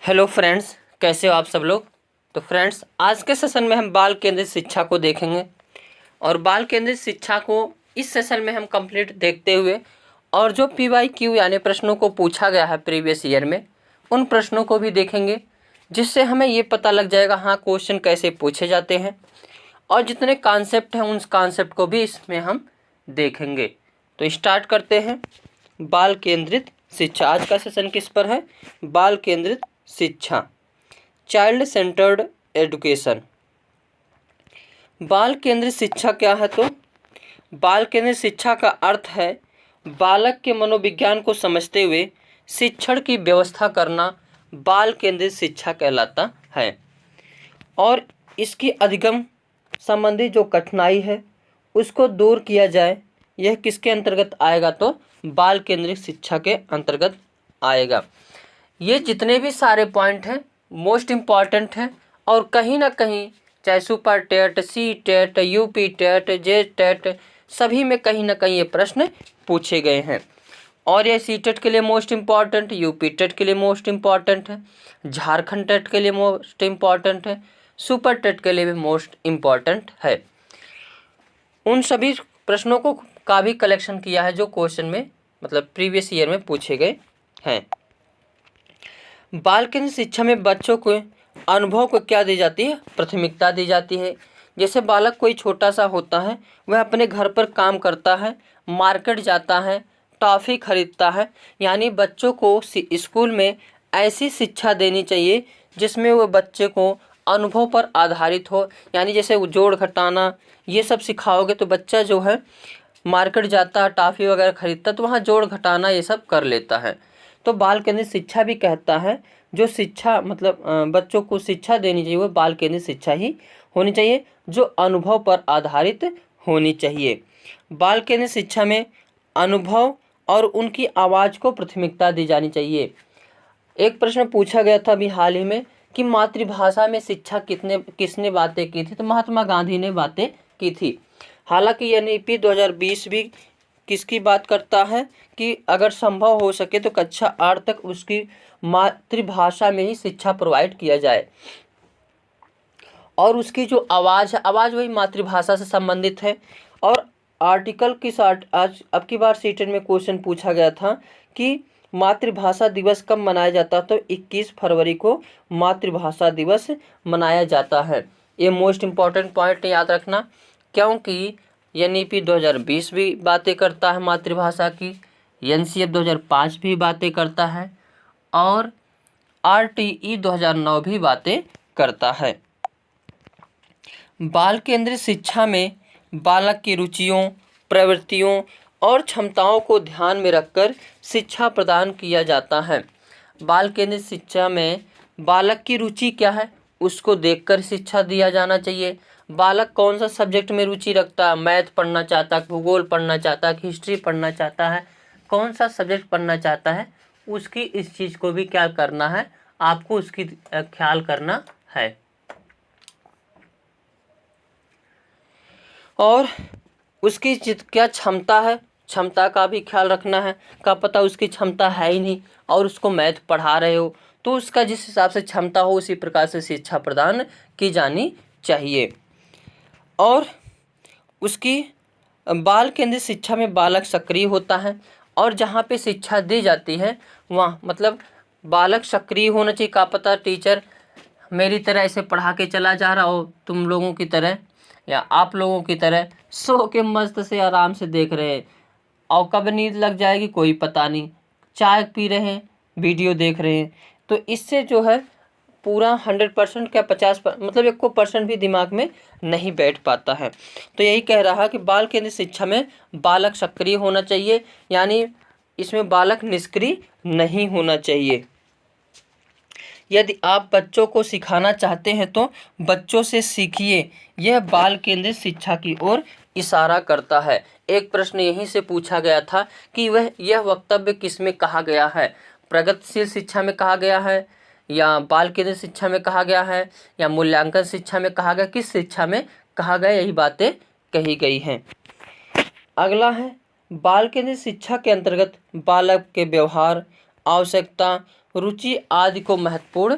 Hello friends, कैसे हो आप सब लोग। तो फ्रेंड्स, आज के सेशन में हम बाल केंद्रित शिक्षा को देखेंगे और बाल केंद्रित शिक्षा को इस सेशन में हम कंप्लीट देखते हुए और जो PYQ यानी प्रश्नों को पूछा गया है प्रीवियस ईयर में, उन प्रश्नों को भी देखेंगे, जिससे हमें ये पता लग जाएगा हाँ क्वेश्चन कैसे पूछे जाते हैं और जितने कॉन्सेप्ट हैं उन कॉन्सेप्ट को भी इसमें हम देखेंगे। तो स्टार्ट करते हैं। बाल केंद्रित शिक्षा, आज का सेशन किस पर है? बाल केंद्रित शिक्षा, चाइल्ड सेंटर्ड एजुकेशन। बाल केंद्रित शिक्षा क्या है? तो बाल केंद्रित शिक्षा का अर्थ है बालक के मनोविज्ञान को समझते हुए शिक्षण की व्यवस्था करना बाल केंद्रित शिक्षा कहलाता है। और इसकी अधिगम संबंधी जो कठिनाई है उसको दूर किया जाए, यह किसके अंतर्गत आएगा? तो बाल केंद्रित शिक्षा के अंतर्गत आएगा। ये जितने भी सारे पॉइंट हैं मोस्ट इम्पॉर्टेंट हैं और कहीं ना कहीं चाहे super TET, C TET, UP TET, J TET, सभी में कहीं ना कहीं ये प्रश्न पूछे गए हैं। और ये सी टेट के लिए मोस्ट इम्पॉर्टेंट, यूपी टेट के लिए मोस्ट इम्पॉर्टेंट है, झारखंड टेट के लिए मोस्ट इम्पॉर्टेंट है, सुपर टेट के लिए भी मोस्ट इम्पॉर्टेंट है। उन सभी प्रश्नों को का भी कलेक्शन किया है जो क्वेश्चन में मतलब प्रीवियस ईयर में पूछे गए हैं। बाल केंद्रित शिक्षा में बच्चों को अनुभव को क्या दी जाती है? प्राथमिकता दी जाती है। जैसे बालक कोई छोटा सा होता है, वह अपने घर पर काम करता है, मार्केट जाता है, टॉफ़ी खरीदता है, यानी बच्चों को स्कूल में ऐसी शिक्षा देनी चाहिए जिसमें वह बच्चे को अनुभव पर आधारित हो। यानी जैसे जोड़ घटाना ये सब सिखाओगे तो बच्चा जो है मार्केट जाता है, टॉफ़ी वगैरह खरीदता है तो वहाँ जोड़ घटाना ये सब कर लेता है। तो बाल केंद्रित शिक्षा भी कहता है जो शिक्षा मतलब बच्चों को शिक्षा देनी चाहिए वो बाल केंद्रित शिक्षा ही होनी चाहिए, जो अनुभव पर आधारित होनी चाहिए। बाल केंद्रित शिक्षा में अनुभव और उनकी आवाज़ को प्राथमिकता दी जानी चाहिए। एक प्रश्न पूछा गया था अभी हाल ही में कि मातृभाषा में शिक्षा किसने बातें की थी? तो महात्मा गांधी ने बातें की थी। हालांकि NEP 2020 भी किसकी बात करता है कि अगर संभव हो सके तो कक्षा 8 तक उसकी मातृभाषा में ही शिक्षा प्रोवाइड किया जाए। और उसकी जो आवाज़ है, आवाज़ वही मातृभाषा से संबंधित है। और आर्टिकल किस आज अब की बार सीटेट में क्वेश्चन पूछा गया था कि मातृभाषा दिवस कब मनाया जाता है? तो 21 फरवरी को मातृभाषा दिवस मनाया जाता है। ये मोस्ट इम्पॉर्टेंट पॉइंट याद रखना, क्योंकि NEP 2020 भी बातें करता है मातृभाषा की, NCF 2005 भी बातें करता है और RTE 2009 भी बातें करता है। बाल केंद्रित शिक्षा में बालक की रुचियों, प्रवृत्तियों और क्षमताओं को ध्यान में रखकर शिक्षा प्रदान किया जाता है। बाल केंद्रित शिक्षा में बालक की रुचि क्या है उसको देखकर शिक्षा दिया जाना चाहिए। बालक कौन सा सब्जेक्ट में रुचि रखता है, मैथ पढ़ना चाहता है, भूगोल पढ़ना चाहता है, हिस्ट्री पढ़ना चाहता है, कौन सा सब्जेक्ट पढ़ना चाहता है, उसकी इस चीज़ को भी क्या करना है, आपको उसकी ख्याल करना है। और उसकी क्या क्षमता है, क्षमता का भी ख्याल रखना है। क्या पता उसकी क्षमता है ही नहीं और उसको मैथ पढ़ा रहे हो, तो उसका जिस हिसाब से क्षमता हो उसी प्रकार से शिक्षा प्रदान की जानी चाहिए। और उसकी बाल केंद्रित शिक्षा में बालक सक्रिय होता है और जहाँ पे शिक्षा दी जाती है वहाँ मतलब बालक सक्रिय होना चाहिए। क्या पता टीचर मेरी तरह ऐसे पढ़ा के चला जा रहा हो, तुम लोगों की तरह या आप लोगों की तरह सो के मस्त से आराम से देख रहे हैं और कब नींद लग जाएगी कोई पता नहीं, चाय पी रहे हैं, वीडियो देख रहे हैं, तो इससे जो है पूरा 100% क्या 50% मतलब 1% भी दिमाग में नहीं बैठ पाता है। तो यही कह रहा है कि बाल केंद्रित शिक्षा में बालक सक्रिय होना चाहिए, यानी इसमें बालक निष्क्रिय नहीं होना चाहिए। यदि आप बच्चों को सिखाना चाहते हैं तो बच्चों से सीखिए, यह बाल केंद्रित शिक्षा की ओर इशारा करता है। एक प्रश्न यहीं से पूछा गया था कि यह वक्तव्य किस में कहा गया है, प्रगतिशील शिक्षा में कहा गया है या बाल केंद्रित शिक्षा में कहा गया है या मूल्यांकन शिक्षा में कहा गया, किस शिक्षा में कहा गया, यही बातें कही गई हैं। अगला है बाल केंद्रित शिक्षा के अंतर्गत बालक के व्यवहार, आवश्यकता रुचि आदि को महत्वपूर्ण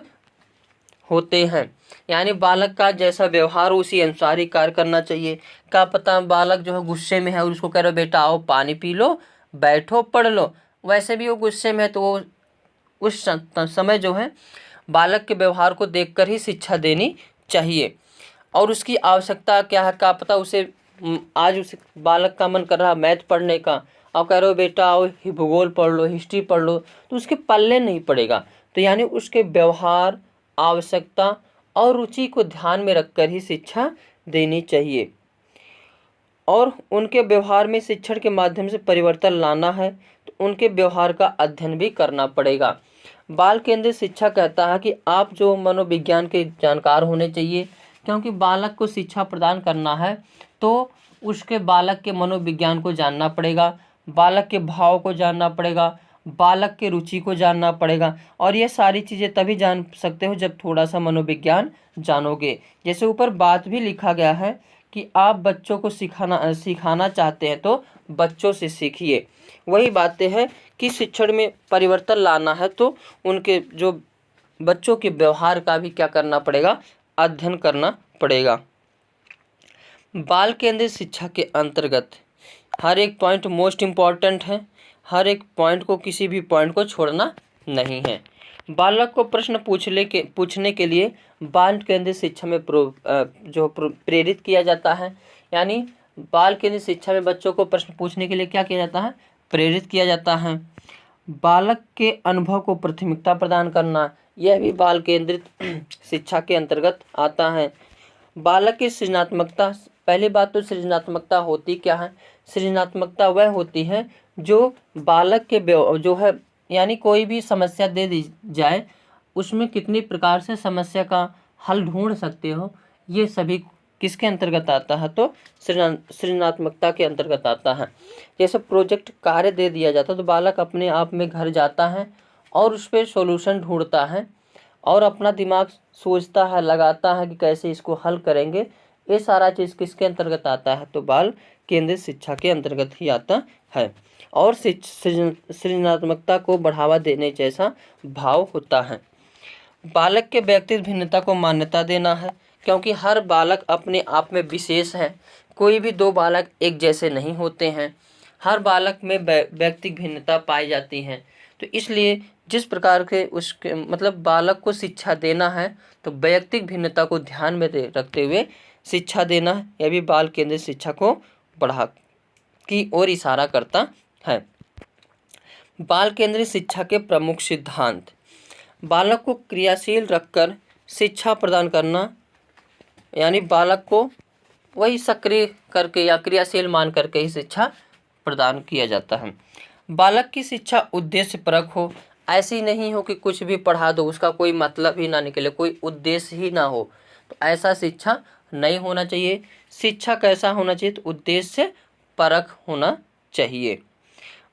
होते हैं। यानी बालक का जैसा व्यवहार हो उसी अनुसार ही कार्य करना चाहिए। क्या पता बालक जो है गुस्से में है और उसको कह रहे हो बेटा आओ पानी पी लो, बैठो पढ़ लो, वैसे भी वो गुस्से में है तो वो उस समय जो है बालक के व्यवहार को देखकर ही शिक्षा देनी चाहिए। और उसकी आवश्यकता क्या है, क्या पता उसे आज उस बालक का मन कर रहा मैथ पढ़ने का, आप कह रहे हो बेटा आओ भूगोल पढ़ लो, हिस्ट्री पढ़ लो, तो उसके पल्ले नहीं पड़ेगा। तो यानी उसके व्यवहार, आवश्यकता और रुचि को ध्यान में रखकर ही शिक्षा देनी चाहिए। और उनके व्यवहार में शिक्षण के माध्यम से परिवर्तन लाना है तो उनके व्यवहार का अध्ययन भी करना पड़ेगा। बाल केंद्रित शिक्षा कहता है कि आप जो मनोविज्ञान के जानकार होने चाहिए, क्योंकि बालक को शिक्षा प्रदान करना है तो उसके बालक के मनोविज्ञान को जानना पड़ेगा, बालक के भाव को जानना पड़ेगा, बालक के रुचि को जानना पड़ेगा। और ये सारी चीज़ें तभी जान सकते हो जब थोड़ा सा मनोविज्ञान जानोगे। जैसे ऊपर बात भी लिखा गया है कि आप बच्चों को सिखाना चाहते हैं तो बच्चों से सीखिए। वही बातें हैं कि शिक्षण में परिवर्तन लाना है तो उनके जो बच्चों के व्यवहार का भी क्या करना पड़ेगा, अध्ययन करना पड़ेगा। बाल केंद्रित शिक्षा के अंतर्गत हर एक पॉइंट मोस्ट इम्पॉर्टेंट है, हर एक पॉइंट को किसी भी पॉइंट को छोड़ना नहीं है। बालक को प्रश्न पूछने के लिए बाल केंद्रित शिक्षा में प्रेरित किया जाता है। यानी बाल केंद्रित शिक्षा में बच्चों को प्रश्न पूछने के लिए क्या किया जाता है, प्रेरित किया जाता है। बालक के अनुभव को प्राथमिकता प्रदान करना, यह भी बाल केंद्रित शिक्षा के अंतर्गत आता है। बालक की सृजनात्मकता, पहली बात तो सृजनात्मकता होती क्या है, सृजनात्मकता वह होती है जो बालक के जो है यानी कोई भी समस्या दे दी जाए उसमें कितनी प्रकार से समस्या का हल ढूंढ सकते हो, ये सभी किसके अंतर्गत आता है, तो सृजनात्मकता के अंतर्गत आता है। जैसे प्रोजेक्ट कार्य दे दिया जाता है तो बालक अपने आप में घर जाता है और उस पर सॉल्यूशन ढूंढता है और अपना दिमाग सोचता है, लगाता है कि कैसे इसको हल करेंगे। ये सारा चीज़ किसके अंतर्गत आता है, तो बाल केंद्रित शिक्षा के अंतर्गत ही आता है। और सृजनात्मकता को बढ़ावा देने जैसा भाव होता है। बालक के व्यक्तिगत भिन्नता को मान्यता देना है, क्योंकि हर बालक अपने आप में विशेष है, कोई भी दो बालक एक जैसे नहीं होते हैं, हर बालक में व्यक्तिगत भिन्नता पाई जाती है। तो इसलिए जिस प्रकार के उसके मतलब बालक को शिक्षा देना है तो व्यक्तिगत भिन्नता को ध्यान में रखते हुए शिक्षा देना है। यह भी बाल केंद्रित शिक्षा को बढ़ा की ओर इशारा करता है। बाल केंद्रित शिक्षा के प्रमुख सिद्धांत, बालक को क्रियाशील रखकर शिक्षा प्रदान करना, यानी बालक को वही सक्रिय करके या क्रियाशील मान करके ही शिक्षा प्रदान किया जाता है। बालक की शिक्षा उद्देश्य परक हो, ऐसी नहीं हो कि कुछ भी पढ़ा दो, उसका कोई मतलब ही ना निकले, कोई उद्देश्य ही ना हो, तो ऐसा शिक्षा नहीं होना चाहिए। शिक्षा कैसा होना चाहिए, तो उद्देश्य परक होना चाहिए।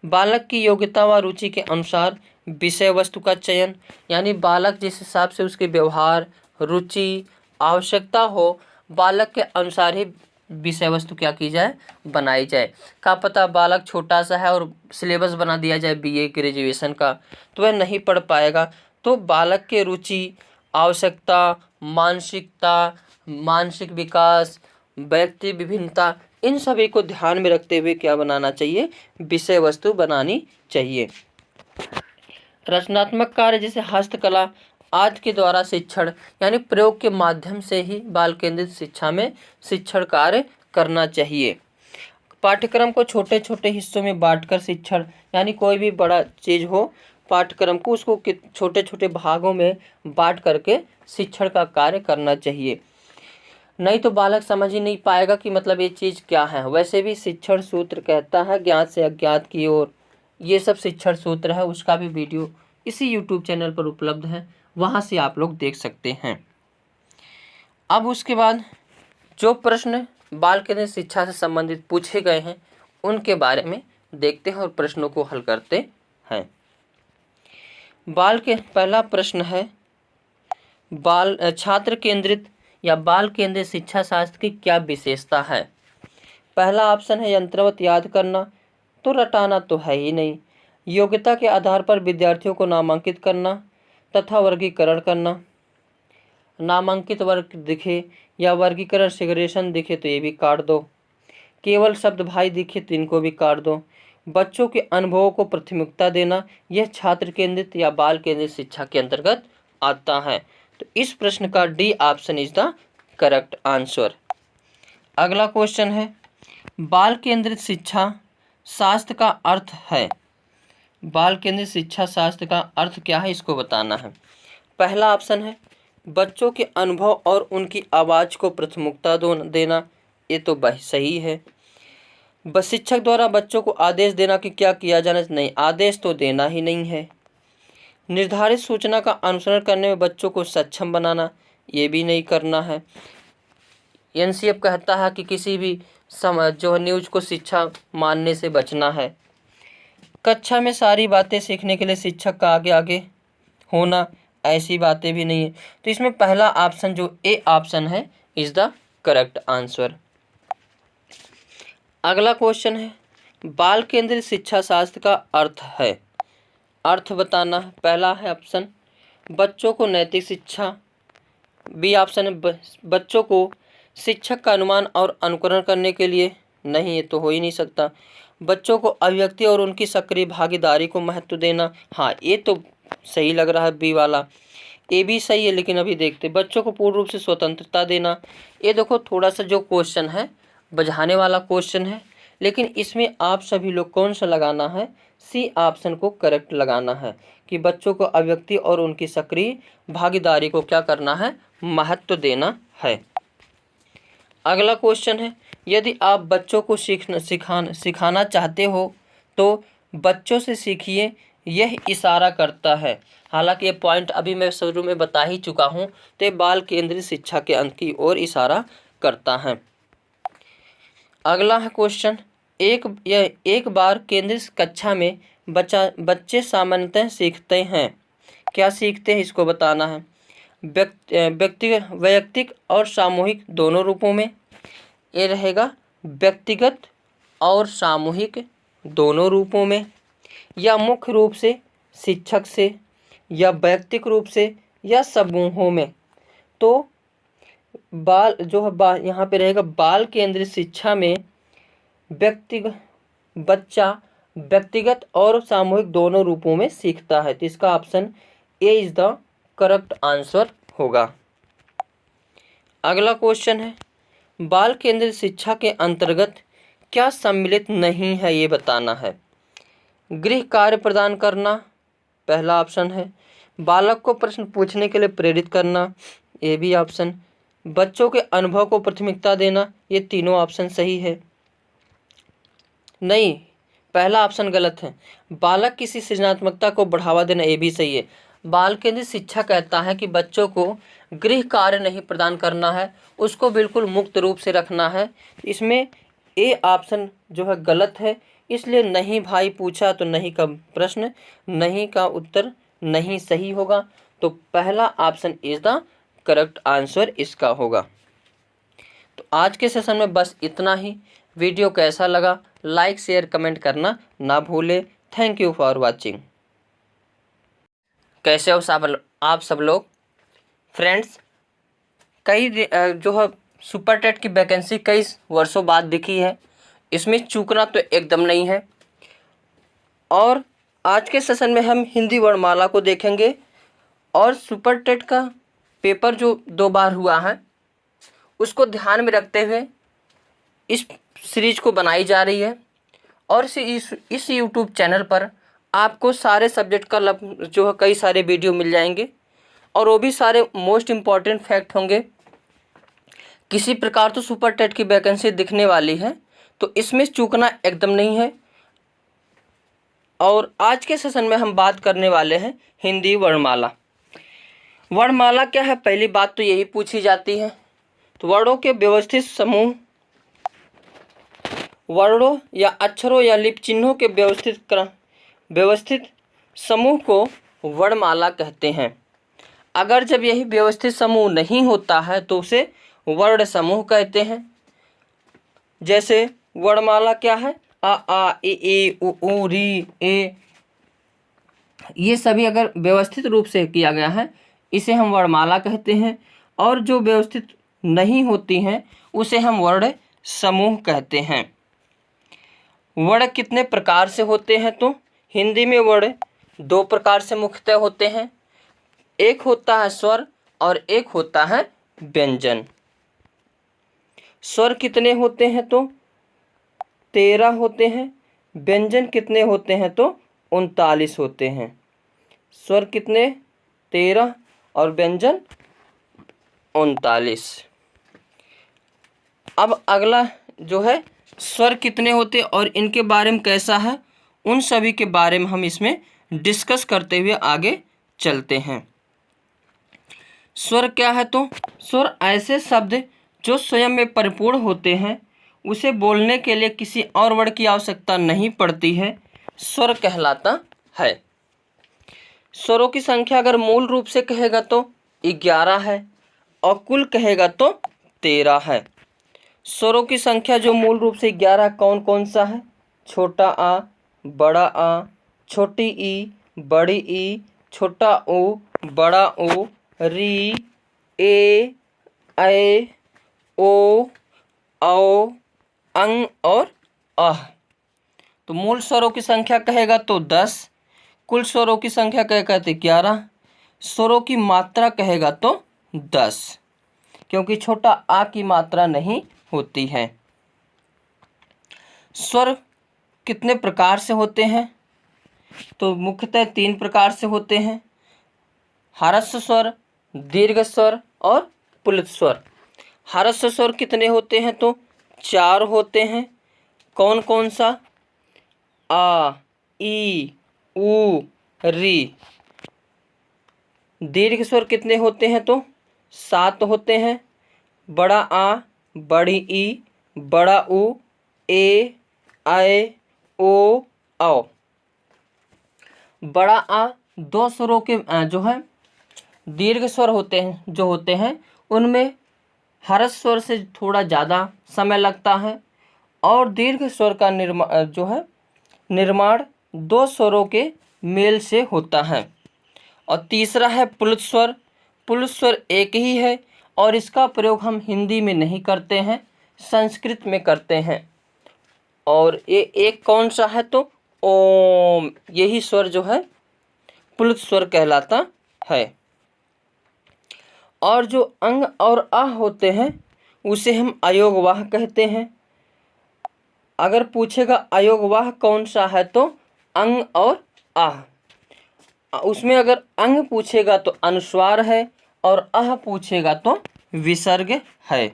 बालक की योग्यता व रुचि के अनुसार विषय वस्तु का चयन, यानी बालक जिस हिसाब से उसके व्यवहार, रुचि, आवश्यकता हो, बालक के अनुसार ही विषय वस्तु क्या की जाए, बनाई जाए। क्या पता बालक छोटा सा है और सिलेबस बना दिया जाए बीए ग्रेजुएशन का, तो वह नहीं पढ़ पाएगा। तो बालक के रुचि, आवश्यकता, मानसिकता, मानसिक विकास, व्यक्ति विभिन्नता, इन सभी को ध्यान में रखते हुए क्या बनाना चाहिए, विषय वस्तु बनानी चाहिए। रचनात्मक कार्य जैसे हस्तकला आदि के द्वारा शिक्षण, यानी प्रयोग के माध्यम से ही बाल केंद्रित शिक्षा में शिक्षण कार्य करना चाहिए। पाठ्यक्रम को छोटे छोटे हिस्सों में बांटकर शिक्षण, यानी कोई भी बड़ा चीज़ हो पाठ्यक्रम को उसको छोटे छोटे भागों में बांट करके शिक्षण का कार्य करना चाहिए। नहीं तो बालक समझ ही नहीं पाएगा कि मतलब ये चीज़ क्या है। वैसे भी शिक्षण सूत्र कहता है ज्ञात से अज्ञात की ओर, ये सब शिक्षण सूत्र है, उसका भी वीडियो इसी यूट्यूब चैनल पर उपलब्ध है, वहाँ से आप लोग देख सकते हैं। अब उसके बाद जो प्रश्न बाल केंद्रित शिक्षा से संबंधित पूछे गए हैं उनके बारे में देखते हैं और प्रश्नों को हल करते हैं। पहला प्रश्न है, छात्र केंद्रित या बाल केंद्रित शिक्षा शास्त्र की क्या विशेषता है। पहला ऑप्शन है यंत्रवत याद करना, तो रटाना तो है ही नहीं। योग्यता के आधार पर विद्यार्थियों को नामांकित करना, तथा वर्गीकरण करना। नामांकित वर्ग दिखे या वर्गीकरण सेग्रेगेशन दिखे तो ये भी काट दो। केवल शब्द भाई दिखे तो इनको भी काट दो। बच्चों के अनुभवों को प्राथमिकता देना, यह छात्र केंद्रित या बाल केंद्रित शिक्षा के अंतर्गत आता है। तो इस प्रश्न का D option is the correct answer. अगला क्वेश्चन है, बाल केंद्रित शिक्षा शास्त्र का अर्थ है। बाल केंद्रित शिक्षा शास्त्र का अर्थ क्या है, इसको बताना है। पहला ऑप्शन है बच्चों के अनुभव और उनकी आवाज़ को प्राथमिकता देना, ये तो सही है। बस शिक्षक द्वारा बच्चों को आदेश देना कि क्या किया जाना, नहीं, आदेश तो देना ही नहीं है। निर्धारित सूचना का अनुसरण करने में बच्चों को सक्षम बनाना, ये भी नहीं करना है। एनसीएफ कहता है कि किसी भी जो न्यूज़ को शिक्षा मानने से बचना है। कक्षा में सारी बातें सीखने के लिए शिक्षक का आगे आगे होना, ऐसी बातें भी नहीं है। तो इसमें पहला ऑप्शन जो ए ऑप्शन है इज द करेक्ट आंसर। अगला क्वेश्चन है, बाल केंद्रित शिक्षा शास्त्र का अर्थ है। अर्थ बताना है। पहला है ऑप्शन बच्चों को नैतिक शिक्षा, बी ऑप्शन है बच्चों को शिक्षक का अनुमान और अनुकरण करने के लिए, नहीं, ये तो हो ही नहीं सकता। बच्चों को अभिव्यक्ति और उनकी सक्रिय भागीदारी को महत्व देना, हाँ ये तो सही लग रहा है, बी वाला। ए भी सही है, लेकिन अभी देखते। बच्चों को पूर्ण रूप से स्वतंत्रता देना, ये देखो थोड़ा सा जो क्वेश्चन है बुझाने वाला क्वेश्चन है, लेकिन इसमें आप सभी लोग कौन सा लगाना है, सी ऑप्शन को करेक्ट लगाना है कि बच्चों को अभिव्यक्ति और उनकी सक्रिय भागीदारी को क्या करना है, महत्व देना है। अगला क्वेश्चन है, यदि आप बच्चों को सिखाना चाहते हो तो बच्चों से सीखिए, यह इशारा करता है। हालांकि ये पॉइंट अभी मैं शुरू में बता ही चुका हूँ, तो बाल केंद्रित शिक्षा के अंत की ओर इशारा करता है। अगला है क्वेश्चन, एक बार केंद्रित कक्षा में बच्चे सामान्यतः सीखते हैं, क्या सीखते हैं इसको बताना है। वैयक्तिक और सामूहिक दोनों रूपों में, ये रहेगा व्यक्तिगत और सामूहिक दोनों रूपों में, या मुख्य रूप से शिक्षक से, या वैयक्तिक रूप से, या समूहों में। तो बाल जो है यहाँ पे रहेगा बाल केंद्रित शिक्षा में बच्चा व्यक्तिगत और सामूहिक दोनों रूपों में सीखता है। तो इसका option A is the correct answer होगा। अगला क्वेश्चन है, बाल केंद्रित शिक्षा के अंतर्गत क्या सम्मिलित नहीं है, ये बताना है। गृह कार्य प्रदान करना पहला ऑप्शन है, बालक को प्रश्न पूछने के लिए प्रेरित करना, ये भी ऑप्शन, बच्चों के अनुभव को प्राथमिकता देना, ये तीनों ऑप्शन सही है। नहीं, पहला ऑप्शन गलत है, बालक किसी सृजनात्मकता को बढ़ावा देना, ये भी सही है। बाल केंद्रित शिक्षा कहता है कि बच्चों को गृह कार्य नहीं प्रदान करना है, उसको बिल्कुल मुक्त रूप से रखना है। इसमें ए ऑप्शन जो है गलत है, इसलिए नहीं भाई पूछा तो नहीं का प्रश्न, नहीं का उत्तर नहीं सही होगा। तो पहला option is the correct answer इसका होगा। तो आज के सेशन में बस इतना ही। वीडियो कैसा लगा लाइक शेयर कमेंट करना ना भूले। Thank you for watching. कैसे हो आप सब लोग फ्रेंड्स। कई जो है सुपर टेट की वैकेंसी कई वर्षों बाद दिखी है, इसमें चूकना तो एकदम नहीं है। और आज के सेशन में हम हिंदी वर्णमाला को देखेंगे और सुपर टेट का पेपर जो 2 बार हुआ है उसको ध्यान में रखते हुए इस सीरीज को बनाई जा रही है। और इस यूट्यूब चैनल पर आपको सारे सब्जेक्ट का जो है कई सारे वीडियो मिल जाएंगे और वो भी सारे मोस्ट इम्पॉर्टेंट फैक्ट होंगे। किसी प्रकार तो सुपर टेट की वैकेंसी दिखने वाली है, तो इसमें चूकना एकदम नहीं है। और आज के सेशन में हम बात करने वाले हैं हिंदी वर्णमाला। वर्णमाला क्या है, पहली बात तो यही पूछी जाती है। तो वर्णों के व्यवस्थित समूह, वर्णों या अक्षरों या लिपि चिन्हों के व्यवस्थित समूह को वर्णमाला कहते हैं। अगर जब यही व्यवस्थित समूह नहीं होता है तो उसे वर्ण समूह कहते हैं। जैसे वर्णमाला क्या है, अ आ इ ई उ ऊ री ए ये सभी अगर व्यवस्थित रूप से किया गया है इसे हम वर्णमाला कहते हैं, और जो व्यवस्थित नहीं होती हैं उसे हम वर्ण समूह कहते हैं। वर्ण कितने प्रकार से होते हैं? तो हिंदी में वर्ण दो प्रकार से मुख्यतः होते हैं। एक होता है स्वर और एक होता है व्यंजन। स्वर कितने होते हैं? तो 13 होते हैं। व्यंजन कितने होते हैं? तो 39 होते हैं। स्वर कितने? 13 और व्यंजन 39। अब अगला जो है स्वर कितने होते और इनके बारे में कैसा है, उन सभी के बारे में हम इसमें डिस्कस करते हुए आगे चलते हैं। स्वर क्या है? तो स्वर ऐसे शब्द जो स्वयं में परिपूर्ण होते हैं, उसे बोलने के लिए किसी और वर्ण की आवश्यकता नहीं पड़ती है, स्वर कहलाता है। स्वरों की संख्या अगर मूल रूप से कहेगा तो 11 है और कुल कहेगा तो 13 है। स्वरों की संख्या जो मूल रूप से 11 कौन कौन सा है? छोटा आ, बड़ा आ, छोटी ई, बड़ी ई, छोटा ऊ, बड़ा ऊ, री, ए, ओ, औ, अंग और अह। तो मूल स्वरों की संख्या कहेगा तो 10, कुल स्वरों की संख्या कहेगा तो 11, स्वरों की मात्रा कहेगा तो 10, क्योंकि छोटा आ की मात्रा नहीं होती है। स्वर कितने प्रकार से होते हैं? तो मुख्यतः 3 प्रकार से होते हैं, ह्रस्व स्वर, दीर्घ स्वर और पुल्लित स्वर। ह्रस्व स्वर कितने होते हैं? तो 4 होते हैं। कौन कौन सा? आ, ई, ऊ, री। दीर्घ स्वर कितने होते हैं? तो 7 होते हैं, बड़ा आ, बड़ी ई, बड़ा ऊ, ए, ओ, औ। बड़ा आ 2 स्वरों के जो है दीर्घ स्वर होते हैं, जो होते हैं उनमें ह्रस्व स्वर से थोड़ा ज़्यादा समय लगता है, और दीर्घ स्वर का निर्माण 2 स्वरों के मेल से होता है। और तीसरा है पुल्लित स्वर। पुल्लित स्वर एक ही है और इसका प्रयोग हम हिंदी में नहीं करते हैं, संस्कृत में करते हैं। और ये एक कौन सा है? तो ओम। यही स्वर जो है पुल्लित स्वर कहलाता है। और जो अंग और आह होते हैं उसे हम अयोगवाह कहते हैं। अगर पूछेगा अयोगवाह कौन सा है तो अंग और आह। उसमें अगर अंग पूछेगा तो अनुस्वार है और आह पूछेगा तो विसर्ग है।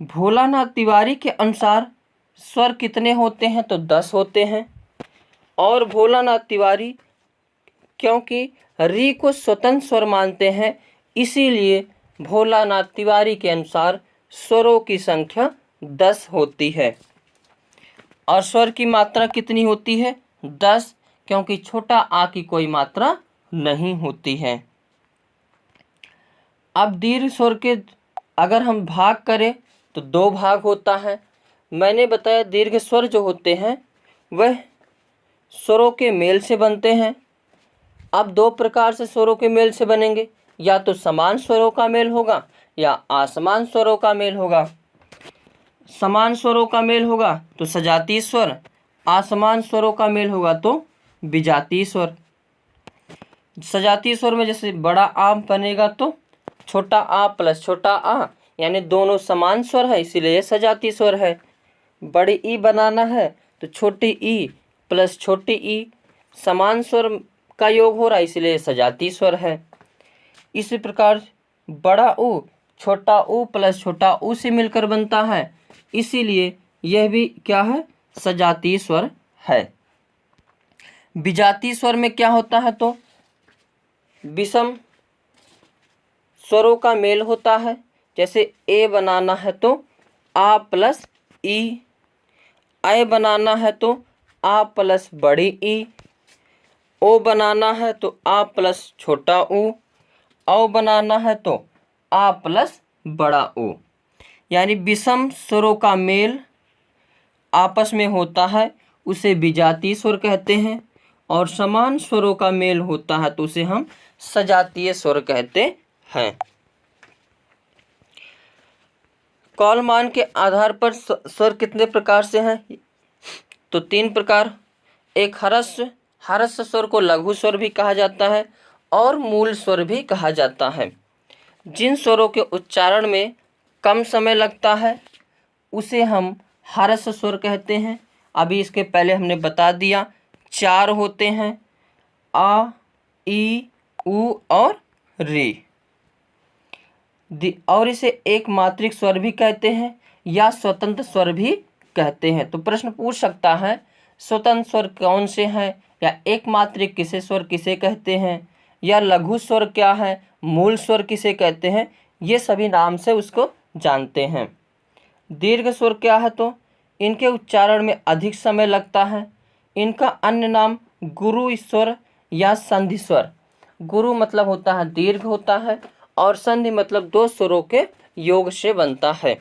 भोलानाथ तिवारी के अनुसार स्वर कितने होते हैं? तो 10 होते हैं। और भोलानाथ तिवारी क्योंकि री को स्वतंत्र स्वर मानते हैं, इसीलिए भोलानाथ तिवारी के अनुसार स्वरों की संख्या 10 होती है। और स्वर की मात्रा कितनी होती है? 10, क्योंकि छोटा आ की कोई मात्रा नहीं होती है। अब दीर्घ स्वर के अगर हम भाग करें तो 2 भाग होता है। मैंने बताया दीर्घ स्वर जो होते हैं वह स्वरों के मेल से बनते हैं। अब 2 प्रकार से स्वरों के मेल से बनेंगे, या तो समान स्वरों का मेल होगा या असमान स्वरों का मेल होगा। समान स्वरों का मेल होगा तो सजातीय स्वर, असमान स्वरों का मेल होगा तो विजातीय स्वर। सजातीय स्वर में जैसे बड़ा आ बनेगा तो छोटा आ प्लस छोटा आ, यानी दोनों समान स्वर है, इसीलिए ये सजातीय स्वर है। बड़ी ई बनाना है तो छोटी ई प्लस छोटी ई, समान स्वर का योग हो रहा है, इसलिए सजातीय स्वर है। इसी प्रकार बड़ा ऊ छोटा ऊ प्लस छोटा ऊ से मिलकर बनता है, इसीलिए यह भी क्या है? सजातीय स्वर है। विजातीय स्वर में क्या होता है? तो विषम स्वरों का मेल होता है। जैसे ए बनाना है तो आ प्लस ई, ऐ बनाना है तो आ प्लस बड़ी ई, ओ बनाना है तो आ प्लस छोटा ऊ, औ बनाना है तो आ प्लस बड़ा ऊ। यानी विषम स्वरों का मेल आपस में होता है, उसे विजातीय स्वर कहते हैं। और समान स्वरों का मेल होता है तो उसे हम सजातीय स्वर कहते हैं। कॉलमान के आधार पर स्वर कितने प्रकार से हैं? तो 3 प्रकार। एक ह्रस्व, ह्रस्व स्वर को लघु स्वर भी कहा जाता है और मूल स्वर भी कहा जाता है। जिन स्वरों के उच्चारण में कम समय लगता है उसे हम ह्रस्व स्वर कहते हैं। अभी इसके पहले हमने बता दिया 4 होते हैं, आ, ई, उ और री। और इसे एक मात्रिक स्वर भी कहते हैं या स्वतंत्र स्वर भी कहते हैं। तो प्रश्न पूछ सकता है स्वतंत्र स्वर कौन से हैं, या एक मात्रिक किसे स्वर किसे कहते हैं, या लघु स्वर क्या है, मूल स्वर किसे कहते हैं, ये सभी नाम से उसको जानते हैं। दीर्घ स्वर क्या है? तो इनके उच्चारण में अधिक समय लगता है। इनका अन्य नाम गुरु स्वर या संधि स्वर। गुरु मतलब होता है दीर्घ होता है और संधि मतलब 2 स्वरों के योग से बनता है।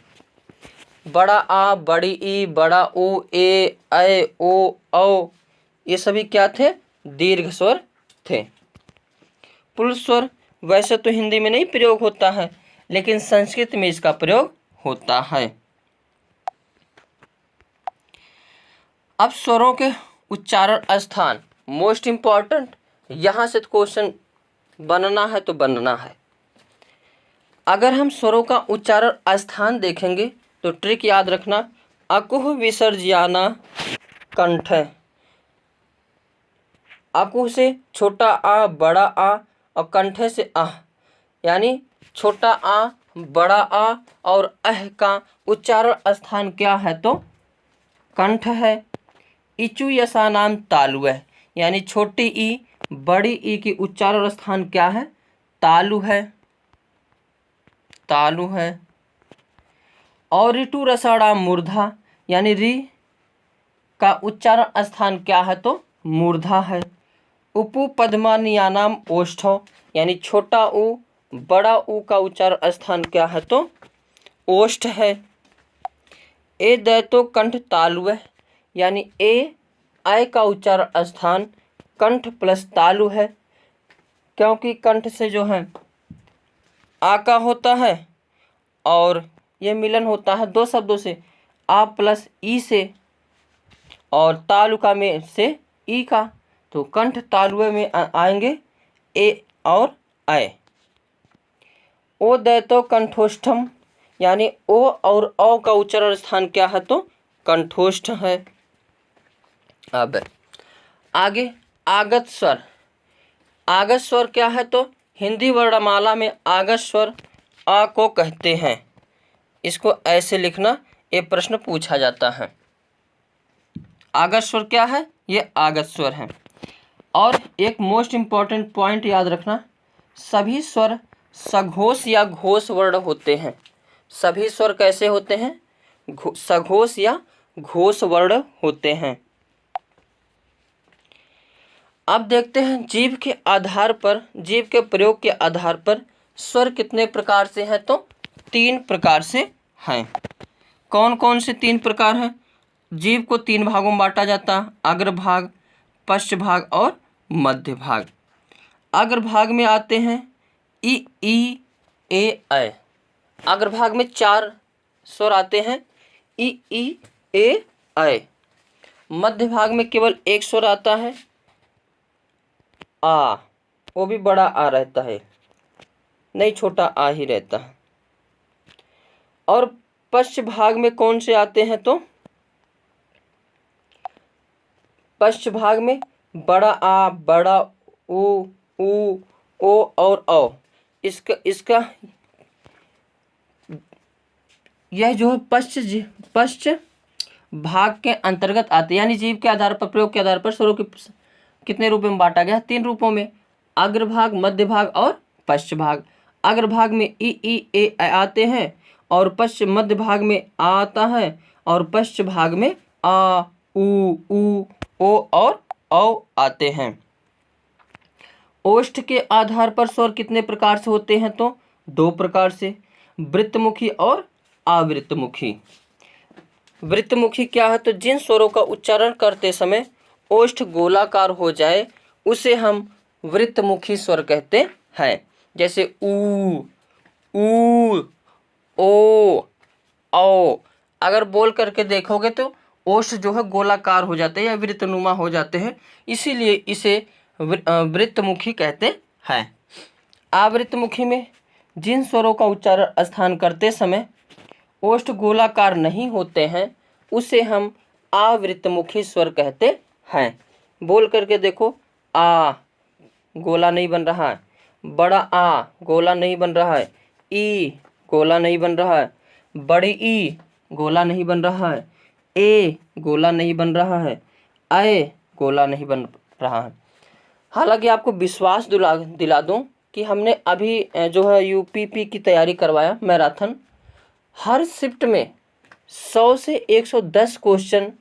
बड़ा आ, बड़ी ई, बड़ा उ, ए, ऐ, ओ, औ, ये सभी क्या थे? दीर्घ स्वर थे। पुल्ल स्वर वैसे तो हिंदी में नहीं प्रयोग होता है, लेकिन संस्कृत में इसका प्रयोग होता है। अब स्वरों के उच्चारण स्थान मोस्ट इम्पॉर्टेंट, यहाँ से क्वेश्चन बनना है तो बनना है। अगर हम स्वरों का उच्चारण स्थान देखेंगे तो ट्रिक याद रखना, अकुह विसर्जयाना कंठ। अकुह से छोटा आ, बड़ा आ और कंठे से आह, यानी छोटा आ, बड़ा आ और अह का उच्चारण स्थान क्या है? तो कंठ है। इचु यसा नाम तालु है, यानी छोटी ई, बड़ी ई की उच्चारण स्थान क्या है? तालु है, तालु है। और ऋतु रसाड़ा मूर्धा, यानी री का उच्चारण स्थान क्या है? तो मूर्धा है। उपु पद्मानियानाम ओष्ठो, यानी छोटा उ, बड़ा उ का उच्चारण स्थान क्या है? तो ओष्ठ है। ए दैतो कंठ तालु है, यानी ए, आय का उच्चारण स्थान कंठ प्लस तालु है, क्योंकि कंठ से जो है आ का होता है और ये मिलन होता है 2 शब्दों से, आ प्लस ई से और तालुका में से ई का, तो कंठ तालुए में आएंगे ए और आय। ओ दैतो कंठोष्ठम, यानी ओ और औ का उच्चारण स्थान क्या है? तो कंठोष्ठ है। अब आगे आगत स्वर। आगत स्वर क्या है? तो हिंदी वर्णमाला में आगत स्वर आ को कहते हैं। इसको ऐसे लिखना, ये प्रश्न पूछा जाता है। आगत स्वर क्या है? ये आगत स्वर है। और एक मोस्ट इम्पॉर्टेंट पॉइंट याद रखना, सभी स्वर सघोष या घोष वर्ण होते हैं। सभी स्वर कैसे होते हैं? सघोष या घोष वर्ण होते हैं। अब देखते हैं जीभ के आधार पर, जीभ के प्रयोग के आधार पर स्वर कितने प्रकार से हैं? तो 3 प्रकार से हैं। कौन कौन से 3 प्रकार हैं? जीभ को 3 भागों में बांटा जाता है, अग्रभाग, पश्चभाग और मध्य भाग। अग्रभाग में आते हैं ई, ए, ऐ। अग्रभाग में 4 स्वर आते हैं, ई, ए, ऐ। मध्य भाग में केवल 1 स्वर आता है, आ, वो भी बड़ा आ रहता है, नहीं छोटा आ ही रहता है। और पश्च भाग में कौन से आते हैं? तो पश्च भाग में बड़ा आ, बड़ा उ, ओ और औ। इसका यह जो है पश्च भाग के अंतर्गत आते हैं, यानी जीभ के आधार पर, प्रयोग के आधार पर स्वरों के कितने रूपों में बांटा गया? 3 रूपों में, अग्रभाग, मध्य भाग और पश्च भाग। अग्रभाग में ई, ए, आते हैं और पश्च मध्य भाग में आ आता है और पश्च भाग में आ, उ, ओ और औ आते हैं। ओष्ठ के आधार पर स्वर कितने प्रकार से होते हैं? तो 2 प्रकार से, वृत्तमुखी और आवृत्तमुखी। वृत्तमुखी क्या है? तो जिन स्वरों का उच्चारण करते समय ओष्ठ गोलाकार हो जाए उसे हम वृत्तमुखी स्वर कहते हैं। जैसे ऊ, ऊ, ओ, औ। अगर बोल करके देखोगे तो ओष्ठ जो है गोलाकार हो जाते हैं या वृत्तनुमा हो जाते हैं, इसीलिए इसे वृत्तमुखी कहते हैं। आवृत्तमुखी में जिन स्वरों का उच्चारण स्थान करते समय ओष्ठ गोलाकार नहीं होते हैं उसे हम आवृत्तमुखी स्वर कहते हैं। बोल करके देखो, आ गोला नहीं बन रहा है, बड़ा आ गोला नहीं बन रहा है, ई गोला नहीं बन रहा है, बड़ी ई गोला नहीं बन रहा है, ए गोला नहीं बन रहा है, ए गोला नहीं बन रहा है। हालांकि आपको विश्वास दिला दूं कि हमने अभी जो है यूपीपी की तैयारी करवाया मैराथन, हर शिफ्ट में 100 से 110 क्वेश्चन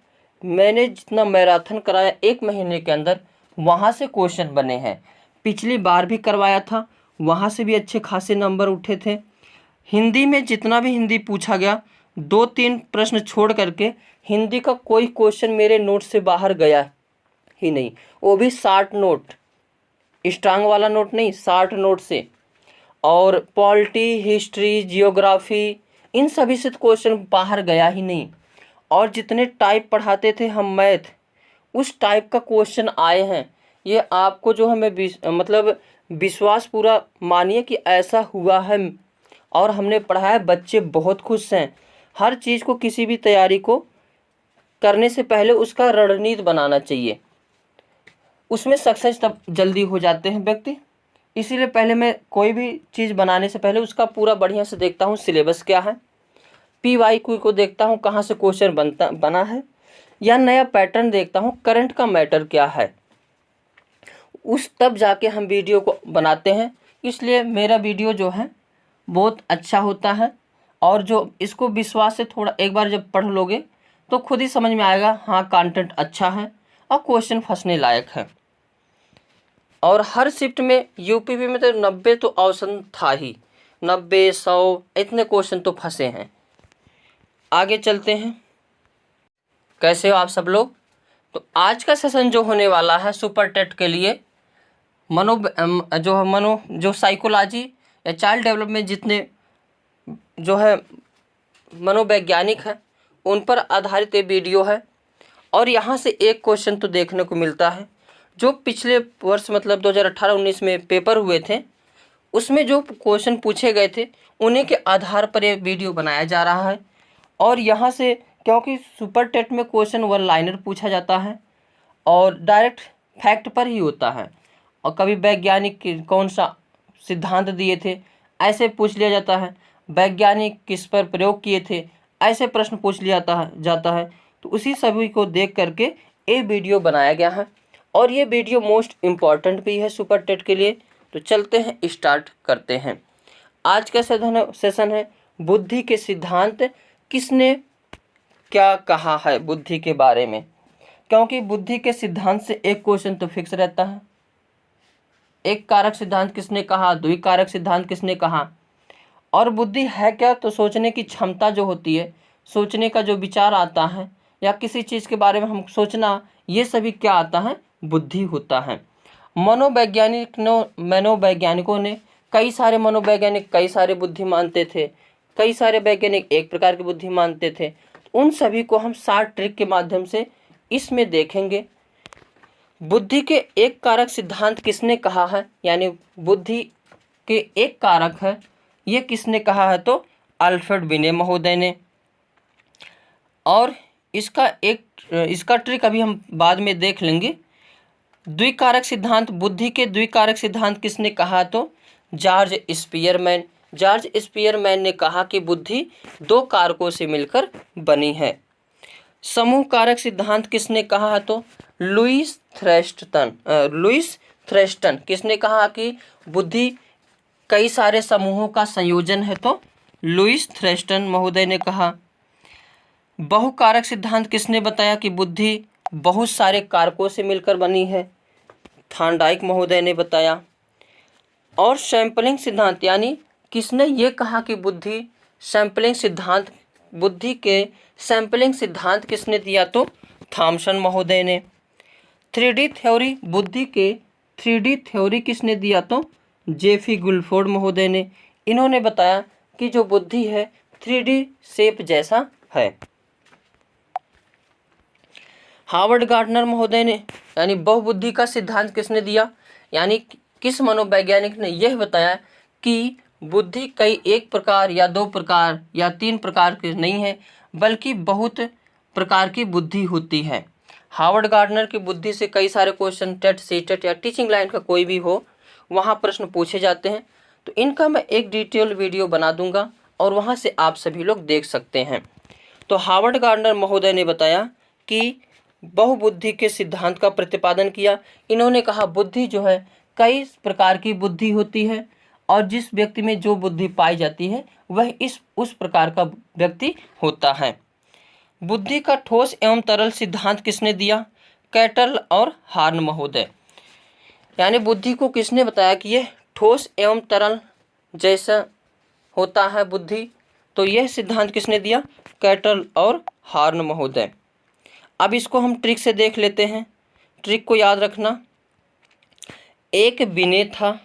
मैंने जितना मैराथन कराया 1 महीने के अंदर वहाँ से क्वेश्चन बने हैं। पिछली बार भी करवाया था, वहाँ से भी अच्छे खासे नंबर उठे थे। हिंदी में जितना भी हिंदी पूछा गया 2-3 प्रश्न छोड़ करके हिंदी का कोई क्वेश्चन मेरे नोट से बाहर गया ही नहीं, वो भी 60 नोट, स्ट्रांग वाला नोट नहीं, 60 नोट से। और पॉलिटी, हिस्ट्री, जियोग्राफी, इन सभी से क्वेश्चन बाहर गया ही नहीं। और जितने टाइप पढ़ाते थे हम मैथ, उस टाइप का क्वेश्चन आए हैं। ये आपको जो है मैं मतलब विश्वास पूरा मानिए कि ऐसा हुआ है और हमने पढ़ाया, बच्चे बहुत खुश हैं। हर चीज़ को, किसी भी तैयारी को करने से पहले उसका रणनीति बनाना चाहिए, उसमें सक्सेस तब जल्दी हो जाते हैं व्यक्ति। इसीलिए पहले मैं कोई भी चीज़ बनाने से पहले उसका पूरा बढ़िया से देखता हूँ, सिलेबस क्या है, PYQ को देखता हूँ कहाँ से क्वेश्चन बना है, या नया पैटर्न देखता हूँ, करंट का मैटर क्या है, उस तब जाके हम वीडियो को बनाते हैं। इसलिए मेरा वीडियो जो है बहुत अच्छा होता है, और जो इसको विश्वास से थोड़ा एक बार जब पढ़ लोगे तो खुद ही समझ में आएगा, हाँ कंटेंट अच्छा है और क्वेश्चन फंसने लायक है। और हर शिफ्ट में यूपीपी में तो 90 तो औसत था ही, 90-100 इतने क्वेश्चन तो फंसे हैं। आगे चलते हैं। कैसे हो आप सब लोग? तो आज का सेशन जो होने वाला है सुपर टेट के लिए, जो साइकोलॉजी या चाइल्ड डेवलपमेंट जितने जो है मनोवैज्ञानिक है उन पर आधारित ये वीडियो है। और यहाँ से एक क्वेश्चन तो देखने को मिलता है जो पिछले वर्ष मतलब 2018-19 में पेपर हुए थे, उसमें जो क्वेश्चन पूछे गए थे उन्हीं के आधार पर ये वीडियो बनाया जा रहा है। और यहाँ से, क्योंकि सुपर टेट में क्वेश्चन 1 लाइनर पूछा जाता है और डायरेक्ट फैक्ट पर ही होता है, और कभी वैज्ञानिक कौन सा सिद्धांत दिए थे ऐसे पूछ लिया जाता है, वैज्ञानिक किस पर प्रयोग किए थे ऐसे प्रश्न पूछ लिया जाता है। तो उसी सभी को देख करके ये वीडियो बनाया गया है, और ये वीडियो मोस्ट इम्पॉर्टेंट भी है सुपर टेट के लिए। तो चलते हैं, स्टार्ट करते हैं। आज का सेशन है बुद्धि के सिद्धांत, किसने क्या कहा है बुद्धि के बारे में। क्योंकि बुद्धि के सिद्धांत से एक क्वेश्चन तो फिक्स रहता है, एक कारक सिद्धांत किसने कहा, द्विकारक सिद्धांत किसने कहा, और बुद्धि है क्या, तो सोचने की क्षमता जो होती है, सोचने का जो विचार आता है या किसी चीज़ के बारे में हम सोचना, ये सभी क्या आता है, बुद्धि होता है। मनोवैज्ञानिकों ने कई सारे मनोवैज्ञानिक कई सारे बुद्धि मानते थे, कई सारे वैज्ञानिक एक प्रकार की बुद्धि मानते थे। उन सभी को हम 60 ट्रिक के माध्यम से इसमें देखेंगे। बुद्धि के एक कारक सिद्धांत किसने कहा है, यानी बुद्धि के एक कारक है, ये किसने कहा है, तो अल्फ्रेड बिने महोदय ने। और इसका ट्रिक अभी हम बाद में देख लेंगे। द्विकारक सिद्धांत, बुद्धि के द्विकारक सिद्धांत किसने कहा, तो जॉर्ज स्पियरमैन ने कहा कि बुद्धि 2 कारकों से मिलकर बनी है। समूह कारक सिद्धांत किसने कहा, तो लुईस थ्रेस्टन किसने कहा कि बुद्धि कई सारे समूहों का संयोजन है, तो लुईस थ्रेस्टन महोदय ने कहा। बहुकारक सिद्धांत किसने बताया कि बुद्धि बहुत सारे कारकों से मिलकर बनी है, थॉर्नडाइक महोदय ने बताया। और सैंपलिंग सिद्धांत, यानी किसने ये कहा कि बुद्धि के सैंपलिंग सिद्धांत किसने दिया, तो थॉमसन महोदय ने। 3D थ्योरी, बुद्धि के 3D थ्योरी किसने दिया? तो जेफी गुल्फोर्ड महोदय ने। इन्होंने बताया कि जो बुद्धि है 3D शेप जैसा है। हार्वर्ड गार्डनर महोदय ने यानी बहुबुद्धि का सिद्धांत किसने दिया? यानी किस मनोवैज्ञानिक ने यह बताया कि बुद्धि कई एक प्रकार या दो प्रकार या तीन प्रकार की नहीं है, बल्कि बहुत प्रकार की बुद्धि होती है। हार्वर्ड गार्डनर की बुद्धि से कई सारे क्वेश्चन टेट, सीटेट या टीचिंग लाइन का कोई भी हो, वहाँ प्रश्न पूछे जाते हैं। तो इनका मैं एक डिटेल वीडियो बना दूंगा और वहाँ से आप सभी लोग देख सकते हैं। तो हार्वर्ड गार्डनर महोदय ने बताया कि बहुबुद्धि के सिद्धांत का प्रतिपादन किया। इन्होंने कहा बुद्धि जो है कई प्रकार की बुद्धि होती है और जिस व्यक्ति में जो बुद्धि पाई जाती है वह उस प्रकार का व्यक्ति होता है। बुद्धि का ठोस एवं तरल सिद्धांत किसने दिया? कैटल और हार्न महोदय। यानी बुद्धि को किसने बताया कि यह ठोस एवं तरल जैसा होता है बुद्धि? तो यह सिद्धांत किसने दिया? कैटल और हार्न महोदय। अब इसको हम ट्रिक से देख लेते हैं। ट्रिक को याद रखना। एक विनय था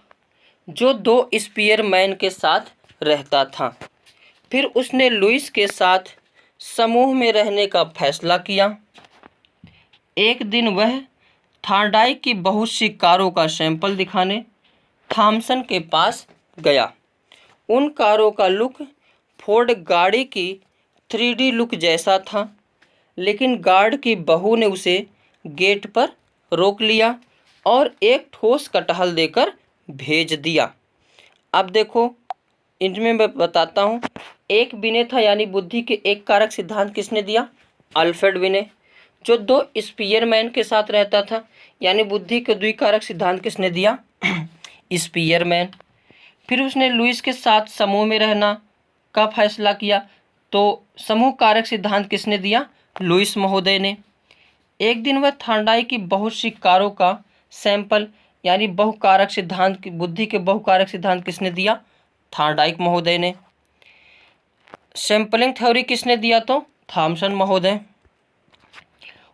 जो 2 स्पीयरमैन के साथ रहता था। फिर उसने लुइस के साथ समूह में रहने का फैसला किया। एक दिन वह थॉर्नडाइक की बहुत सी कारों का सैंपल दिखाने थॉमसन के पास गया। उन कारों का लुक फोर्ड गाड़ी की 3D लुक जैसा था, लेकिन गार्ड की बहू ने उसे गेट पर रोक लिया और एक ठोस कटहल देकर भेज दिया। अब देखो, इनमें मैं बताता हूँ। एक विनय था यानी बुद्धि के एक कारक सिद्धांत किसने दिया? अल्फ्रेड विनय। जो 2 स्पीयरमैन के साथ रहता था यानी बुद्धि के द्विकारक सिद्धांत किसने दिया? स्पीयरमैन। फिर उसने लुइस के साथ समूह में रहना का फैसला किया, तो समूह कारक सिद्धांत किसने दिया? लुइस महोदय ने। एक दिन वह थॉर्नडाइक की बहुत सी कारों का सैंपल यानी बहुकारक सिद्धांत की बुद्धि के बहुकारक सिद्धांत किसने दिया? थॉर्नडाइक महोदय ने। सैंपलिंग थ्योरी किसने दिया? तो थॉमसन महोदय।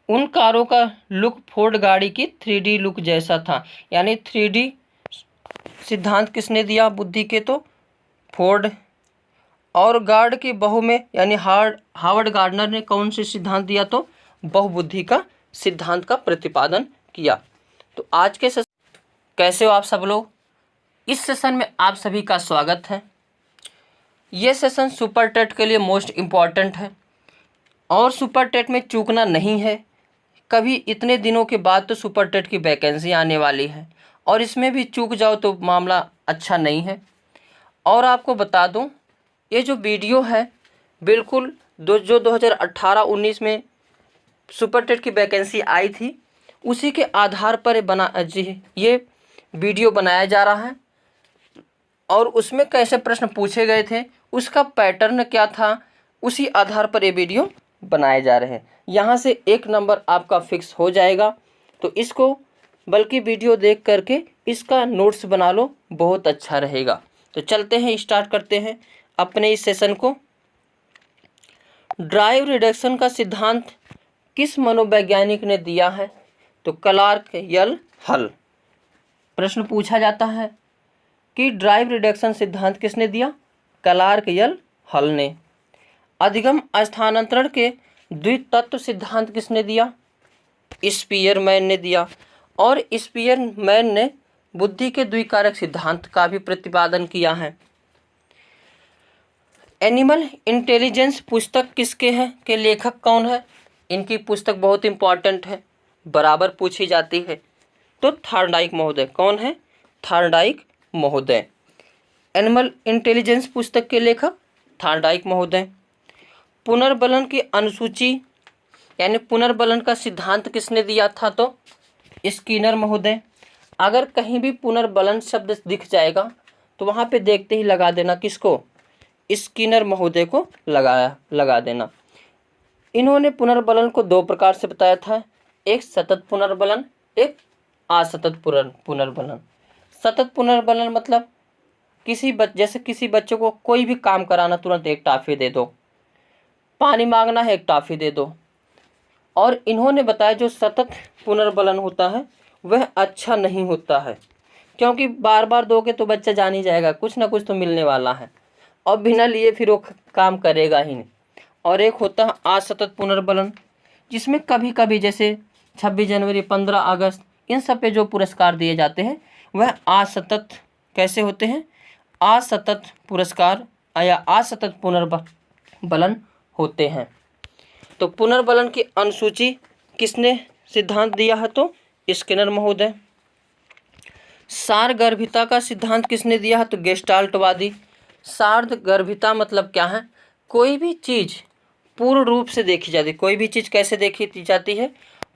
उन कारों का लुक फोर्ड गाड़ी की 3D लुक जैसा था यानी 3D सिद्धांत किसने दिया बुद्धि के? तो फोर्ड। और गार्ड की बहू में यानी हार्वर्ड गार्डनर ने कौन से सिद्धांत दिया? तो बहुबुद्धि का सिद्धांत का प्रतिपादन किया। तो आज के सेशन कैसे हो आप सब लोग? इस सेशन में आप सभी का स्वागत है। ये सेशन सुपर टेट के लिए मोस्ट इम्पॉर्टेंट है और सुपर टेट में चूकना नहीं है कभी। इतने दिनों के बाद तो सुपर टेट की वैकेंसी आने वाली है और इसमें भी चूक जाओ तो मामला अच्छा नहीं है। और आपको बता दूं, ये जो वीडियो है बिल्कुल जो 2018-19 में सुपर टेट की वैकेंसी आई थी उसी के आधार पर ये वीडियो बनाया जा रहा है। और उसमें कैसे प्रश्न पूछे गए थे, उसका पैटर्न क्या था, उसी आधार पर ये वीडियो बनाए जा रहे हैं। यहाँ से 1 नंबर आपका फिक्स हो जाएगा। तो इसको बल्कि वीडियो देख करके इसका नोट्स बना लो, बहुत अच्छा रहेगा। तो चलते हैं, स्टार्ट करते हैं अपने इस सेशन को। ड्राइव रिडक्शन का सिद्धांत किस मनोवैज्ञानिक ने दिया है? तो क्लार्क यल हल। प्रश्न पूछा जाता है कि ड्राइव रिडक्शन सिद्धांत किसने दिया? क्लार्क यल हल ने। अधिगम स्थानांतरण के द्वितत्व सिद्धांत किसने दिया? स्पीयरमैन ने दिया। और स्पीयरमैन ने बुद्धि के द्विकारक सिद्धांत का भी प्रतिपादन किया है। एनिमल इंटेलिजेंस पुस्तक किसके हैं के लेखक कौन है? इनकी पुस्तक बहुत इंपॉर्टेंट है, बराबर पूछी जाती है। तो थॉर्नडाइक महोदय। कौन है? थॉर्नडाइक महोदय। एनिमल इंटेलिजेंस पुस्तक के लेखक थॉर्नडाइक महोदय। पुनर्बलन की अनुसूची यानी पुनर्बलन का सिद्धांत किसने दिया था? तो स्किनर महोदय। अगर कहीं भी पुनर्बलन शब्द दिख जाएगा तो वहाँ पे देखते ही लगा देना किसको? स्किनर महोदय को लगा देना। इन्होंने पुनर्बलन को 2 प्रकार से बताया था, एक सतत पुनर्बलन, एक असतत पुनर्बलन। सतत पुनर्बलन मतलब जैसे किसी बच्चे को कोई भी काम कराना, तुरंत एक टॉफी दे दो, पानी मांगना है एक टॉफी दे दो, और इन्होंने बताया जो सतत पुनर्बलन होता है वह अच्छा नहीं होता है, क्योंकि बार बार दोगे तो बच्चा जान ही जाएगा, कुछ ना कुछ तो मिलने वाला है, और बिना लिए फिर वो काम करेगा ही नहीं। और एक होता है असतत पुनर्बलन, जिसमें कभी कभी जैसे 26 जनवरी, 15 अगस्त, इन सब पे जो पुरस्कार दिए जाते हैं वह असतत कैसे होते हैं, असतत पुरस्कार या असतत पुनर्बलन होते हैं। तो पुनर्बलन की अनुसूची किसने सिद्धांत दिया है, तो स्किनर महोदय। सारगर्भिता का सिद्धांत किसने दिया है, तो गेस्टाल्टवादी। सारगर्भिता मतलब क्या है, कोई भी चीज़ पूर्ण रूप से देखी जाती है। कोई भी चीज़ कैसे देखी जाती है,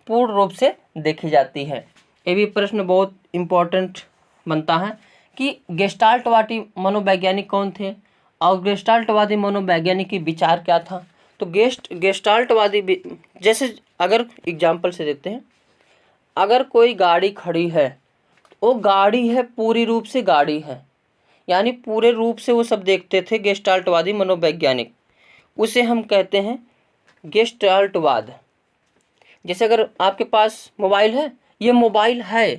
पूर्ण रूप से देखी जाती है। ये भी प्रश्न बहुत इम्पोर्टेंट बनता है कि गेस्टाल्टवादी मनोवैज्ञानिक कौन थे और गेस्टाल्टवादी मनोवैज्ञानिक की विचार क्या था। तो गेस्टाल्टवादी, जैसे अगर एग्जाम्पल से देखते हैं, अगर कोई गाड़ी खड़ी है, वो गाड़ी है, पूरी रूप से गाड़ी है, यानी पूरे रूप से वो सब देखते थे गेस्टाल्टवादी मनोवैज्ञानिक, उसे हम कहते हैं गेस्टाल्टवाद। जैसे अगर आपके पास मोबाइल है, ये मोबाइल है,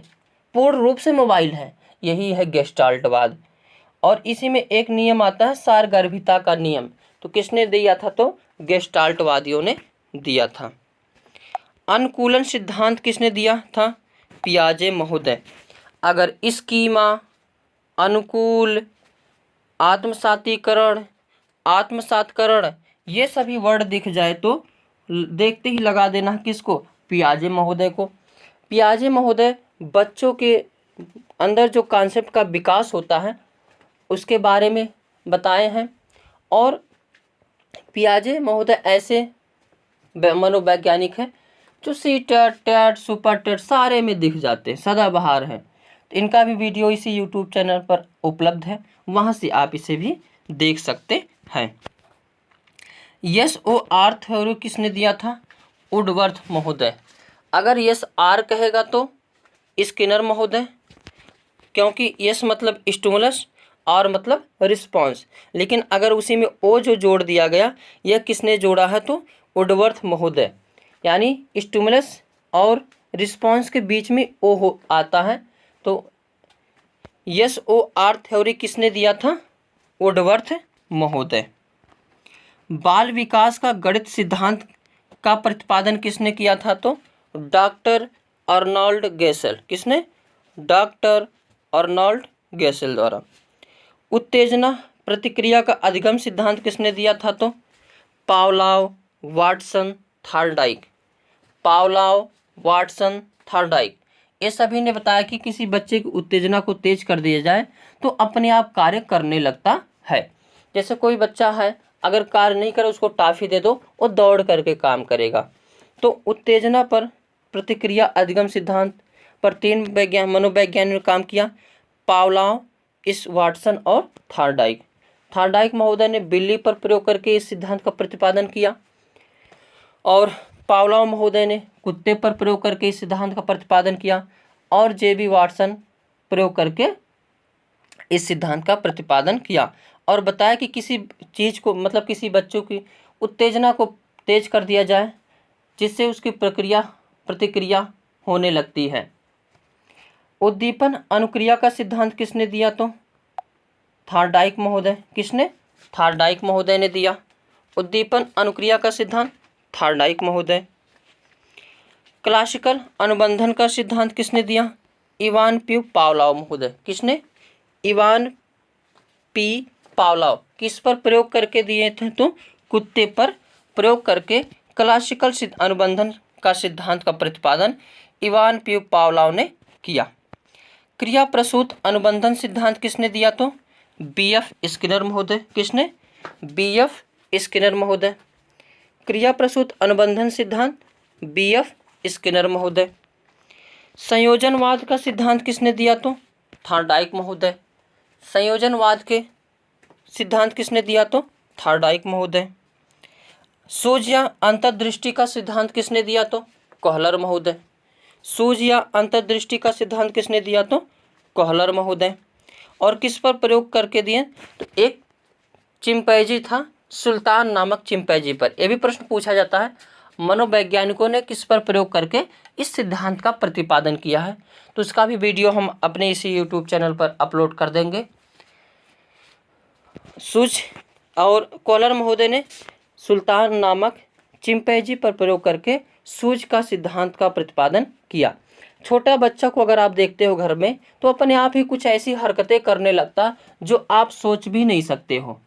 पूर्ण रूप से मोबाइल है, यही है गेस्टाल्टवाद। और इसी में एक नियम आता है सारगर्भिता का नियम, तो किसने दिया था, तो गेस्टाल्टवादियों ने दिया था। अनुकूलन सिद्धांत किसने दिया था, पियाजे महोदय। अगर स्कीमा, अनुकूल, आत्मसातीकरण, आत्मसातकरण, ये सभी वर्ड दिख जाए तो देखते ही लगा देना किसको, पियाजे महोदय को। पियाजे महोदय बच्चों के अंदर जो कॉन्सेप्ट का विकास होता है उसके बारे में बताए हैं। और पियाजे महोदय ऐसे मनोवैज्ञानिक हैं जो C TET, TET, super TET सारे में दिख जाते हैं, सदाबहार हैं। तो इनका भी वीडियो इसी यूट्यूब चैनल पर उपलब्ध है, वहाँ से आप इसे भी देख सकते हैं। यस ओ आर थ्योरी किसने दिया था, वुडवर्थ महोदय। अगर यस आर कहेगा तो स्किनर महोदय, क्योंकि यस मतलब स्टिमुलस और मतलब रिस्पॉन्स, लेकिन अगर उसी में ओ जो जोड़ दिया गया, यह किसने जोड़ा है, तो वुडवर्थ महोदय। यानी स्टिमुलस और रिस्पॉन्स के बीच में ओ हो आता है, तो यस ओ आर थ्योरी किसने दिया था, वुडवर्थ महोदय। बाल विकास का गणित सिद्धांत का प्रतिपादन किसने किया था, तो डॉक्टर अर्नोल्ड गेसेल। किसने, डॉक्टर अर्नोल्ड गेसेल द्वारा। उत्तेजना प्रतिक्रिया का अधिगम सिद्धांत किसने दिया था, तो Pavlov, Watson, Thorndike. Pavlov, Watson, Thorndike, ये सभी ने बताया कि किसी बच्चे की उत्तेजना को तेज कर दिया जाए तो अपने आप कार्य करने लगता है। जैसे कोई बच्चा है, अगर कार्य नहीं करे उसको टॉफी दे दो, वो दौड़ करके काम करेगा। तो उत्तेजना पर प्रतिक्रिया अधिगम सिद्धांत पर 3 मनोवैज्ञानिकों ने काम किया, पावलोव, इस वाटसन और थॉर्नडाइक। थॉर्नडाइक महोदय ने बिल्ली पर प्रयोग करके इस सिद्धांत का प्रतिपादन किया और पावलोव महोदय ने कुत्ते पर प्रयोग करके इस सिद्धांत का प्रतिपादन किया और जे.बी. वाटसन प्रयोग करके इस सिद्धांत का प्रतिपादन किया और बताया कि किसी चीज़ को, मतलब किसी बच्चों की उत्तेजना को तेज कर दिया जाए जिससे उसकी प्रतिक्रिया होने लगती है। उद्दीपन अनुक्रिया का सिद्धांत किसने दिया, तो थॉर्नडाइक महोदय। किसने, थॉर्नडाइक महोदय ने दिया उद्दीपन अनुक्रिया का सिद्धांत, थॉर्नडाइक महोदय। क्लासिकल अनुबंधन का सिद्धांत किसने दिया, इवान पी पावलोव महोदय। किसने, इवान पी पावलोव। किस पर प्रयोग करके दिए थे, तो कुत्ते पर प्रयोग करके क्लासिकल अनुबंधन का सिद्धांत का प्रतिपादन इवान पी पावलोव ने किया। क्रिया प्रसूत अनुबंधन सिद्धांत किसने दिया, तो बी.एफ. स्किनर महोदय। किसने, बी.एफ. स्किनर महोदय। क्रिया प्रसूत अनुबंधन सिद्धांत बी.एफ. स्किनर महोदय। संयोजनवाद का सिद्धांत किसने दिया, तो थॉर्नडाइक महोदय। संयोजनवाद के सिद्धांत किसने दिया, तो थॉर्नडाइक महोदय। सूझ या अंतर्दृष्टि का सिद्धांत किसने दिया, तो कोहलर महोदय। सूझ या अंतर्दृष्टि का सिद्धांत किसने दिया, तो कोहलर महोदय। और किस पर प्रयोग करके दिए, तो एक चिंपैंजी था, सुल्तान नामक चिंपैंजी पर। यह भी प्रश्न पूछा जाता है, मनोवैज्ञानिकों ने किस पर प्रयोग करके इस सिद्धांत का प्रतिपादन किया है। तो इसका भी वीडियो हम अपने इसी यूट्यूब चैनल पर अपलोड कर देंगे। सूज और कॉलर महोदय ने सुल्तान नामक चिंपैंजी पर प्रयोग करके सूज का सिद्धांत का प्रतिपादन किया। छोटा बच्चा को अगर आप देखते हो घर में, तो अपने आप ही कुछ ऐसी हरकतें करने लगता जो आप सोच भी नहीं सकते हो।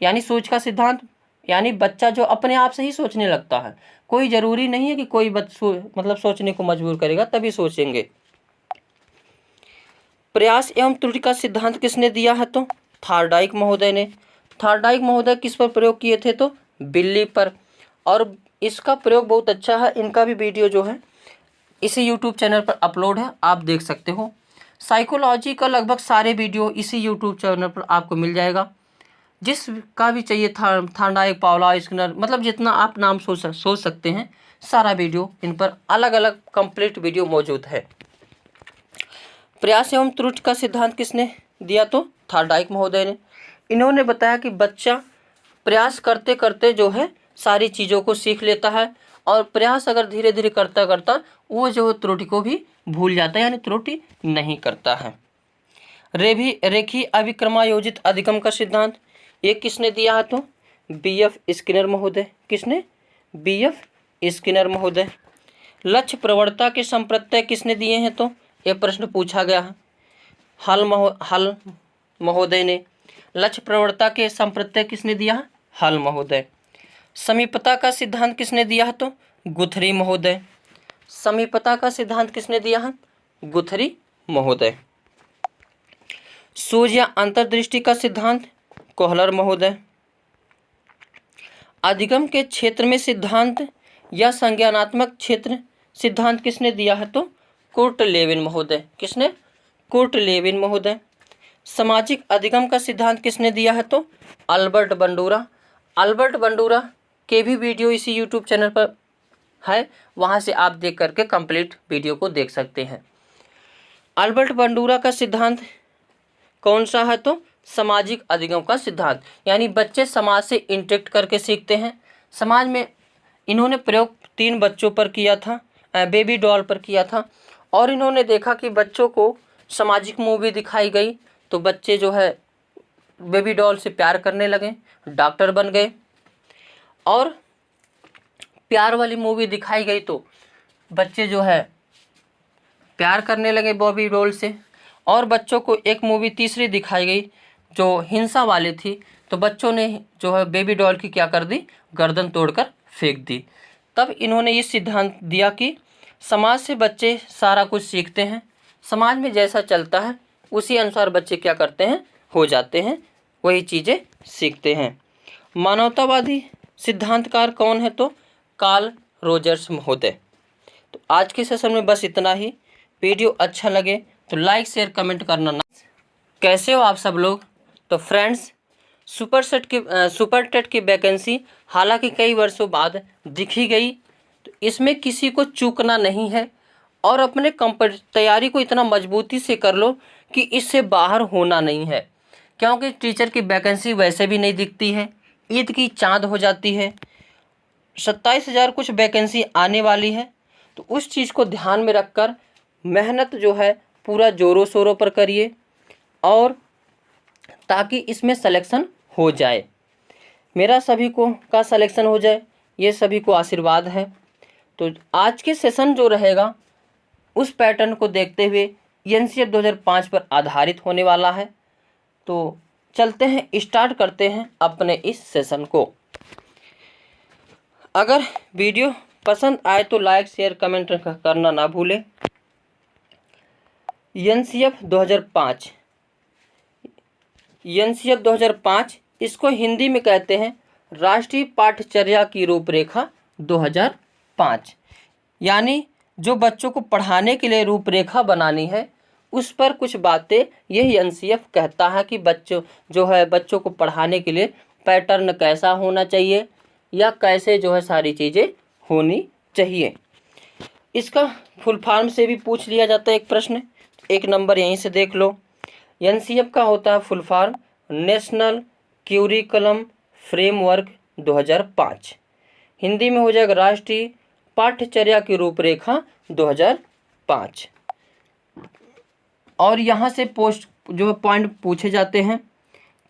यानी सूज का सिद्धांत यानी बच्चा जो अपने आप से ही सोचने लगता है। कोई ज़रूरी नहीं है कि कोई मतलब सोचने को मजबूर करेगा तभी सोचेंगे। प्रयास एवं त्रुटि का सिद्धांत किसने दिया है? तो थार्डाइक महोदय ने। थार्डाइक महोदय किस पर प्रयोग किए थे? तो बिल्ली पर। और इसका प्रयोग बहुत अच्छा है। इनका भी वीडियो जो है इसी यूट्यूब चैनल पर अपलोड है, आप देख सकते हो। साइकोलॉजी का लगभग सारे वीडियो इसी यूट्यूब चैनल पर आपको मिल जाएगा। जिसका भी चाहिए थार्डाइक, पाउला, स्किनर, मतलब जितना आप नाम सोच सकते हैं, सारा वीडियो इन पर अलग अलग कंप्लीट वीडियो मौजूद है। प्रयास एवं त्रुटि का सिद्धांत किसने दिया? तो थार्डाइक महोदय ने। इन्होंने बताया कि बच्चा प्रयास करते करते जो है सारी चीज़ों को सीख लेता है, और प्रयास अगर धीरे धीरे करता करता वो जो त्रुटि को भी भूल जाता है, यानी त्रुटि नहीं करता है। रेखीय अभिक्रमायोजित अधिगम का सिद्धांत ये किसने दिया है? तो BF स्किनर महोदय। किसने? BF स्किनर महोदय। लक्ष्य प्रवणता के संप्रत्यय किसने दिए हैं? तो ये प्रश्न पूछा गया है। हल महोदय ने। लक्ष्य प्रवणता के संप्रत्यय किसने दिया है? हल महोदय। समीपता का सिद्धांत किसने दिया है? तो गुथरी महोदय। समीपता का सिद्धांत किसने दिया है? गुथरी महोदय। सूझ या अंतर्दृष्टि का सिद्धांत कोहलर महोदय। अधिगम के क्षेत्र में सिद्धांत या संज्ञानात्मक क्षेत्र सिद्धांत किसने दिया है? तो कुर्ट लेविन महोदय। किसने? कुर्ट लेविन महोदय। सामाजिक अधिगम का सिद्धांत किसने दिया है? तो अल्बर्ट बंडूरा। अल्बर्ट बंडूरा के भी वीडियो इसी यूट्यूब चैनल पर है, वहाँ से आप देख करके कंप्लीट वीडियो को देख सकते हैं। अल्बर्ट बंडूरा का सिद्धांत कौन सा है? तो सामाजिक अधिगम का सिद्धांत, यानी बच्चे समाज से इंटरेक्ट करके सीखते हैं। समाज में इन्होंने प्रयोग 3 बच्चों पर किया था, बेबी डॉल पर किया था, और इन्होंने देखा कि बच्चों को सामाजिक मूवी दिखाई गई तो बच्चे जो है बेबी डॉल से प्यार करने लगे, डॉक्टर बन गए। और प्यार वाली मूवी दिखाई गई तो बच्चे जो है प्यार करने लगे बेबी डॉल से। और बच्चों को एक मूवी तीसरी दिखाई गई जो हिंसा वाली थी, तो बच्चों ने जो है बेबी डॉल की क्या कर दी? गर्दन तोड़कर फेंक दी। तब इन्होंने ये सिद्धांत दिया कि समाज से बच्चे सारा कुछ सीखते हैं, समाज में जैसा चलता है उसी अनुसार बच्चे क्या करते हैं? हो जाते हैं, वही चीज़ें सीखते हैं। मानवतावादी सिद्धांतकार कौन है? तो कार्ल रोजर्स महोदय। तो आज के सेशन में बस इतना ही। वीडियो अच्छा लगे तो लाइक शेयर कमेंट करना ना। कैसे हो आप सब लोग? तो फ्रेंड्स, सुपर टेट की वैकेंसी हालांकि कई वर्षों बाद दिखी गई, तो इसमें किसी को चूकना नहीं है, और अपने तैयारी को इतना मजबूती से कर लो कि इससे बाहर होना नहीं है, क्योंकि टीचर की वैकेंसी वैसे भी नहीं दिखती है, ईद की चांद हो जाती है। 27,000 कुछ वैकेंसी आने वाली है, तो उस चीज़ को ध्यान में रखकर मेहनत जो है पूरा ज़ोरों शोरों पर करिए, और ताकि इसमें सिलेक्शन हो जाए। मेरा सभी को का सिलेक्शन हो जाए, ये सभी को आशीर्वाद है। तो आज के सेशन जो रहेगा उस पैटर्न को देखते हुए एनसीएफ 2005 पर आधारित होने वाला है। तो चलते हैं, स्टार्ट करते हैं अपने इस सेशन को। अगर वीडियो पसंद आए तो लाइक शेयर कमेंट करना ना भूलें। एनसीएफ 2005 इसको हिंदी में कहते हैं राष्ट्रीय पाठ्यचर्या की रूपरेखा 2005, यानी जो बच्चों को पढ़ाने के लिए रूपरेखा बनानी है उस पर कुछ बातें यही एनसीएफ कहता है कि बच्चों को पढ़ाने के लिए पैटर्न कैसा होना चाहिए, या कैसे जो है सारी चीज़ें होनी चाहिए। इसका फुल फॉर्म से भी पूछ लिया जाता है एक प्रश्न, 1 नंबर यहीं से देख लो। एनसीएफ का होता है full form national curriculum framework 2005। Hindi में हो जाएगा राष्ट्रीय पाठ्यचर्या की रूपरेखा 2005। और यहाँ से पोस्ट जो पॉइंट पूछे जाते हैं,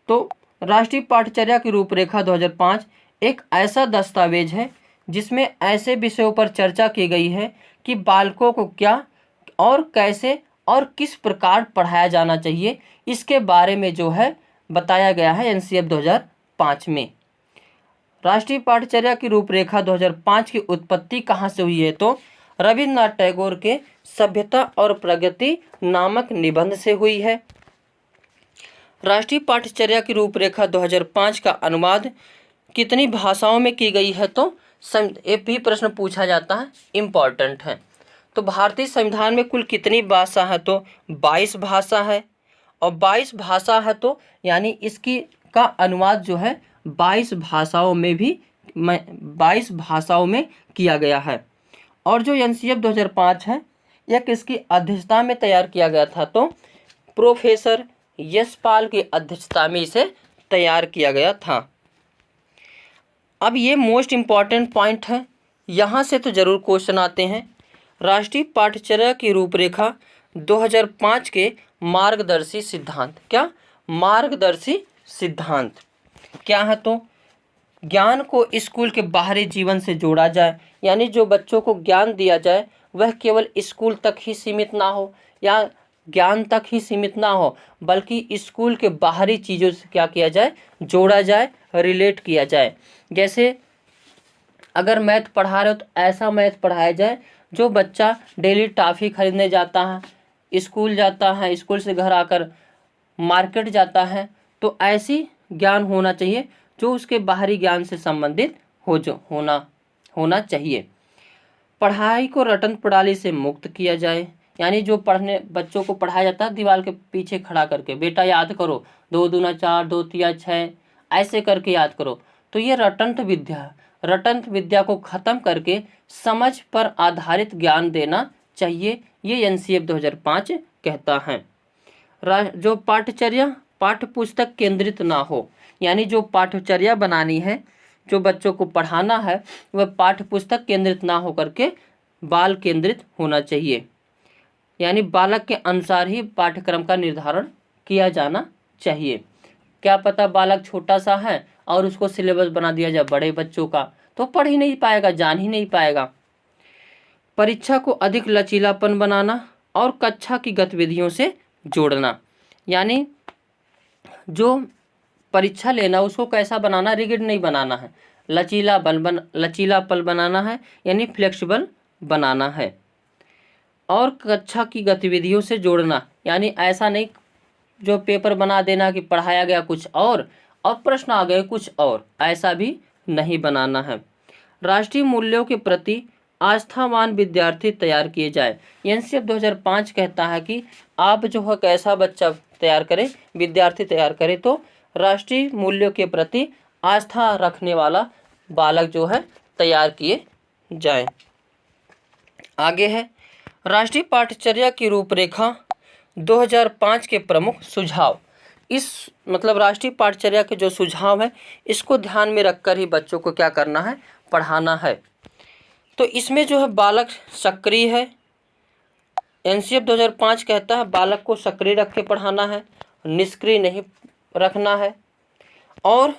तो राष्ट्रीय पाठ्यचर्या की रूपरेखा 2005 एक ऐसा दस्तावेज है जिसमें ऐसे विषयों पर चर्चा की गई है कि बालकों को क्या और कैसे और किस प्रकार पढ़ाया जाना चाहिए, इसके बारे में जो है बताया गया है एनसीएफ 2005 में। राष्ट्रीय पाठ्यचर्या की रूपरेखा 2005 की उत्पत्ति कहाँ से हुई है, तो रविन्द्रनाथ टैगोर के सभ्यता और प्रगति नामक निबंध से हुई है। राष्ट्रीय पाठ्यचर्या की रूपरेखा 2005 का अनुवाद कितनी भाषाओं में की गई है, तो ये भी प्रश्न पूछा जाता है, इम्पॉर्टेंट है। तो भारतीय संविधान में कुल कितनी भाषा है, तो 22 भाषा है। और 22 भाषा है तो यानी इसकी का अनुवाद जो है 22 भाषाओं में भी 22 भाषाओं में किया गया है। और जो एनसीएफ 2005 है यह किसकी अध्यक्षता में तैयार किया गया था, तो प्रोफेसर यशपाल की अध्यक्षता में इसे तैयार किया गया था। अब ये मोस्ट इम्पॉर्टेंट पॉइंट है, यहाँ से तो ज़रूर क्वेश्चन आते हैं। राष्ट्रीय पाठ्यचर्या की रूपरेखा 2005 के मार्गदर्शी सिद्धांत, क्या मार्गदर्शी सिद्धांत क्या है, तो ज्ञान को स्कूल के बाहरी जीवन से जोड़ा जाए, यानी जो बच्चों को ज्ञान दिया जाए वह केवल स्कूल तक ही सीमित ना हो या ज्ञान तक ही सीमित ना हो, बल्कि स्कूल के बाहरी चीज़ों से क्या किया जाए, जोड़ा जाए, रिलेट किया जाए। जैसे अगर मैथ पढ़ा रहे हो तो ऐसा मैथ पढ़ाया जाए जो बच्चा डेली टॉफ़ी खरीदने जाता है, स्कूल जाता है, स्कूल से घर आकर मार्केट जाता है, तो ऐसी ज्ञान होना चाहिए जो उसके बाहरी ज्ञान से संबंधित होना चाहिए। पढ़ाई को रटन प्रणाली से मुक्त किया जाए, यानी जो बच्चों को पढ़ाया जाता है दीवार के पीछे खड़ा करके, बेटा याद करो 2 दूना 4, 2 तिया 6, ऐसे करके याद करो, तो ये रटंत विद्या को ख़त्म करके समझ पर आधारित ज्ञान देना चाहिए, ये एनसीएफ 2005 कहता है। जो पाठ्य पुस्तक केंद्रित ना हो, यानी जो पाठ्यचर्या बनानी है, जो बच्चों को पढ़ाना है, वह पाठ्य पुस्तक केंद्रित ना हो करके बाल केंद्रित होना चाहिए, यानी बालक के अनुसार ही पाठ्यक्रम का निर्धारण किया जाना चाहिए। क्या पता बालक छोटा सा है और उसको सिलेबस बना दिया जाए बड़े बच्चों का, तो पढ़ ही नहीं पाएगा, जान ही नहीं पाएगा। परीक्षा को अधिक लचीलापन बनाना और कक्षा की गतिविधियों से जोड़ना, यानी जो परीक्षा लेना उसको कैसा बनाना, रिगिड नहीं बनाना है, लचीलापन बनाना है, यानी फ्लेक्सिबल बनाना है। और कक्षा की गतिविधियों से जोड़ना, यानी ऐसा नहीं जो पेपर बना देना कि पढ़ाया गया कुछ और प्रश्न आ गए कुछ और, ऐसा भी नहीं बनाना है। राष्ट्रीय मूल्यों के प्रति आस्थावान विद्यार्थी तैयार किए जाए। एनसीएफ 2005 कहता है कि आप जो है कैसा बच्चा तैयार करें, विद्यार्थी तैयार करें, तो राष्ट्रीय मूल्यों के प्रति आस्था रखने वाला बालक जो है तैयार किए जाए। आगे है राष्ट्रीय पाठ्यचर्या की रूपरेखा 2005 के प्रमुख सुझाव। इस मतलब राष्ट्रीय पाठ्यचर्या के जो सुझाव है इसको ध्यान में रखकर ही बच्चों को क्या करना है, पढ़ाना है। तो इसमें जो है बालक सक्रिय है, एनसीएफ 2005 कहता है बालक को सक्रिय रख के पढ़ाना है, निष्क्रिय नहीं रखना है, और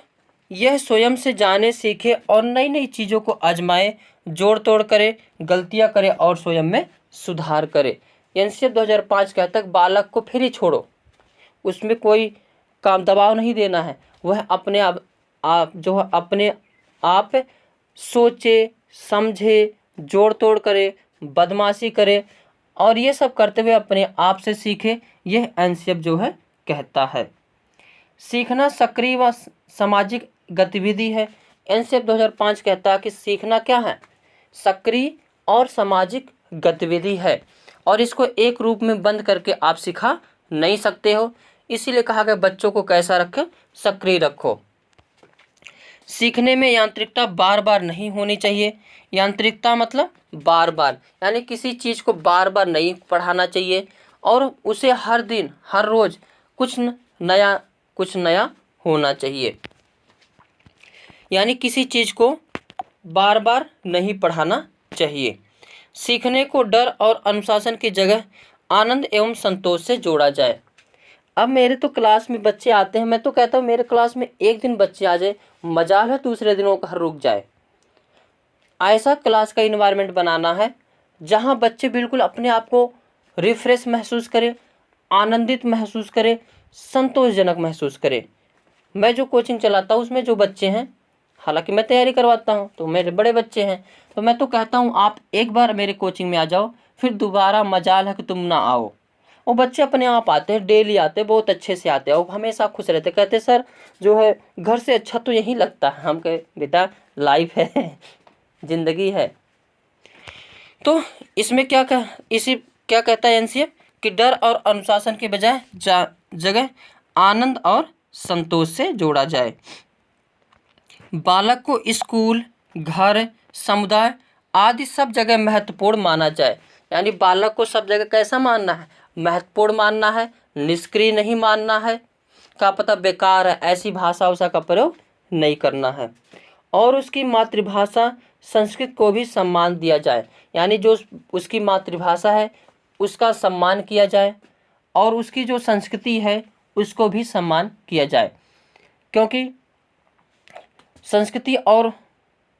यह स्वयं से जाने सीखे और नई नई चीज़ों को आजमाए, जोड़ तोड़ करे, गलतियां करे और स्वयं में सुधार करे। एनसीएफ 2005 कहता है बालक को फिर ही छोड़ो, उसमें कोई काम दबाव नहीं देना है, वह अपने आप जो है अपने आप सोचे समझे, जोड़ तोड़ करे, बदमाशी करे और ये सब करते हुए अपने आप से सीखे, यह एनसीएफ जो है कहता है। सीखना सक्रिय व सामाजिक गतिविधि है। एनसीएफ 2005 कहता है कि सीखना क्या है, सक्रिय और सामाजिक गतिविधि है, और इसको एक रूप में बंद करके आप सिखा नहीं सकते हो, इसीलिए कहा गया बच्चों को कैसा रखें, सक्रिय रखो। सीखने में यांत्रिकता बार बार नहीं होनी चाहिए। यांत्रिकता मतलब बार बार, यानी किसी चीज़ को बार बार नहीं पढ़ाना चाहिए और उसे हर दिन हर रोज़ कुछ नया होना चाहिए। यानी किसी चीज़ को बार बार नहीं पढ़ाना चाहिए। सीखने को डर और अनुशासन की जगह आनंद एवं संतोष से जोड़ा जाए। अब मेरे तो क्लास में बच्चे आते हैं, मैं तो कहता हूँ मेरे क्लास में एक दिन बच्चे आ जाए, मजाल है दूसरे दिनों घर रुक जाए। ऐसा क्लास का इन्वायरमेंट बनाना है जहाँ बच्चे बिल्कुल अपने आप को रिफ्रेश महसूस करें, आनंदित महसूस करें, संतोषजनक महसूस करें। मैं जो कोचिंग चलाता हूँ उसमें जो बच्चे हैं, हालांकि मैं तैयारी करवाता हूँ तो मेरे बड़े बच्चे हैं, तो मैं तो कहता हूँ आप एक बार मेरे कोचिंग में आ जाओ, फिर दोबारा मजाल है कि तुम ना आओ। वो बच्चे अपने आप आते हैं, डेली आते हैं, बहुत अच्छे से आते हैं और हमेशा खुश रहते, कहते सर जो है घर से अच्छा तो यही लगता है। हम कहे बेटा लाइफ है ज़िंदगी है। तो इसमें क्या कहता है एनसीएफ कि डर और अनुशासन के बजाय जगह आनंद और संतोष से जोड़ा जाए। बालक को स्कूल, घर, समुदाय आदि सब जगह महत्वपूर्ण माना जाए। यानी बालक को सब जगह कैसा मानना है? महत्वपूर्ण मानना है, निष्क्रिय नहीं मानना है, क्या पता बेकार है ऐसी भाषा उषा का प्रयोग नहीं करना है। और उसकी मातृभाषा संस्कृत को भी सम्मान दिया जाए। यानी जो उसकी मातृभाषा है उसका सम्मान किया जाए और उसकी जो संस्कृति है उसको भी सम्मान किया जाए, क्योंकि संस्कृति और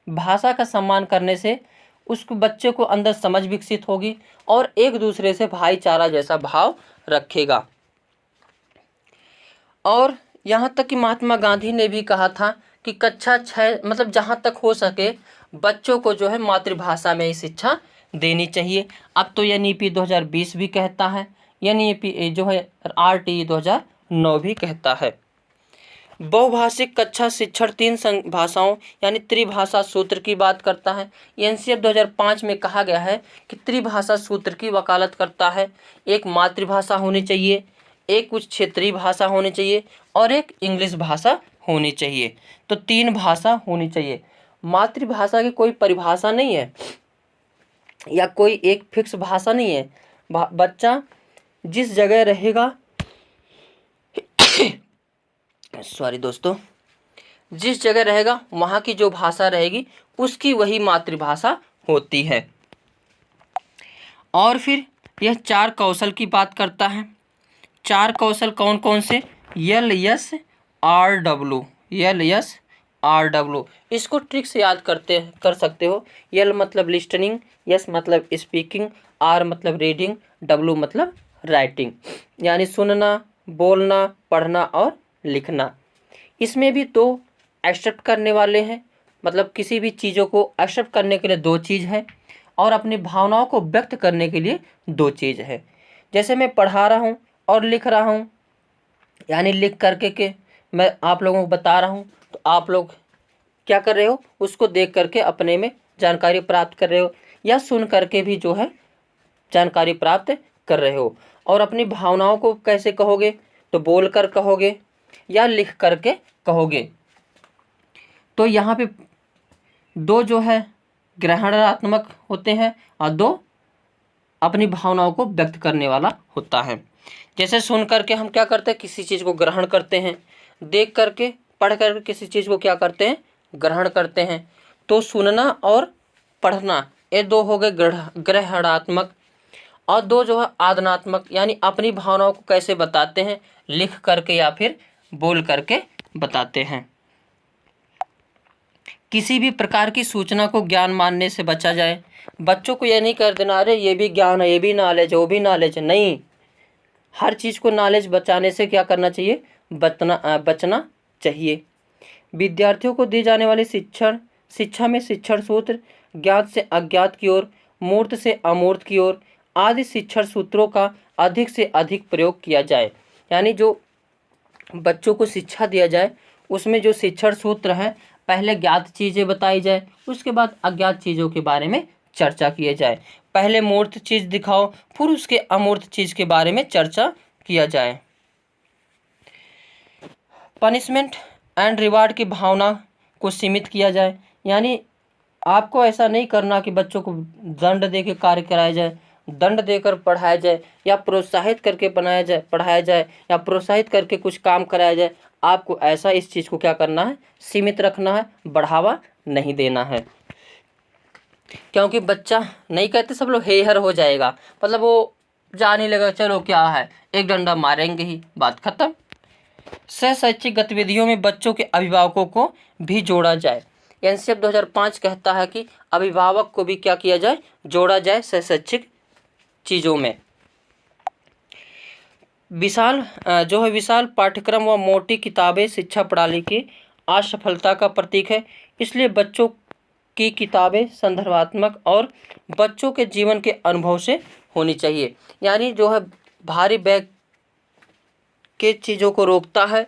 भाषा का सम्मान करने से उस बच्चे को अंदर समझ विकसित होगी और एक दूसरे से भाईचारा जैसा भाव रखेगा। और यहाँ तक कि महात्मा गांधी ने भी कहा था कि कक्षा 6 मतलब जहाँ तक हो सके बच्चों को जो है मातृभाषा में ही शिक्षा देनी चाहिए। अब तो एनईपी 2020 भी कहता है, एनईपी जो है आरटीई 2009 भी कहता है। बहुभाषिक कक्षा शिक्षण 3 भाषाओं यानी त्रिभाषा सूत्र की बात करता है। एनसीएफ 2005 में कहा गया है कि त्रिभाषा सूत्र की वकालत करता है। एक मातृभाषा होनी चाहिए, एक कुछ क्षेत्रीय भाषा होनी चाहिए और एक इंग्लिश भाषा होनी चाहिए। तो 3 भाषा होनी चाहिए। मातृभाषा की कोई परिभाषा नहीं है या कोई एक फिक्स भाषा नहीं है। बच्चा जिस जगह रहेगा सॉरी दोस्तों, जिस जगह रहेगा वहाँ की जो भाषा रहेगी उसकी वही मातृभाषा होती है। और फिर यह 4 कौशल की बात करता है। 4 कौशल कौन कौन से? LSRW, इसको ट्रिक से याद कर सकते हो। L मतलब लिस्टनिंग, S मतलब स्पीकिंग, R मतलब रीडिंग, W मतलब राइटिंग, यानी सुनना, बोलना, पढ़ना और लिखना। इसमें भी 2 एक्सेप्ट करने वाले हैं, मतलब किसी भी चीज़ों को एक्सेप्ट करने के लिए 2 चीज़ है और अपनी भावनाओं को व्यक्त करने के लिए 2 चीज़ है। जैसे मैं पढ़ा रहा हूँ और लिख रहा हूँ, यानी लिख करके के मैं आप लोगों को बता रहा हूँ, तो आप लोग क्या कर रहे हो? उसको देख करके अपने में जानकारी प्राप्त कर रहे हो या सुन करके भी जो है जानकारी प्राप्त कर रहे हो। और अपनी भावनाओं को कैसे कहोगे? तो बोल कर कहोगे या लिख करके कहोगे। तो यहाँ पे 2 जो है ग्रहणात्मक होते हैं और 2 अपनी भावनाओं को व्यक्त करने वाला होता है। जैसे सुन करके हम क्या करते हैं? किसी चीज़ को ग्रहण करते हैं। देख करके, पढ़ करके किसी चीज़ को क्या करते हैं? ग्रहण करते हैं। तो सुनना और पढ़ना ये 2 हो गए ग्रहणात्मक, और 2 जो है आदनात्मक, यानी अपनी भावनाओं को कैसे बताते हैं? लिख करके या फिर बोल करके बताते हैं। किसी भी प्रकार की सूचना को ज्ञान मानने से बचा जाए। बच्चों को यह नहीं कर देना अरे ये भी ज्ञान है, ये भी नॉलेज है, वो भी नॉलेज है, नहीं। हर चीज़ को नॉलेज बचाने से क्या करना चाहिए? बचना चाहिए। विद्यार्थियों को दी जाने वाली शिक्षा में शिक्षण सूत्र, ज्ञात से अज्ञात की ओर, मूर्त से अमूर्त की ओर आदि शिक्षण सूत्रों का अधिक से अधिक प्रयोग किया जाए। यानी जो बच्चों को शिक्षा दिया जाए उसमें जो शिक्षण सूत्र है, पहले ज्ञात चीज़ें बताई जाए, उसके बाद अज्ञात चीज़ों के बारे में चर्चा किए जाए। पहले मूर्त चीज़ दिखाओ, फिर उसके अमूर्त चीज़ के बारे में चर्चा किया जाए। पनिशमेंट एंड रिवार्ड की भावना को सीमित किया जाए। यानी आपको ऐसा नहीं करना कि बच्चों को दंड दे के कार्य कराया जाए, दंड देकर पढ़ाया जाए या प्रोत्साहित करके पढ़ाया जाए या प्रोत्साहित करके कुछ काम कराया जाए। आपको ऐसा इस चीज़ को क्या करना है? सीमित रखना है, बढ़ावा नहीं देना है। क्योंकि बच्चा नहीं कहते सब लोग हेहर हो जाएगा, मतलब वो जाने लगा चलो क्या है, एक डंडा मारेंगे ही, बात खत्म। सह शैक्षिक गतिविधियों में बच्चों के अभिभावकों को भी जोड़ा जाए। एनसीएफ 2005 कहता है कि अभिभावक को भी क्या किया जाए, जोड़ा जाए सह शैक्षिक चीज़ों में। विशाल पाठ्यक्रम व मोटी किताबें शिक्षा प्रणाली की असफलता का प्रतीक है। इसलिए बच्चों की किताबें संदर्भात्मक और बच्चों के जीवन के अनुभव से होनी चाहिए। यानी जो है भारी बैग के चीज़ों को रोकता है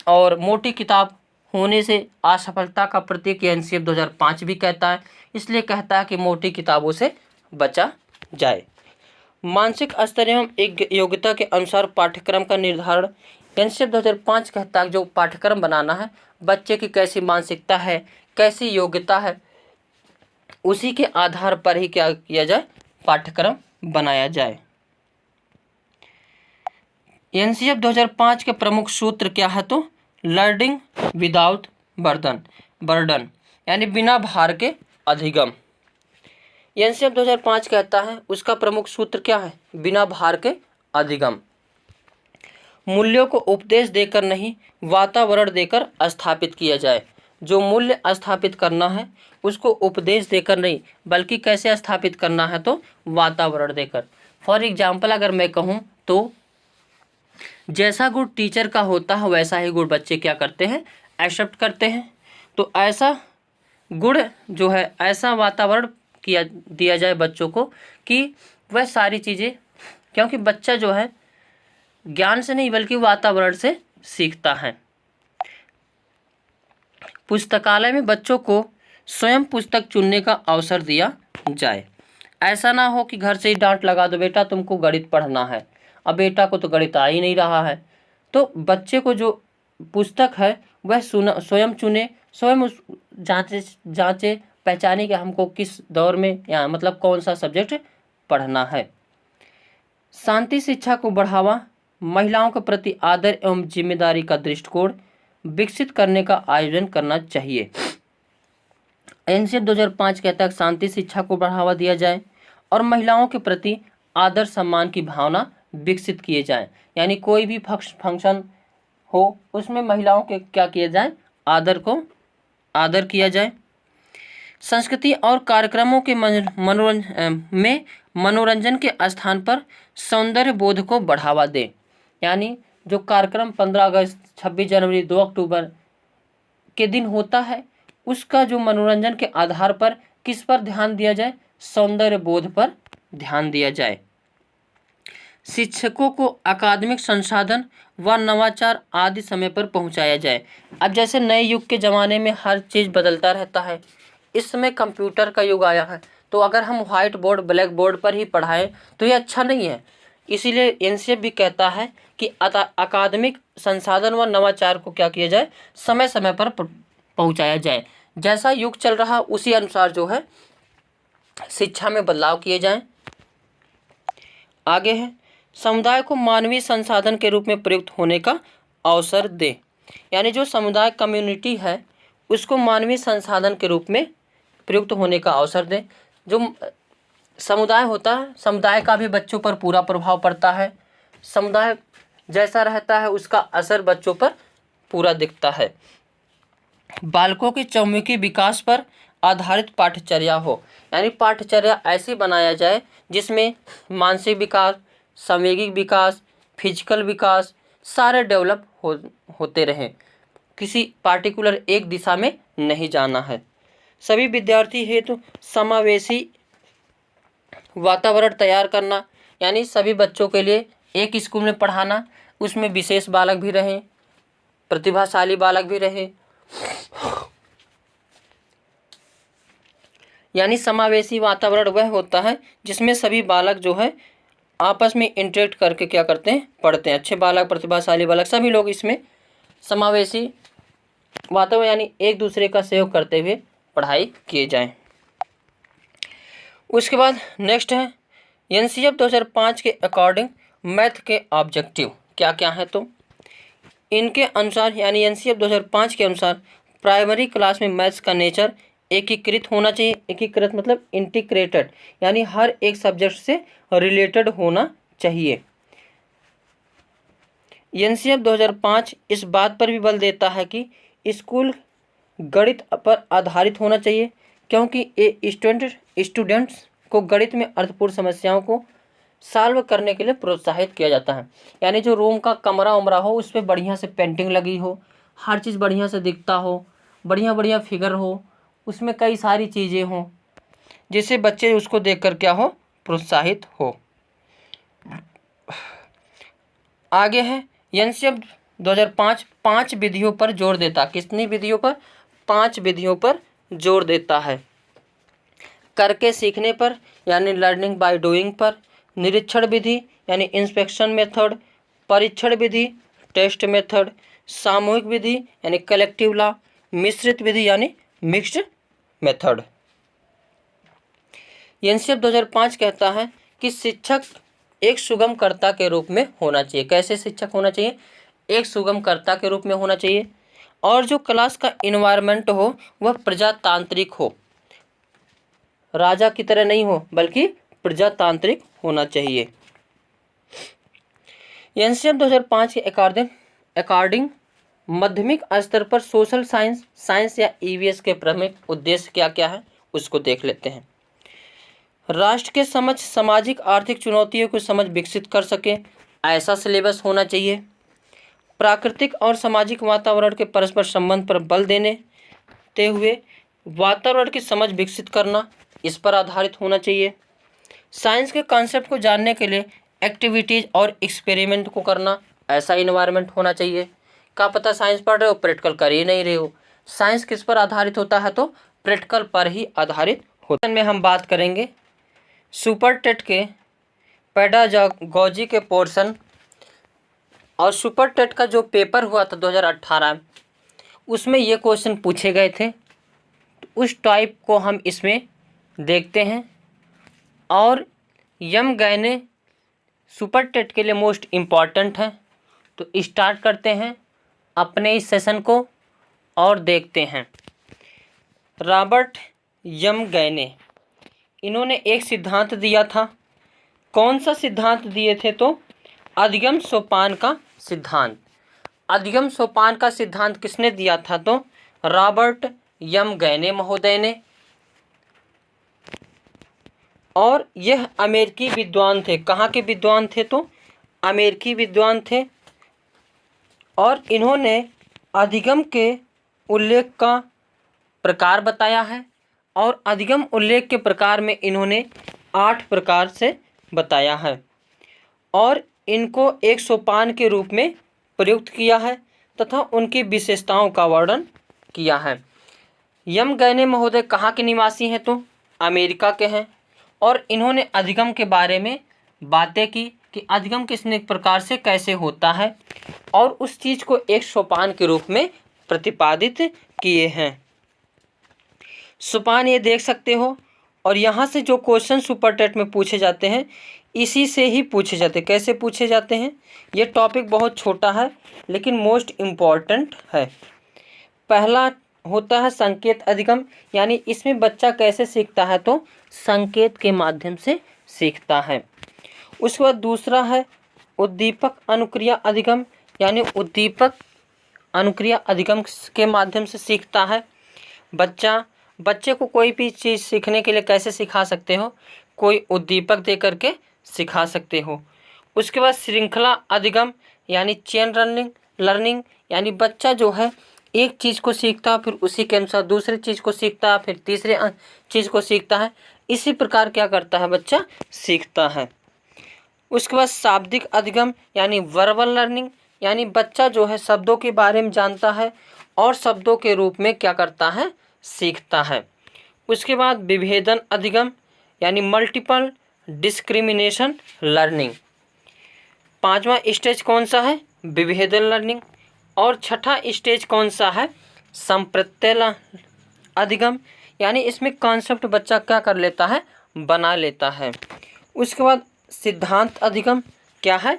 और मोटी किताब होने से असफलता का प्रतीक एनसीएफ 2005 भी कहता है। इसलिए कहता है कि मोटी किताबों से बचा जाए। मानसिक स्तर एवं एक योग्यता के अनुसार पाठ्यक्रम का निर्धारण। एनसीएफ 2005 कहता है जो पाठ्यक्रम बनाना है, बच्चे की कैसी मानसिकता है, कैसी योग्यता है, उसी के आधार पर ही क्या किया जाए, पाठ्यक्रम बनाया जाए। एनसीएफ 2005 के प्रमुख सूत्र क्या है, तो लर्निंग विदाउट बर्डन यानी बिना भार के अधिगम। एनसीएफ 2005 कहता है उसका प्रमुख सूत्र क्या है, बिना भार के अधिगम। मूल्यों को उपदेश देकर नहीं, वातावरण देकर स्थापित किया जाए। जो मूल्य स्थापित करना है उसको उपदेश देकर नहीं, बल्कि कैसे स्थापित करना है, तो वातावरण देकर। फॉर एग्जाम्पल अगर मैं कहूँ तो जैसा गुण टीचर का होता है वैसा ही गुण बच्चे क्या करते हैं, एक्सेप्ट करते हैं। तो ऐसा गुण जो है, ऐसा वातावरण दिया जाए बच्चों को कि वह सारी चीज़ें, क्योंकि बच्चा जो है ज्ञान से नहीं बल्कि वातावरण से सीखता है। पुस्तकालय में बच्चों को स्वयं पुस्तक चुनने का अवसर दिया जाए। ऐसा ना हो कि घर से ही डांट लगा दो, बेटा तुमको गणित पढ़ना है, अब बेटा को तो गणित आ ही नहीं रहा है। तो बच्चे को जो पुस्तक है वह स्वयं चुने, स्वयं उस जांचे पहचाने कि हमको किस दौर में या मतलब कौन सा सब्जेक्ट पढ़ना है। शांति शिक्षा को बढ़ावा, महिलाओं के प्रति आदर एवं जिम्मेदारी का दृष्टिकोण विकसित करने का आयोजन करना चाहिए। एनसीएफ 2005 कहता है शांति शिक्षा को बढ़ावा दिया जाए और महिलाओं के प्रति आदर सम्मान की भावना विकसित किए जाए। यानी कोई भी फंक्शन हो उसमें महिलाओं के क्या किया जाए, आदर किया जाए। संस्कृति और कार्यक्रमों के मनोरंजन के स्थान पर सौंदर्य बोध को बढ़ावा दें। यानी जो कार्यक्रम 15 अगस्त, 26 जनवरी, 2 अक्टूबर के दिन होता है उसका जो मनोरंजन के आधार पर किस पर ध्यान दिया जाए, सौंदर्य बोध पर ध्यान दिया जाए। शिक्षकों को अकादमिक संसाधन व नवाचार आदि समय पर पहुंचाया जाए। अब जैसे नए युग के ज़माने में हर चीज़ बदलता रहता है, इस समय कंप्यूटर का युग आया है, तो अगर हम व्हाइट बोर्ड ब्लैक बोर्ड पर ही पढ़ाएं तो ये अच्छा नहीं है। इसीलिए एनसीएफ भी कहता है कि अकादमिक संसाधन व नवाचार को क्या किया जाए, समय समय पर पहुंचाया जाए। जैसा युग चल रहा उसी अनुसार जो है शिक्षा में बदलाव किए जाएं। आगे है समुदाय को मानवीय संसाधन के रूप में प्रयुक्त होने का अवसर दे। यानी जो समुदाय कम्युनिटी है उसको मानवीय संसाधन के रूप में प्रयुक्त होने का अवसर दें। जो समुदाय होता है, समुदाय का भी बच्चों पर पूरा प्रभाव पड़ता है। समुदाय जैसा रहता है उसका असर बच्चों पर पूरा दिखता है। बालकों के चौमुखी विकास पर आधारित पाठ्यचर्या हो। यानी पाठ्यचर्या ऐसी बनाया जाए जिसमें मानसिक विकास, सांवेगिक विकास, फिजिकल विकास सारे डेवलप होते रहें। किसी पार्टिकुलर एक दिशा में नहीं जाना है। सभी विद्यार्थी हेतु समावेशी वातावरण तैयार करना। यानी सभी बच्चों के लिए एक स्कूल में पढ़ाना, उसमें विशेष बालक भी रहें, प्रतिभाशाली बालक भी रहें। यानी समावेशी वातावरण वह होता है जिसमें सभी बालक जो है आपस में इंटरेक्ट करके क्या करते हैं, पढ़ते हैं। अच्छे बालक, प्रतिभाशाली बालक, सभी लोग इसमें समावेशी वातावरण यानी एक दूसरे का सहयोग करते हुए पढ़ाई किए जाएं। उसके बाद नेक्स्ट है एनसीएफ 2005 के अकॉर्डिंग मैथ के ऑब्जेक्टिव क्या क्या है। तो इनके अनुसार यानी एनसीएफ 2005 के अनुसार प्राइमरी क्लास में मैथ्स का नेचर एकीकृत होना चाहिए। एकीकृत मतलब इंटीग्रेटेड, यानी हर एक सब्जेक्ट से रिलेटेड होना चाहिए। एनसीएफ 2005 इस बात पर भी बल देता है कि स्कूल गणित पर आधारित होना चाहिए, क्योंकि ये स्टूडेंट्स को गणित में अर्थपूर्ण समस्याओं को सॉल्व करने के लिए प्रोत्साहित किया जाता है। यानी जो रूम का कमरा उमरा हो उस पर बढ़िया से पेंटिंग लगी हो, हर चीज़ बढ़िया से दिखता हो, बढ़िया बढ़िया फिगर हो, उसमें कई सारी चीज़ें हों, जिससे बच्चे उसको देखकर क्या हो, प्रोत्साहित हो। आगे है एनसीएफ 2005 5 विधियों पर जोर देता। कितनी विधियों पर? 5 विधियों पर जोर देता है। करके सीखने पर यानी लर्निंग बाय डूइंग पर, निरीक्षण विधि यानी इंस्पेक्शन मेथड, परीक्षण विधि टेस्ट मेथड, सामूहिक विधि यानी कलेक्टिव लॉ, मिश्रित विधि यानी मिक्स्ड मेथड। एनसीएफ 2005 कहता है कि शिक्षक एक सुगमकर्ता के रूप में होना चाहिए। कैसे शिक्षक होना चाहिए? एक सुगमकर्ता के रूप में होना चाहिए, और जो क्लास का इन्वायरमेंट हो वह प्रजातांत्रिक हो, राजा की तरह नहीं हो बल्कि प्रजातांत्रिक होना चाहिए। एनसीएफ 2005 के अकॉर्डिंग माध्यमिक स्तर पर सोशल साइंस या ईवीएस के प्रमुख उद्देश्य क्या क्या है उसको देख लेते हैं। राष्ट्र के समक्ष सामाजिक आर्थिक चुनौतियों को समझ विकसित कर सके, ऐसा सिलेबस होना चाहिए। प्राकृतिक और सामाजिक वातावरण के परस्पर संबंध पर बल देते हुए वातावरण की समझ विकसित करना, इस पर आधारित होना चाहिए। साइंस के कॉन्सेप्ट को जानने के लिए एक्टिविटीज़ और एक्सपेरिमेंट को करना, ऐसा इन्वायरमेंट होना चाहिए। क्या पता साइंस पढ़ रहे हो प्रैक्टिकल कर ही नहीं रहे हो। साइंस किस पर आधारित होता है? तो प्रैक्टिकल पर ही आधारित होता है। में हम बात करेंगे सुपर टेट के पेडागॉजी के पोर्शन, और सुपर टेट का जो पेपर हुआ था 2018 उसमें ये क्वेश्चन पूछे गए थे, तो उस टाइप को हम इसमें देखते हैं। और यम गैने सुपर टेट के लिए मोस्ट इम्पॉर्टेंट है। तो स्टार्ट करते हैं अपने इस सेशन को और देखते हैं। रॉबर्ट यम गैने, इन्होंने एक सिद्धांत दिया था। कौन सा सिद्धांत दिए थे? तो अधिगम सोपान का सिद्धांत। अधिगम सोपान का सिद्धांत किसने दिया था? तो रॉबर्ट यम गैने महोदय ने। और यह अमेरिकी विद्वान थे। कहाँ के विद्वान थे? तो अमेरिकी विद्वान थे। और इन्होंने अधिगम के उल्लेख का प्रकार बताया है, और अधिगम उल्लेख के प्रकार में इन्होंने 8 प्रकार से बताया है, और इनको एक सोपान के रूप में प्रयुक्त किया है तथा उनकी विशेषताओं का वर्णन किया है। यम गैने महोदय कहाँ के निवासी हैं? तो अमेरिका के हैं। और इन्होंने अधिगम के बारे में बातें की कि अधिगम किस प्रकार से कैसे होता है, और उस चीज़ को एक सोपान के रूप में प्रतिपादित किए हैं। सोपान ये देख सकते हो, और यहाँ से जो क्वेश्चन सुपर टेट में पूछे जाते हैं इसी से ही पूछे जाते हैं। कैसे पूछे जाते हैं? ये टॉपिक बहुत छोटा है लेकिन मोस्ट इम्पॉर्टेंट है। पहला होता है संकेत अधिगम, यानी इसमें बच्चा कैसे सीखता है? तो संकेत के माध्यम से सीखता है। उसके बाद दूसरा है उद्दीपक अनुक्रिया अधिगम, यानी उद्दीपक अनुक्रिया अधिगम के माध्यम से सीखता है। बच्चे को कोई भी चीज़ सीखने के लिए कैसे सिखा सकते हो? कोई उद्दीपक दे करके सिखा सकते हो। उसके बाद श्रृंखला अधिगम यानी चेन लर्निंग, यानी बच्चा जो है एक चीज़ को सीखता है, फिर उसी के अनुसार दूसरी चीज़ को सीखता है, फिर तीसरे चीज़ को सीखता है। इसी प्रकार क्या करता है? बच्चा सीखता है। उसके बाद शाब्दिक अधिगम यानी वर्बल लर्निंग, यानी बच्चा जो है शब्दों के बारे में जानता है और शब्दों के रूप में क्या करता है? सीखता है। उसके बाद विभेदन अधिगम यानी मल्टीपल डिस्क्रिमिनेशन लर्निंग। 5वां स्टेज कौन सा है? विभेदन लर्निंग। और छठा स्टेज कौन सा है? संप्रत्यय अधिगम, यानी इसमें कॉन्सेप्ट बच्चा क्या कर लेता है? बना लेता है। उसके बाद सिद्धांत अधिगम क्या है?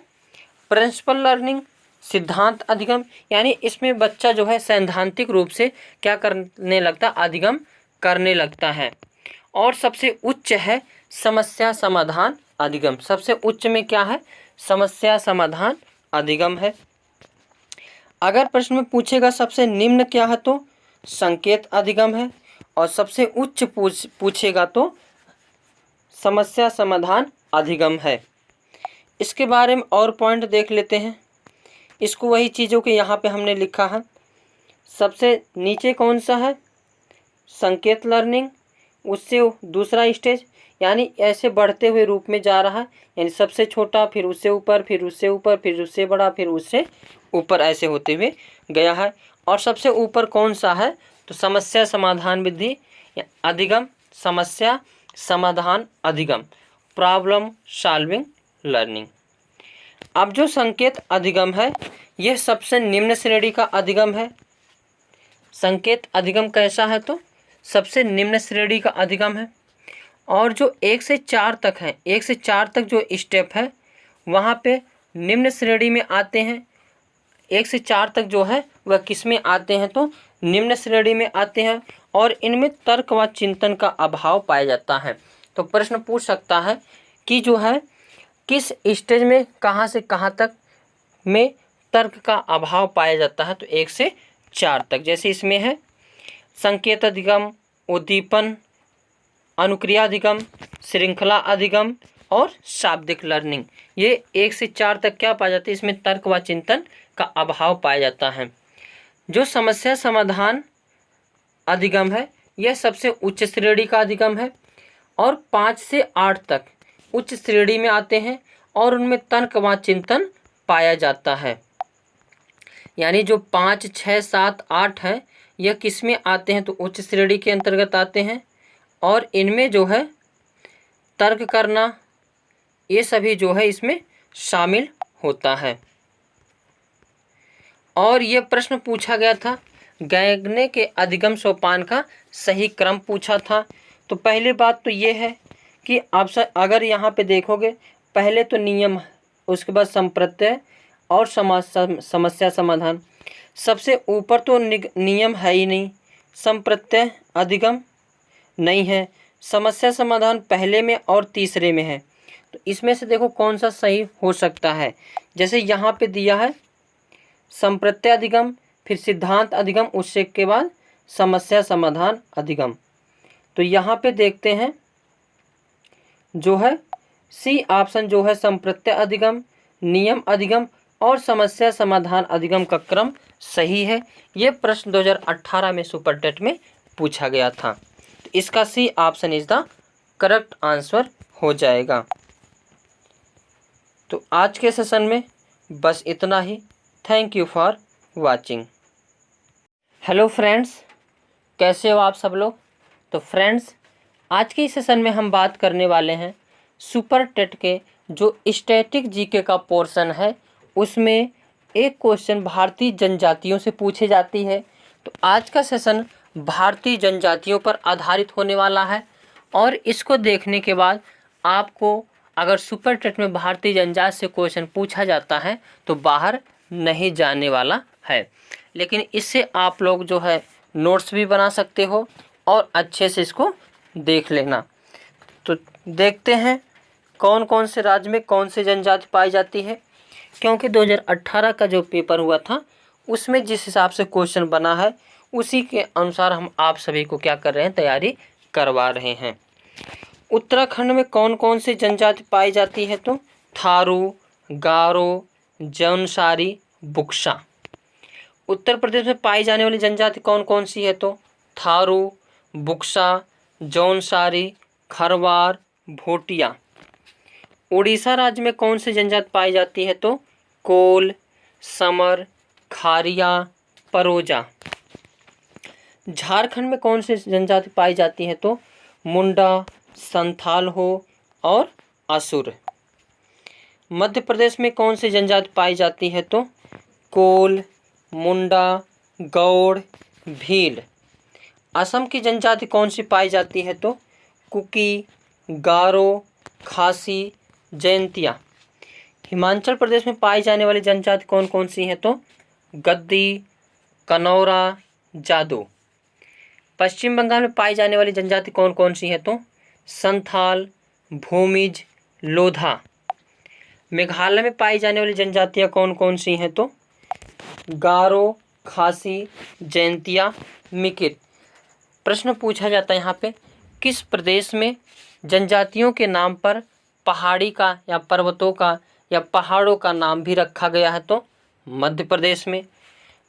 Principle learning. सिद्धांत अधिगम यानी इसमें बच्चा जो है सैद्धांतिक रूप से क्या करने लगता है? अधिगम करने लगता है। और सबसे उच्च है समस्या समाधान अधिगम। सबसे उच्च में क्या है? समस्या समाधान अधिगम है। अगर प्रश्न में पूछेगा सबसे निम्न क्या है तो संकेत अधिगम है, और सबसे उच्च पूछेगा तो समस्या समाधान अधिगम है। इसके बारे में और पॉइंट देख लेते हैं। इसको वही चीज़ों के यहाँ पे हमने लिखा है। सबसे नीचे कौन सा है? संकेत लर्निंग, उससे दूसरा स्टेज, यानी ऐसे बढ़ते हुए रूप में जा रहा है, यानी सबसे छोटा, फिर उससे ऊपर, फिर उससे ऊपर, फिर उससे बड़ा, फिर उससे ऊपर, ऐसे होते हुए गया है। और सबसे ऊपर कौन सा है? तो समस्या समाधान विधि अधिगम, समस्या समाधान अधिगम, प्रॉब्लम सॉल्विंग लर्निंग। अब जो संकेत अधिगम है यह सबसे निम्न श्रेणी का अधिगम है। संकेत अधिगम कैसा है तो सबसे निम्न श्रेणी का अधिगम है। और जो 1 से 4 तक है, 1 से 4 तक जो स्टेप है वहाँ पे निम्न श्रेणी में आते हैं। 1 से 4 तक जो है वह किस में आते हैं तो निम्न श्रेणी में आते हैं, और इनमें तर्क व चिंतन का अभाव पाया जाता है। तो प्रश्न पूछ सकता है कि जो है किस स्टेज में कहाँ से कहाँ तक में तर्क का अभाव पाया जाता है, तो 1 से 4 तक। जैसे इसमें है संकेत अधिगम, उद्दीपन, अनुक्रिया अधिगम, श्रृंखला अधिगम और शाब्दिक लर्निंग। ये 1 से 4 तक क्या पाया जाता है? इसमें तर्क व चिंतन का अभाव पाया जाता है। जो समस्या समाधान अधिगम है यह सबसे उच्च श्रेणी का अधिगम है, और 5 से 8 तक उच्च श्रेणी में आते हैं, और उनमें तर्क व चिंतन पाया जाता है। यानी जो 5, 6, 7, 8 हैं यह किस में आते हैं तो उच्च श्रेणी के अंतर्गत आते हैं, और इनमें जो है तर्क करना ये सभी जो है इसमें शामिल होता है। और ये प्रश्न पूछा गया था, गैगने के अधिगम सोपान का सही क्रम पूछा था। तो पहली बात तो ये है कि आप अगर यहाँ पे देखोगे पहले तो नियम, उसके बाद संप्रत्यय और समस्या समाधान। सबसे ऊपर तो नियम है ही नहीं, संप्रत्यय अधिगम नहीं है, समस्या समाधान पहले में और तीसरे में है। तो इसमें से देखो कौन सा सही हो सकता है। जैसे यहाँ पे दिया है संप्रत्यय अधिगम, फिर सिद्धांत अधिगम, उससे के बाद समस्या समाधान अधिगम। तो यहाँ पे देखते हैं जो है सी ऑप्शन जो है संप्रत्यय अधिगम, नियम अधिगम और समस्या समाधान अधिगम का क्रम सही है। ये प्रश्न 2018 में सुपर टेट में पूछा गया था। तो इसका C option is the correct answer हो जाएगा। तो आज के सेशन में बस इतना ही। Thank you for watching. Hello friends, कैसे हो आप सब लोग? तो फ्रेंड्स, आज के इस सेशन में हम बात करने वाले हैं सुपर टेट के जो स्टैटिक जीके का पोर्शन है उसमें एक क्वेश्चन भारतीय जनजातियों से पूछे जाती है। तो आज का सेशन भारतीय जनजातियों पर आधारित होने वाला है, और इसको देखने के बाद आपको अगर सुपर टेट में भारतीय जनजाति से क्वेश्चन पूछा जाता है तो बाहर नहीं जाने वाला है। लेकिन इससे आप लोग जो है नोट्स भी बना सकते हो और अच्छे से इसको देख लेना। तो देखते हैं कौन कौन से राज्य में कौन सी जनजाति पाई जाती है, क्योंकि 2018 का जो पेपर हुआ था उसमें जिस हिसाब से क्वेश्चन बना है उसी के अनुसार हम आप सभी को क्या कर रहे हैं, तैयारी करवा रहे हैं। उत्तराखंड में कौन कौन सी जनजाति पाई जाती है तो थारू, गारो, जौनसारी, बुक्सा। उत्तर प्रदेश में पाई जाने वाली जनजाति कौन कौन सी है तो थारू, बुक्सा, जौनसारी, खरवार, भोटिया। उड़ीसा राज्य में कौन सी जनजाति पाई जाती है तो कोल, समर, खारिया, परोजा। झारखंड में कौन सी जनजाति पाई जाती है तो मुंडा, संथाल हो और असुर। मध्य प्रदेश में कौन सी जनजाति पाई जाती है तो कोल, मुंडा, गौड़, भील। असम की जनजाति कौन सी पाई जाती है तो कुकी, गारो, खासी, जयंतिया। हिमाचल प्रदेश में पाई जाने वाली जनजाति कौन कौन सी है तो गद्दी, कनौरा, जादू। पश्चिम बंगाल में पाई जाने वाली जनजाति कौन कौन सी है? तो संथाल, भूमिज, लोधा। मेघालय में पाई जाने वाली जनजातियाँ कौन कौन सी हैं? तो गारो, खासी, जैंतिया, मिकिर। प्रश्न पूछा जाता है यहाँ पे, किस प्रदेश में जनजातियों के नाम पर पहाड़ी का या पर्वतों का या पहाड़ों का नाम भी रखा गया है? तो मध्य प्रदेश में।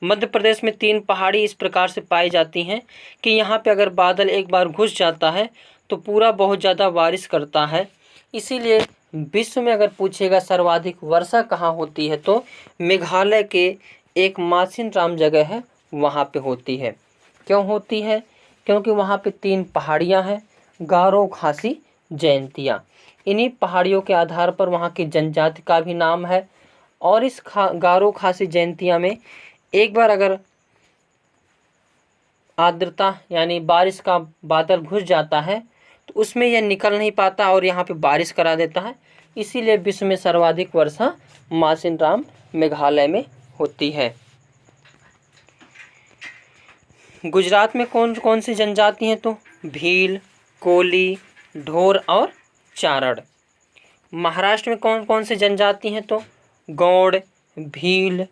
मध्य प्रदेश में 3 पहाड़ी इस प्रकार से पाई जाती हैं कि यहाँ पे अगर बादल एक बार घुस जाता है तो पूरा बहुत ज़्यादा बारिश करता है। इसीलिए विश्व में अगर पूछेगा सर्वाधिक वर्षा कहाँ होती है, तो मेघालय के एक मासिनराम जगह है वहाँ पे होती है। क्यों होती है? क्योंकि वहाँ पे 3 पहाड़ियाँ हैं, गारो, खासी, जैंतिया। इन्हीं पहाड़ियों के आधार पर वहाँ की जनजाति का भी नाम है। और इस गारो, खासी, जैंतिया में एक बार अगर आर्द्रता यानी बारिश का बादल घुस जाता है तो उसमें यह निकल नहीं पाता और यहाँ पे बारिश करा देता है। इसीलिए विश्व में सर्वाधिक वर्षा मासिनराम मेघालय में होती है। गुजरात में कौन कौन सी जनजाति हैं? तो भील, कोली, ढोर और चारण। महाराष्ट्र में कौन कौन सी जनजाति हैं? तो गौड़, भील,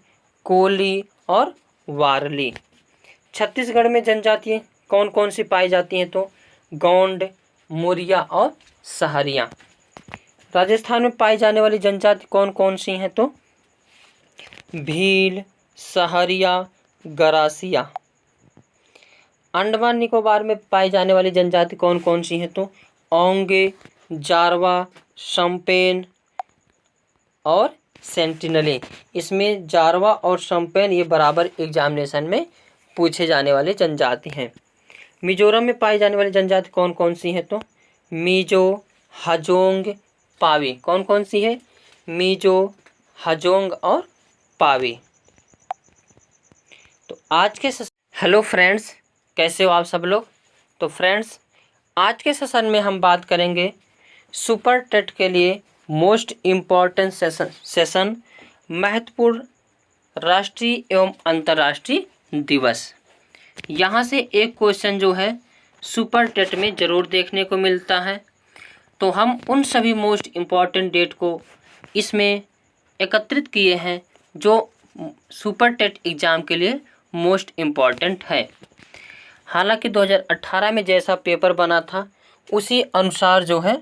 कोली और वारली। छत्तीसगढ़ में जनजातियाँ कौन कौन सी पाई जाती हैं? तो गोंड, मुरिया और सहरिया। राजस्थान में पाई जाने वाली जनजाति कौन कौन सी हैं? तो भील, सहरिया, गरासिया। अंडमान निकोबार में पाई जाने वाली जनजाति कौन कौन सी हैं? तो ओंगे, जारवा, शम्पेन और सेंटिनले। इसमें जारवा और शम्पेन ये बराबर एग्जामिनेशन में पूछे जाने वाले जनजाति हैं। मिजोरम में पाई जाने वाली जनजाति कौन कौन सी हैं? तो मिजो, हाजोंग, पावी। कौन कौन सी है? मिजो, हाजोंग और पावी। तो आज के हेलो फ्रेंड्स, कैसे हो आप सब लोग? तो फ्रेंड्स, आज के सेशन में हम बात करेंगे सुपर टेट के लिए मोस्ट इम्पॉर्टेंट सेशन महत्वपूर्ण राष्ट्रीय एवं अंतर्राष्ट्रीय दिवस। यहाँ से एक क्वेश्चन जो है सुपर टेट में ज़रूर देखने को मिलता है। तो हम उन सभी मोस्ट इम्पॉर्टेंट डेट को इसमें एकत्रित किए हैं जो सुपर टेट एग्ज़ाम के लिए मोस्ट इम्पॉर्टेंट है। हालांकि 2018 में जैसा पेपर बना था उसी अनुसार जो है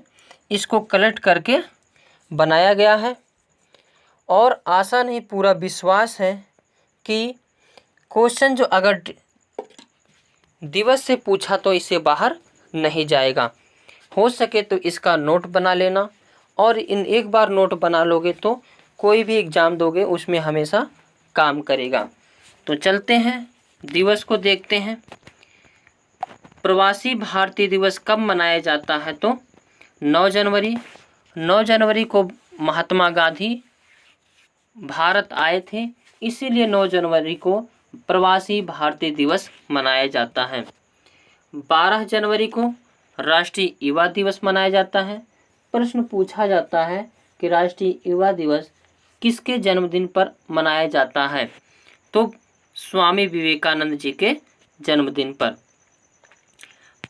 इसको कलेक्ट करके बनाया गया है और आशा नहीं पूरा विश्वास है कि क्वेश्चन जो अगर दिवस से पूछा तो इससे बाहर नहीं जाएगा। हो सके तो इसका नोट बना लेना और इन एक बार नोट बना लोगे तो कोई भी एग्ज़ाम दोगे उसमें हमेशा काम करेगा। तो चलते हैं दिवस को देखते हैं। प्रवासी भारतीय दिवस कब मनाया जाता है? तो 9 जनवरी। 9 जनवरी को महात्मा गांधी भारत आए थे, इसीलिए 9 जनवरी को प्रवासी भारतीय दिवस मनाया जाता है। 12 जनवरी को राष्ट्रीय युवा दिवस मनाया जाता है। प्रश्न पूछा जाता है कि राष्ट्रीय युवा दिवस किसके जन्मदिन पर मनाया जाता है? तो स्वामी विवेकानंद जी के जन्मदिन पर।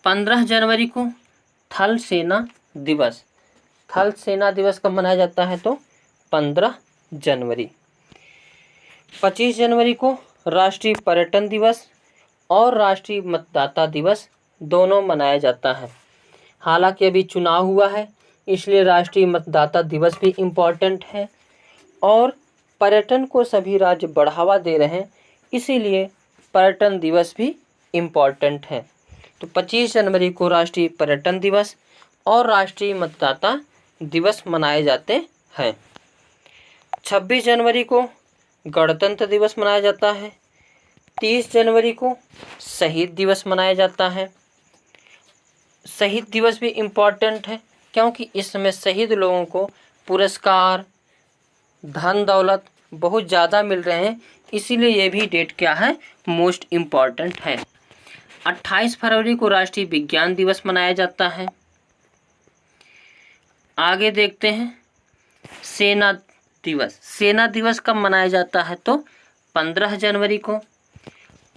15 जनवरी को थल सेना दिवस। थल सेना दिवस कब मनाया जाता है? तो 15 जनवरी। 25 जनवरी को राष्ट्रीय पर्यटन दिवस और राष्ट्रीय मतदाता दिवस दोनों मनाया जाता है। हालांकि अभी चुनाव हुआ है इसलिए राष्ट्रीय मतदाता दिवस भी इम्पॉर्टेंट है और पर्यटन को सभी राज्य बढ़ावा दे रहे हैं, इसीलिए पर्यटन दिवस भी इम्पॉर्टेंट है। तो 25 जनवरी को राष्ट्रीय पर्यटन दिवस और राष्ट्रीय मतदाता दिवस मनाए जाते हैं। 26 जनवरी को गणतंत्र दिवस मनाया जाता है। 30 जनवरी को शहीद दिवस मनाया जाता है। शहीद दिवस भी इम्पॉर्टेंट है क्योंकि इस समय शहीद लोगों को पुरस्कार, धन दौलत बहुत ज़्यादा मिल रहे हैं, इसीलिए ये भी डेट क्या है? मोस्ट इम्पॉर्टेंट है। 28 फरवरी को राष्ट्रीय विज्ञान दिवस मनाया जाता है। आगे देखते हैं सेना दिवस। सेना दिवस कब मनाया जाता है? तो 15 जनवरी को।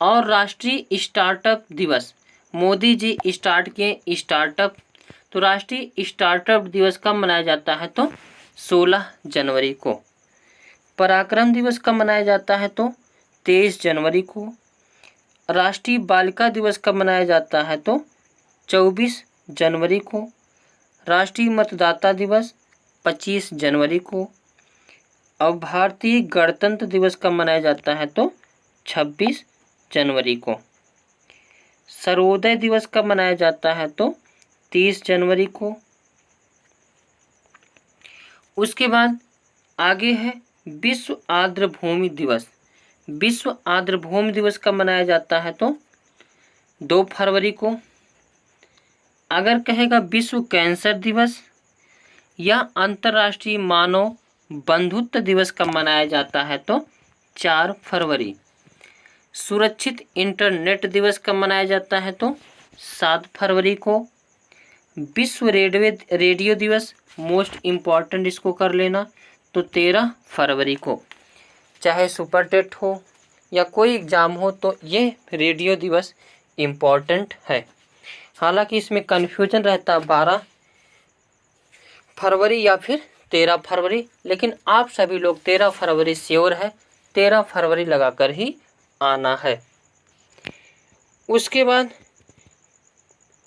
और राष्ट्रीय स्टार्टअप दिवस मोदी जी स्टार्ट किए स्टार्टअप। तो राष्ट्रीय स्टार्टअप दिवस कब मनाया जाता है? तो 16 जनवरी को। पराक्रम दिवस कब मनाया जाता है? तो 23 जनवरी को। राष्ट्रीय बालिका दिवस कब मनाया जाता है? तो 24 जनवरी को। राष्ट्रीय मतदाता दिवस 25 जनवरी को। और भारतीय गणतंत्र दिवस कब मनाया जाता है? तो 26 जनवरी को। सर्वोदय दिवस कब मनाया जाता है? तो 30 जनवरी को। उसके बाद आगे है विश्व आर्द्र भूमि दिवस। विश्व आर्द्र भूमि दिवस कब मनाया जाता है? तो 2 फरवरी को। अगर कहेगा विश्व कैंसर दिवस या अंतर्राष्ट्रीय मानव बंधुत्व दिवस कब मनाया जाता है? तो 4 फरवरी। सुरक्षित इंटरनेट दिवस कब मनाया जाता है? तो 7 फरवरी को। विश्व रेडियो दिवस मोस्ट इम्पॉर्टेंट इसको कर लेना, तो 13 फरवरी को। चाहे सुपर टेट हो या कोई एग्ज़ाम हो तो ये रेडियो दिवस इम्पॉर्टेंट है। हालांकि इसमें कन्फ्यूजन रहता है 12 फरवरी या फिर 13 फरवरी, लेकिन आप सभी लोग 13 फरवरी श्योर है, 13 फरवरी लगाकर ही आना है। उसके बाद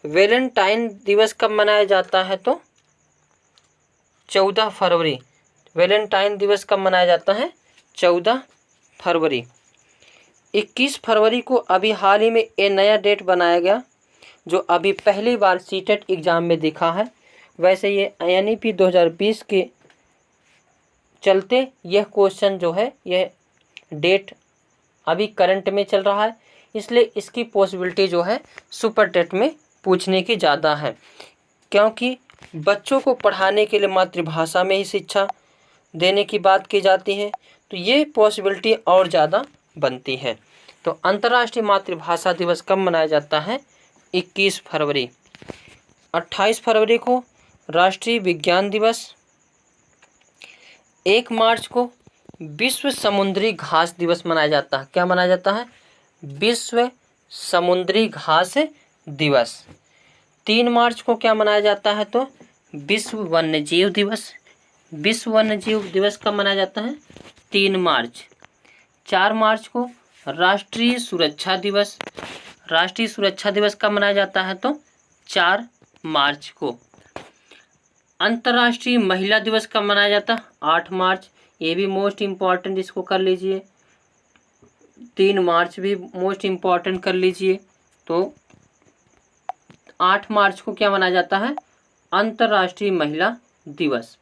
वैलेंटाइन दिवस कब मनाया जाता है? तो 14 फरवरी। वैलेंटाइन दिवस कब मनाया जाता है? 14 फरवरी। 21 फरवरी को अभी हाल ही में ये नया डेट बनाया गया, जो अभी पहली बार सीटेट एग्ज़ाम में दिखा है। वैसे ये NEP 2020 के चलते यह क्वेश्चन जो है, यह डेट अभी करंट में चल रहा है, इसलिए इसकी पॉसिबिलिटी जो है सुपर टेट में पूछने की ज़्यादा है, क्योंकि बच्चों को पढ़ाने के लिए मातृभाषा में ही शिक्षा देने की बात की जाती है, तो ये पॉसिबिलिटी और ज़्यादा बनती है। तो अंतर्राष्ट्रीय मातृभाषा दिवस कब मनाया जाता है? 21 फरवरी। 28 फरवरी को राष्ट्रीय विज्ञान दिवस। 1 मार्च को विश्व समुद्री घास दिवस मनाया जाता है। क्या मनाया जाता है? विश्व समुद्री घास दिवस। 3 मार्च को क्या मनाया जाता है? तो विश्व वन्यजीव दिवस। विश्व वन्यजीव दिवस कब मनाया जाता है? 3 मार्च। 4 मार्च को राष्ट्रीय सुरक्षा दिवस। राष्ट्रीय सुरक्षा दिवस कब मनाया जाता है? तो 4 मार्च को। अंतर्राष्ट्रीय महिला दिवस कब मनाया जाता है? 8 मार्च। ये भी मोस्ट इम्पॉर्टेंट, इसको कर लीजिए। 3 मार्च भी मोस्ट इम्पॉर्टेंट कर लीजिए। तो 8 मार्च को क्या मनाया जाता है? अंतर्राष्ट्रीय महिला दिवस।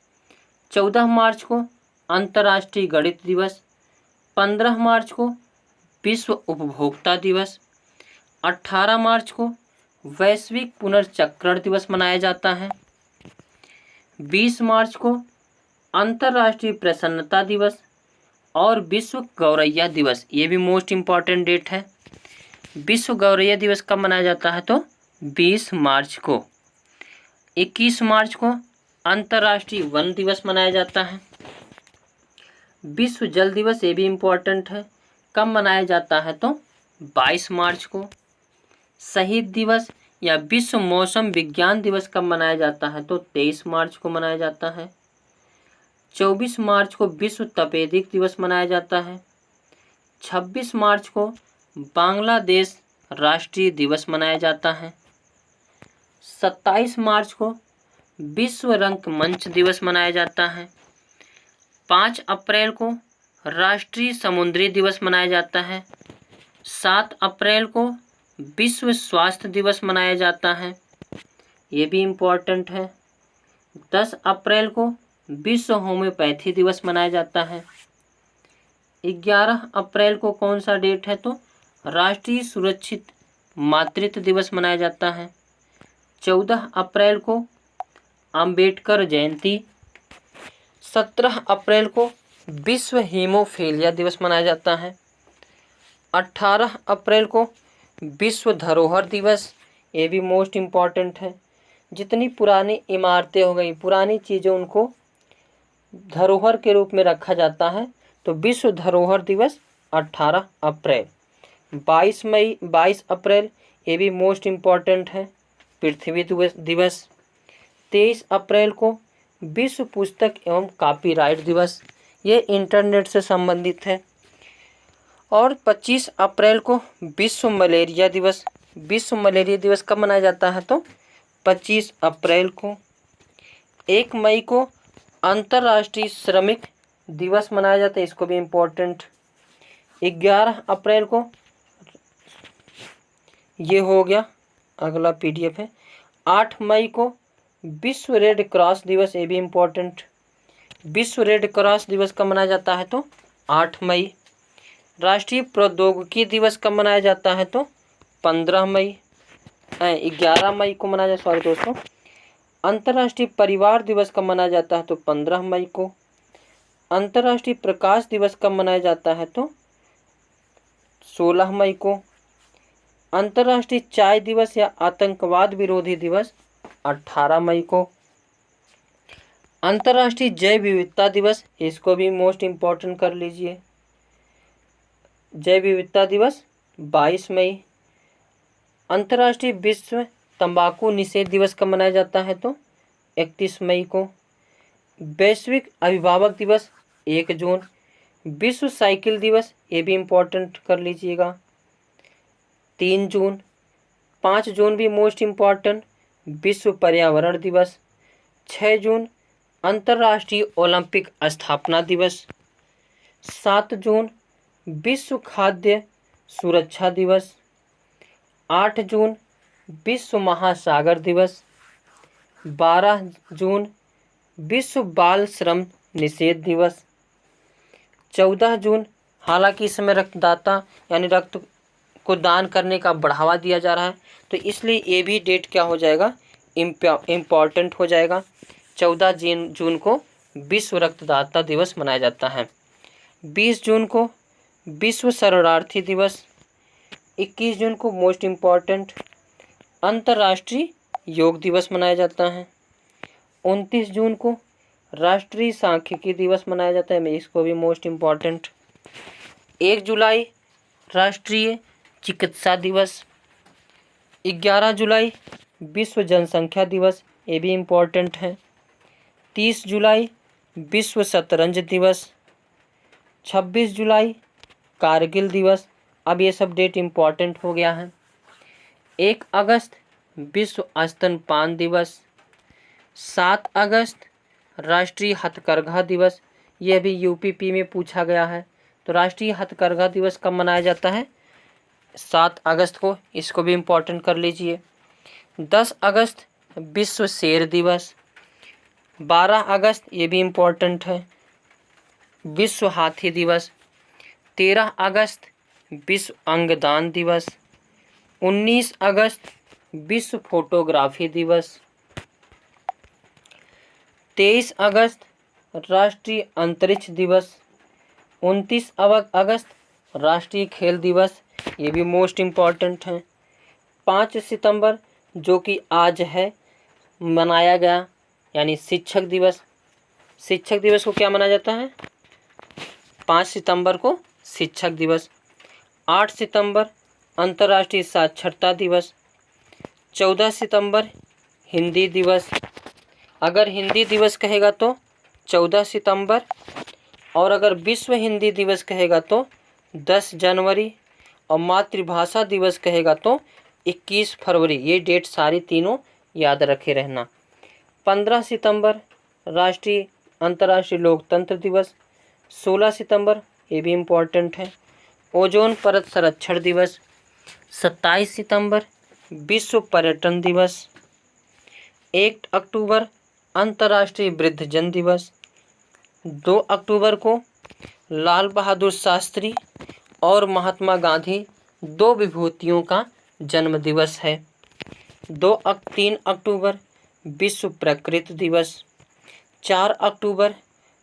14 मार्च को अंतर्राष्ट्रीय गणित दिवस। 15 मार्च को विश्व उपभोक्ता दिवस। 18 मार्च को वैश्विक पुनर्चक्रण दिवस मनाया जाता है। 20 मार्च को अंतर्राष्ट्रीय प्रसन्नता दिवस और विश्व गौरैया दिवस, ये भी मोस्ट इम्पॉर्टेंट डेट है। विश्व गौरैया दिवस कब मनाया जाता है? तो 20 मार्च को। 21 मार्च को अंतर्राष्ट्रीय वन दिवस मनाया जाता है। विश्व जल दिवस, ये भी इम्पॉर्टेंट है, कब मनाया जाता है? तो 22 मार्च को। शहीद दिवस या विश्व मौसम विज्ञान दिवस कब मनाया जाता है? तो 23 मार्च को मनाया जाता है। 24 मार्च को विश्व तपेदिक दिवस मनाया जाता है। 26 मार्च को बांग्लादेश राष्ट्रीय दिवस मनाया जाता है। 27 मार्च को विश्व रंगमंच दिवस मनाया जाता है। 5 अप्रैल को राष्ट्रीय समुद्री दिवस मनाया जाता है। 7 अप्रैल को विश्व स्वास्थ्य दिवस मनाया जाता है, ये भी इम्पोर्टेंट है। 10 अप्रैल को विश्व होम्योपैथी दिवस मनाया जाता है। 11 अप्रैल को कौन सा डेट है? तो राष्ट्रीय सुरक्षित मातृत्व दिवस मनाया जाता है। 14 अप्रैल को अंबेडकर जयंती। 17 अप्रैल को विश्व हीमोफीलिया दिवस मनाया जाता है। 18 अप्रैल को विश्व धरोहर दिवस, ये भी मोस्ट इम्पॉर्टेंट है। जितनी पुरानी इमारतें हो गई, पुरानी चीज़ें, उनको धरोहर के रूप में रखा जाता है, तो विश्व धरोहर दिवस 18 अप्रैल। 22 अप्रैल ये भी मोस्ट इम्पॉर्टेंट है। पृथ्वी दिवस। 23 अप्रैल को विश्व पुस्तक एवं कॉपीराइट दिवस, ये इंटरनेट से संबंधित है। और 25 अप्रैल को विश्व मलेरिया दिवस। विश्व मलेरिया दिवस कब मनाया जाता है? तो 25 अप्रैल को। 1 मई को अंतर्राष्ट्रीय श्रमिक दिवस मनाया जाता है, इसको भी इम्पोर्टेंट। 11 अप्रैल को ये हो गया, अगला PDF है। 8 मई को विश्व रेड क्रॉस दिवस, ये भी इम्पोर्टेंट। विश्व रेड क्रॉस दिवस कब मनाया जाता है? तो 8 मई। राष्ट्रीय प्रौद्योगिकी दिवस कब मनाया जाता है? तो 15 मई। 11 मई को मनाया जाता है, सॉरी दोस्तों। अंतर्राष्ट्रीय परिवार दिवस कब मनाया जाता है? तो 15 मई को। अंतर्राष्ट्रीय प्रकाश दिवस कब मनाया जाता है? तो 16 मई को। अंतर्राष्ट्रीय चाय दिवस या आतंकवाद विरोधी दिवस 18 मई को। अंतर्राष्ट्रीय जैव विविधता दिवस, इसको भी मोस्ट इम्पोर्टेंट कर लीजिए। जैव विविधता दिवस 22 मई। अंतर्राष्ट्रीय विश्व तंबाकू निषेध दिवस कब मनाया जाता है? तो 31 मई को। वैश्विक अभिभावक दिवस 1 जून। विश्व साइकिल दिवस, ये भी इम्पोर्टेंट कर लीजिएगा, 3 जून। 5 जून भी मोस्ट इम्पॉर्टेंट, विश्व पर्यावरण दिवस। 6 जून अंतर्राष्ट्रीय ओलंपिक स्थापना दिवस। 7 जून विश्व खाद्य सुरक्षा दिवस। 8 जून विश्व महासागर दिवस। 12 जून विश्व बाल श्रम निषेध दिवस। 14 जून, हालांकि इस समय रक्तदाता यानी रक्त को दान करने का बढ़ावा दिया जा रहा है, तो इसलिए ये भी डेट क्या हो जाएगा? इम्पॉर्टेंट हो जाएगा। 14 जून को विश्व रक्तदाता दिवस मनाया जाता है। 20 जून को विश्व शरणार्थी दिवस। 21 जून को मोस्ट इम्पॉर्टेंट अंतर्राष्ट्रीय योग दिवस मनाया जाता है। 29 जून को राष्ट्रीय सांख्यिकी दिवस मनाया जाता है, इसको भी मोस्ट इम्पॉर्टेंट। 1 जुलाई राष्ट्रीय चिकित्सा दिवस। 11 जुलाई विश्व जनसंख्या दिवस, ये भी इम्पोर्टेंट है। 30 जुलाई विश्व शतरंज दिवस। 26 जुलाई कारगिल दिवस। अब ये सब डेट इम्पॉर्टेंट हो गया है। 1 अगस्त विश्व स्तनपान दिवस। 7 अगस्त राष्ट्रीय हथकरघा दिवस, ये भी UPP में पूछा गया है। तो राष्ट्रीय हथकरघा दिवस कब मनाया जाता है? 7 अगस्त को, इसको भी इम्पोर्टेंट कर लीजिए। 10 अगस्त विश्व शेर दिवस। 12 अगस्त, ये भी इम्पोर्टेंट है, विश्व हाथी दिवस। 13 अगस्त विश्व अंगदान दिवस। 19 अगस्त विश्व फोटोग्राफी दिवस। 23 अगस्त राष्ट्रीय अंतरिक्ष दिवस। 29 अगस्त राष्ट्रीय खेल दिवस, ये भी मोस्ट इम्पॉर्टेंट है। 5 सितंबर जो कि आज है, मनाया गया, यानी शिक्षक दिवस। शिक्षक दिवस को क्या मनाया जाता है? 5 सितंबर को शिक्षक दिवस। 8 सितंबर अंतर्राष्ट्रीय साक्षरता दिवस। 14 सितंबर हिंदी दिवस। अगर हिंदी दिवस कहेगा तो 14 सितंबर, और अगर विश्व हिंदी दिवस कहेगा तो 10 जनवरी, और मातृभाषा दिवस कहेगा तो 21 फरवरी। ये डेट सारी तीनों याद रखे रहना। 15 सितंबर राष्ट्रीय अंतर्राष्ट्रीय लोकतंत्र दिवस। 16 सितंबर, ये भी इम्पोर्टेंट है, ओजोन परत संरक्षण दिवस। 27 सितंबर विश्व पर्यटन दिवस। 1 अक्टूबर अंतर्राष्ट्रीय वृद्धजन दिवस। 2 अक्टूबर को लाल बहादुर शास्त्री और महात्मा गांधी, 2 विभूतियों का जन्म दिवस है। 3 अक्टूबर विश्व प्रकृति दिवस। 4 अक्टूबर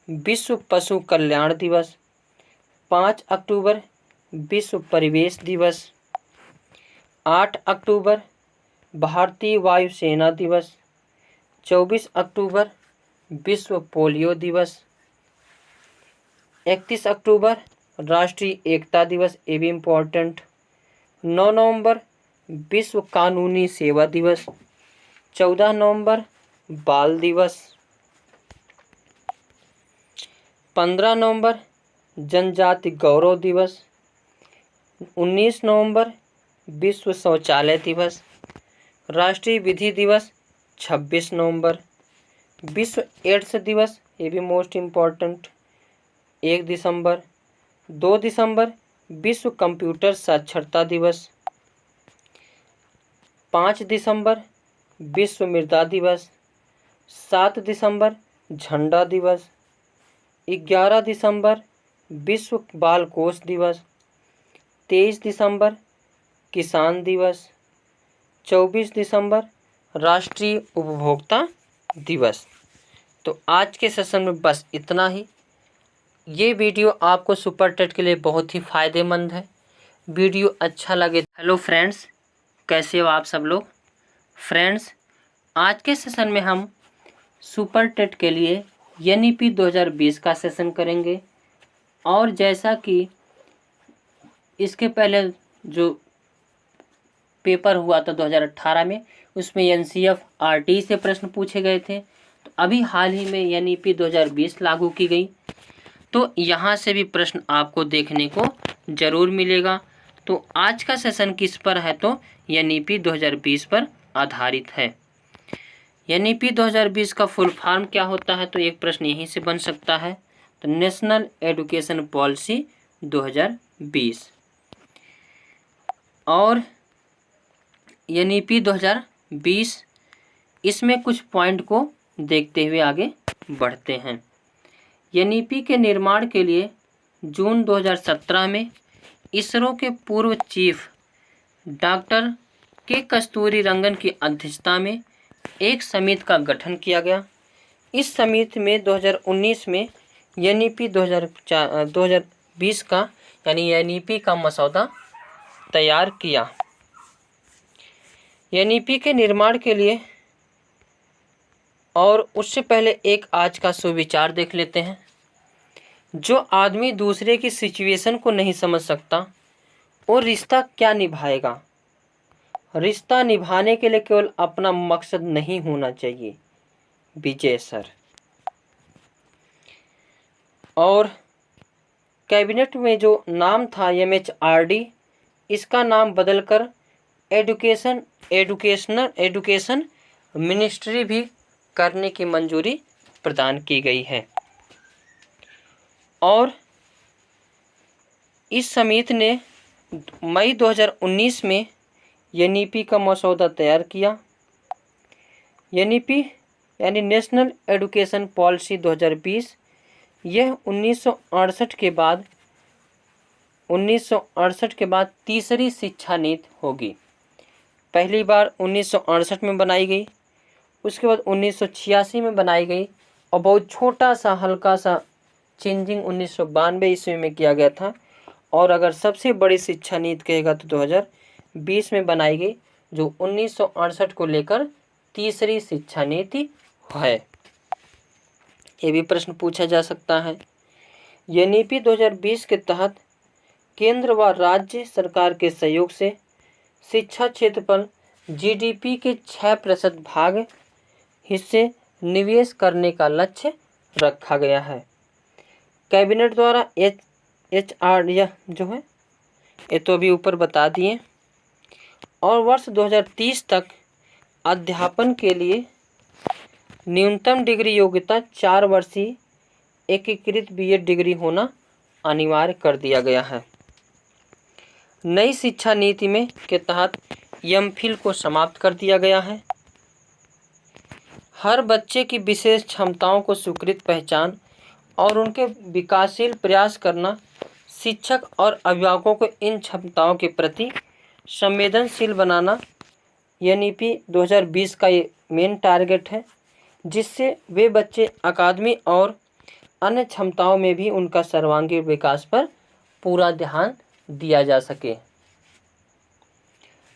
विश्व पशु कल्याण दिवस। 5 अक्टूबर विश्व परिवेश दिवस। 8 अक्टूबर भारतीय वायुसेना दिवस। 24 अक्टूबर विश्व पोलियो दिवस। 31 अक्टूबर राष्ट्रीय एकता दिवस, ये भी इम्पोर्टेंट। 9 नवंबर विश्व कानूनी सेवा दिवस। 14 नवंबर बाल दिवस। 15 नवंबर जनजाति गौरव दिवस। 19 नवंबर विश्व शौचालय दिवस। राष्ट्रीय विधि दिवस 26 नवंबर। विश्व एड्स दिवस, ये भी मोस्ट इम्पॉर्टेंट, 1 दिसंबर। 2 दिसंबर विश्व कंप्यूटर साक्षरता दिवस। 5 दिसंबर विश्व मृदा दिवस। 7 दिसंबर झंडा दिवस। 11 दिसंबर विश्व बाल कोष दिवस। 23 दिसंबर किसान दिवस। 24 दिसंबर राष्ट्रीय उपभोक्ता दिवस। तो आज के सेशन में बस इतना ही। ये वीडियो आपको सुपर टेट के लिए बहुत ही फ़ायदेमंद है। वीडियो अच्छा लगे। हेलो फ्रेंड्स, कैसे हो आप सब लोग। फ्रेंड्स, आज के सेशन में हम सुपर टेट के लिए NEP 2020 का सेशन करेंगे। और जैसा कि इसके पहले जो पेपर हुआ था 2018 में, उसमें NCF RT से प्रश्न पूछे गए थे। तो अभी हाल ही में NEP 2020 लागू की गई, तो यहाँ से भी प्रश्न आपको देखने को ज़रूर मिलेगा। तो आज का सेशन किस पर है, तो NEP 2020 पर आधारित है। NEP 2020 का फुल फॉर्म क्या होता है, तो एक प्रश्न यहीं से बन सकता है। तो नेशनल एजुकेशन पॉलिसी 2020। और NEP 2020, इसमें कुछ पॉइंट को देखते हुए आगे बढ़ते हैं। NEP के निर्माण के लिए जून 2017 में इसरो के पूर्व चीफ डॉक्टर के कस्तूरीरंगन की अध्यक्षता में एक समिति का गठन किया गया। इस समिति में 2019 में NEP 2020 का यानी NEP का मसौदा तैयार किया। NEP के निर्माण के लिए और उससे पहले एक आज का सुविचार देख लेते हैं। जो आदमी दूसरे की सिचुएशन को नहीं समझ सकता, वो रिश्ता क्या निभाएगा। रिश्ता निभाने के लिए केवल अपना मकसद नहीं होना चाहिए। विजय सर। और कैबिनेट में जो नाम था MHRD, इसका नाम बदलकर एजुकेशन मिनिस्ट्री भी करने की मंजूरी प्रदान की गई है। और इस समिति ने मई 2019 में NEP का मसौदा तैयार किया। NEP यानी नेशनल एजुकेशन पॉलिसी 2020, यह 1968 के बाद तीसरी शिक्षा नीति होगी। पहली बार 1968 में बनाई गई, उसके बाद 1986 में बनाई गई, और बहुत छोटा सा हल्का सा चेंजिंग 1992 ईस्वी में किया गया था। और अगर सबसे बड़ी शिक्षा नीति कहेगा तो 2020 में बनाई गई, जो 1968 को लेकर तीसरी शिक्षा नीति है। ये भी प्रश्न पूछा जा सकता है। NEP 2020 के तहत केंद्र व राज्य सरकार के सहयोग से शिक्षा क्षेत्र पर GDP के 6% भाग हिस्से निवेश करने का लक्ष्य रखा गया है। कैबिनेट द्वारा HR यह जो है ये तो अभी ऊपर बता दिए। और वर्ष 2030 तक अध्यापन के लिए न्यूनतम डिग्री योग्यता 4 वर्षीय एकीकृत BEd डिग्री होना अनिवार्य कर दिया गया है। नई शिक्षा नीति में के तहत MPhil को समाप्त कर दिया गया है। हर बच्चे की विशेष क्षमताओं को स्वीकृत पहचान और उनके विकासशील प्रयास करना, शिक्षक और अभिभावकों को इन क्षमताओं के प्रति संवेदनशील बनाना NEP 2020 का ये मेन टारगेट है, जिससे वे बच्चे अकादमी और अन्य क्षमताओं में भी उनका सर्वांगीण विकास पर पूरा ध्यान दिया जा सके।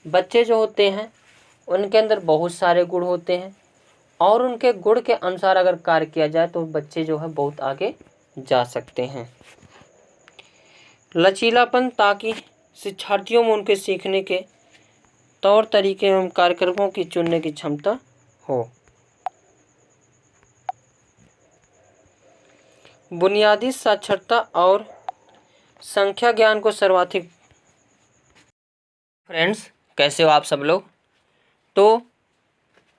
बच्चे जो होते हैं उनके अंदर बहुत सारे गुण होते हैं, और उनके गुण के अनुसार अगर कार्य किया जाए तो बच्चे जो है बहुत आगे जा सकते हैं। लचीलापन, ताकि शिक्षार्थियों में उनके सीखने के तौर तरीके एवं कार्यक्रमों की चुनने की क्षमता हो। बुनियादी साक्षरता और संख्या ज्ञान को सर्वाधिक। फ्रेंड्स, कैसे हो आप सब लोग? तो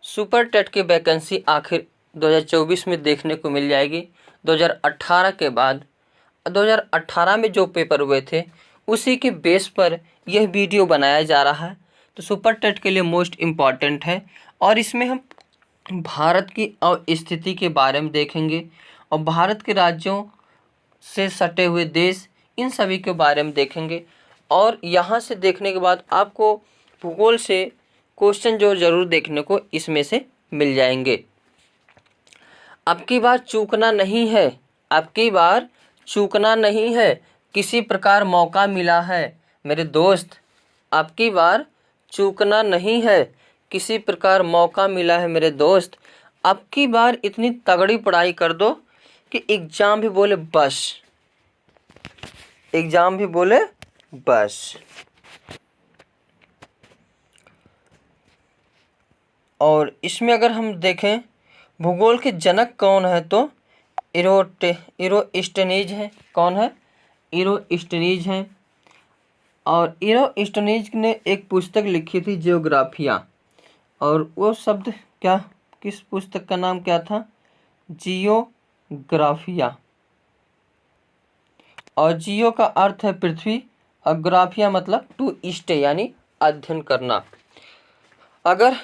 सुपर टेट की वैकेंसी आखिर 2024 में देखने को मिल जाएगी। 2018 के बाद 2018 में जो पेपर हुए थे उसी के बेस पर यह वीडियो बनाया जा रहा है। तो सुपर टेट के लिए मोस्ट इम्पॉर्टेंट है और इसमें हम भारत की स्थिति के बारे में देखेंगे और भारत के राज्यों से सटे हुए देश, इन सभी के बारे में देखेंगे। और यहाँ से देखने के बाद आपको भूगोल से क्वेश्चन जो ज़रूर देखने को इसमें से मिल जाएंगे। अब की बार चूकना नहीं है, अब की बार चूकना नहीं है, किसी प्रकार मौका मिला है मेरे दोस्त। अब की बार चूकना नहीं है, किसी प्रकार मौका मिला है मेरे दोस्त। अब की बार इतनी तगड़ी पढ़ाई कर दो कि एग्ज़ाम भी बोले बस, एग्ज़ाम भी बोले बस। और इसमें अगर हम देखें भूगोल के जनक कौन है तो इरोस्टेनीज है। कौन है? इरोस्टेनीज हैं। और इरोस्टेनीज ने एक पुस्तक लिखी थी जियोग्राफिया, और वो शब्द क्या, किस पुस्तक का नाम क्या था? जियोग्राफिया। और जियो का अर्थ है पृथ्वी और ग्राफिया मतलब टू स्टे यानी अध्ययन करना। अगर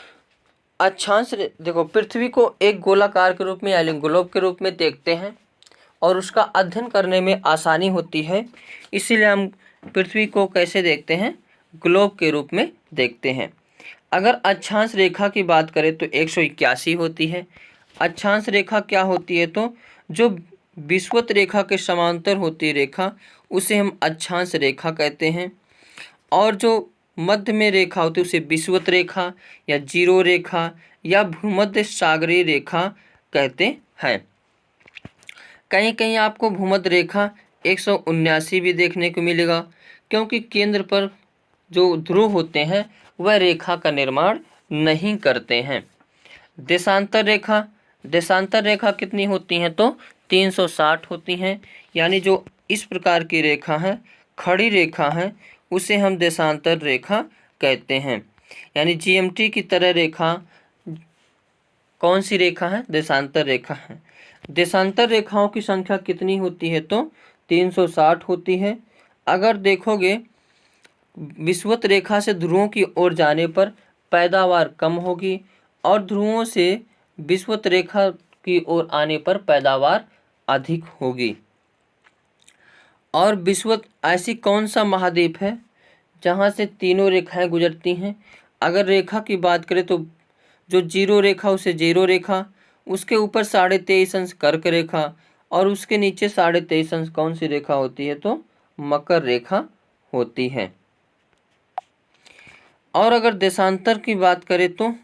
अक्षांश देखो, पृथ्वी को एक गोलाकार के रूप में यानी ग्लोब के रूप में देखते हैं और उसका अध्ययन करने में आसानी होती है, इसीलिए हम पृथ्वी को कैसे देखते हैं? ग्लोब के रूप में देखते हैं। अगर अक्षांश रेखा की बात करें तो 181 होती है। अक्षांश रेखा क्या होती है तो जो विषुवत रेखा के समांतर होती है रेखा, उसे हम अक्षांश रेखा कहते हैं। और जो मध्य में रेखा होती है उसे विषुवत रेखा या जीरो रेखा या भूमध्य सागरीय रेखा कहते हैं। कहीं कहीं आपको भूमध्य रेखा 179 भी देखने को मिलेगा, क्योंकि केंद्र पर जो ध्रुव होते हैं वह रेखा का निर्माण नहीं करते हैं। देशांतर रेखा, देशांतर रेखा कितनी होती हैं तो 360 होती हैं। यानी जो इस प्रकार की रेखा है, खड़ी रेखा है, उसे हम देशांतर रेखा कहते हैं। यानी जीएमटी की तरह रेखा कौन सी रेखा है? देशांतर रेखा है। देशांतर रेखाओं की संख्या कितनी होती है तो 360 होती है। अगर देखोगे विषुवत रेखा से ध्रुवों की ओर जाने पर पैदावार कम होगी और ध्रुवों से विषुवत रेखा की ओर आने पर पैदावार अधिक होगी। और विषुवत ऐसी कौन सा महाद्वीप है जहाँ से तीनों रेखाएं गुजरती हैं? अगर रेखा की बात करें तो जो जीरो रेखा उसे जीरो रेखा, उसके ऊपर 23.5 अंश कर्क रेखा और उसके नीचे 23.5 अंश कौन सी रेखा होती है तो मकर रेखा होती है। और अगर देशांतर की बात करें तो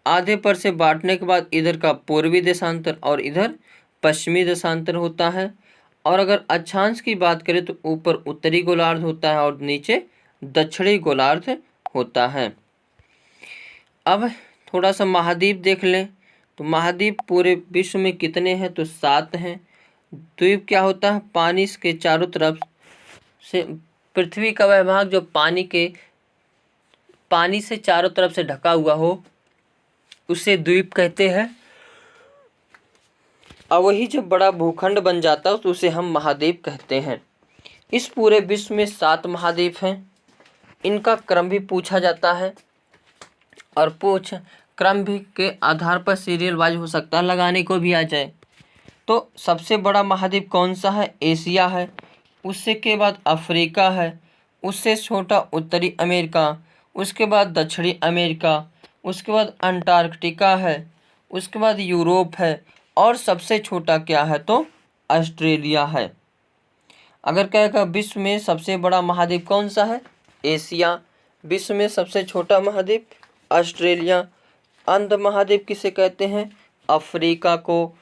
आधे पर से बांटने के बाद इधर का पूर्वी देशांतर और इधर पश्चिमी देशांतर होता है। और अगर अक्षांश की बात करें तो ऊपर उत्तरी गोलार्ध होता है और नीचे दक्षिणी गोलार्ध होता है। अब थोड़ा सा महाद्वीप देख लें तो महाद्वीप पूरे विश्व में कितने हैं तो 7 हैं। द्वीप क्या होता है? पानी के चारों तरफ से पृथ्वी का वह भाग जो पानी से चारों तरफ से ढका हुआ हो उसे द्वीप कहते हैं। और वही जब बड़ा भूखंड बन जाता है तो उसे हम महाद्वीप कहते हैं। इस पूरे विश्व में 7 महाद्वीप हैं। इनका क्रम भी पूछा जाता है और क्रम भी के आधार पर सीरियल वाइज हो सकता है, लगाने को भी आ जाए। तो सबसे बड़ा महाद्वीप कौन सा है? एशिया है। उससे के बाद अफ्रीका है, उससे छोटा उत्तरी अमेरिका, उसके बाद दक्षिणी अमेरिका, उसके बाद अंटार्कटिका है, उसके बाद यूरोप है और सबसे छोटा क्या है तो ऑस्ट्रेलिया है। अगर कहेगा विश्व में सबसे बड़ा महाद्वीप कौन सा है? एशिया। विश्व में सबसे छोटा महाद्वीप ऑस्ट्रेलिया। अंध महाद्वीप किसे कहते हैं? अफ्रीका को।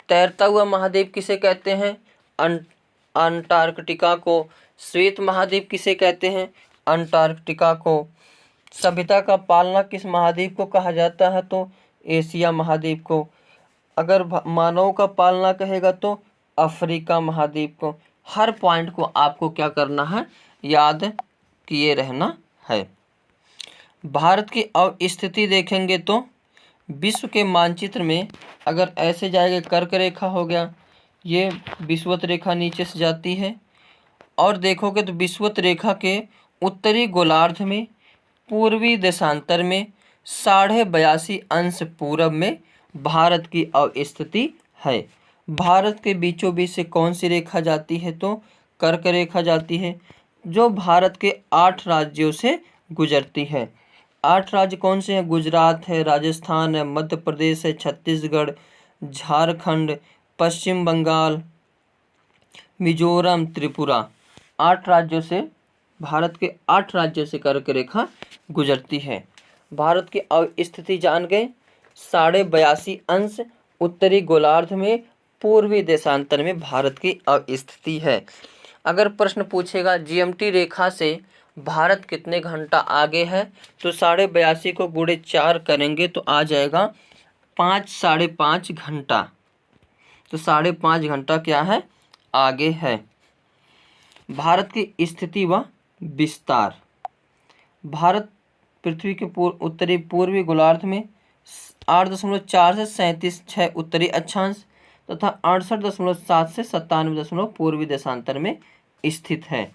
तैरता हुआ महाद्वीप किसे कहते हैं? अंटार्कटिका को। श्वेत महाद्वीप किसे कहते हैं? अंटार्कटिका को। सभ्यता का पालना किस महाद्वीप को कहा जाता है? तो एशिया महाद्वीप को। अगर मानव का पालना कहेगा तो अफ्रीका महाद्वीप को। हर पॉइंट को आपको क्या करना है, याद किए रहना है। भारत की स्थिति देखेंगे तो विश्व के मानचित्र में अगर ऐसे जाएगा, कर्क रेखा हो गया, ये विषुवत रेखा नीचे से जाती है, और देखोगे तो विषुवत रेखा के उत्तरी गोलार्ध में पूर्वी देशांतर में 82.5 अंश पूरब में भारत की अवस्थिति है। भारत के बीचों बीच से कौन सी रेखा जाती है? तो कर्क रेखा जाती है, जो भारत के 8 राज्यों से गुजरती है। 8 राज्य कौन से हैं? गुजरात है, राजस्थान है, मध्य प्रदेश है, छत्तीसगढ़, झारखंड, पश्चिम बंगाल, मिजोरम, त्रिपुरा। 8 राज्यों से, भारत के 8 राज्यों से कर्क रेखा गुजरती है। भारत की स्थिति जान गए, 82.5 अंश उत्तरी गोलार्ध में पूर्वी देशांतर में भारत की स्थिति है। अगर प्रश्न पूछेगा जीएमटी रेखा से भारत कितने घंटा आगे है, तो 82.5 को गुणे 4 करेंगे तो आ जाएगा 5 साढ़े 5 घंटा। तो 5.5 घंटा क्या है, आगे है। भारत की स्थिति व विस्तार। भारत पृथ्वी के उत्तरी पूर्वी गोलार्ध में 8.4 से 37.6 उत्तरी अक्षांश तथा 68.7 से 97 पूर्वी देशांतर में स्थित है।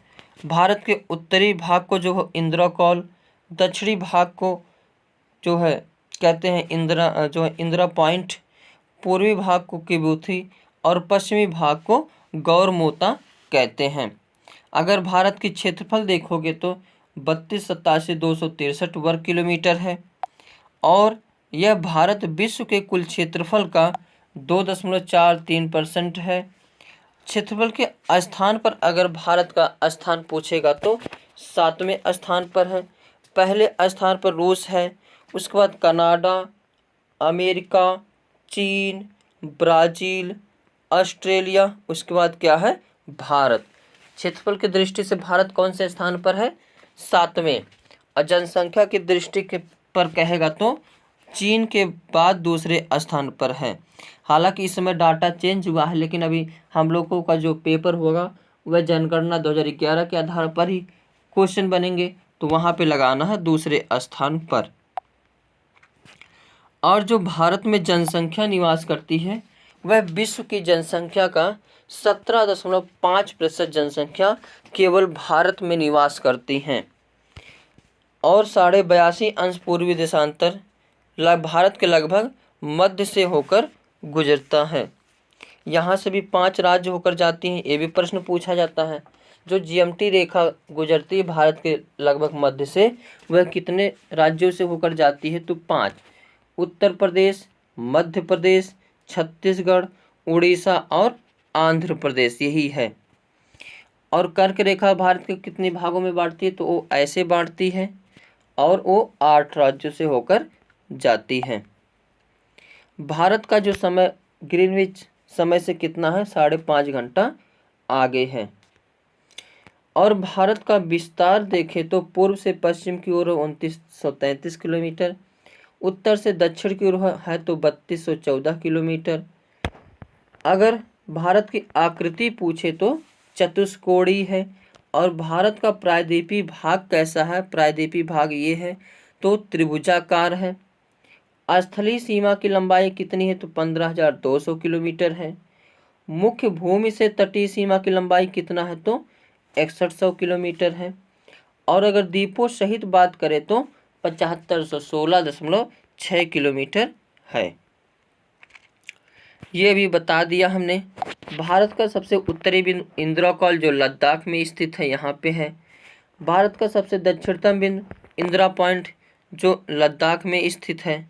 भारत के उत्तरी भाग को जो है इंद्रकौल, दक्षिणी भाग को जो है कहते हैं इंदिरा पॉइंट, पूर्वी भाग को किबूथी और पश्चिमी भाग को गौरमोता कहते हैं। अगर भारत की क्षेत्रफल देखोगे तो 32,87,263 वर्ग किलोमीटर है, और यह भारत विश्व के कुल क्षेत्रफल का 2.43% है। क्षेत्रफल के स्थान पर अगर भारत का स्थान पूछेगा तो 7वें स्थान पर है। पहले स्थान पर रूस है, उसके बाद कनाडा, अमेरिका, चीन, ब्राज़ील, ऑस्ट्रेलिया, उसके बाद क्या है, भारत। क्षेत्रफल की दृष्टि से भारत कौन से स्थान पर है, 7वें। और जनसंख्या की दृष्टि के पर कहेगा तो चीन के बाद दूसरे स्थान पर है। हालांकि इस समय डाटा चेंज हुआ है, लेकिन अभी हम लोगों का जो पेपर होगा वह जनगणना 2011 के आधार पर ही क्वेश्चन बनेंगे, तो वहाँ पे लगाना है दूसरे स्थान पर। और जो भारत में जनसंख्या निवास करती है वह विश्व की जनसंख्या का 17.5% जनसंख्या केवल भारत में निवास करती हैं, और 82.5 अंश पूर्वी देशांतर भारत के लगभग मध्य से होकर गुजरता है। यहाँ से भी 5 राज्य होकर जाती हैं, ये भी प्रश्न पूछा जाता है। जो जीएमटी रेखा गुजरती है भारत के लगभग मध्य से, वह कितने राज्यों से होकर जाती है, तो 5। उत्तर प्रदेश, मध्य प्रदेश, छत्तीसगढ़, उड़ीसा और आंध्र प्रदेश, यही है। और कर्क रेखा भारत के कितने भागों में बांटती है, तो वो ऐसे बांटती है, और वो 8 राज्यों से होकर जाती है। भारत का जो समय ग्रीनविच समय से कितना है, 5.5 घंटा आगे है। और भारत का विस्तार देखें तो पूर्व से पश्चिम की ओर 2933 किलोमीटर, उत्तर से दक्षिण की ओर है तो 3214 किलोमीटर। अगर भारत की आकृति पूछे तो चतुष्कोणीय है। और भारत का प्रायद्वीपीय भाग कैसा है, प्रायद्वीपीय भाग ये है तो त्रिभुजाकार है। स्थलीय सीमा की लंबाई कितनी है, तो 15,200 किलोमीटर है। मुख्य भूमि से तटीय सीमा की लंबाई कितना है, तो 6100 किलोमीटर है। और अगर द्वीपों सहित बात करें तो 7516.6 किलोमीटर है। ये भी बता दिया हमने। भारत का सबसे उत्तरी बिंदु इंद्रकौल जो लद्दाख में स्थित है, यहाँ पे है। भारत का सबसे दक्षिणतम बिंदु इंदिरा पॉइंट जो लद्दाख में स्थित है।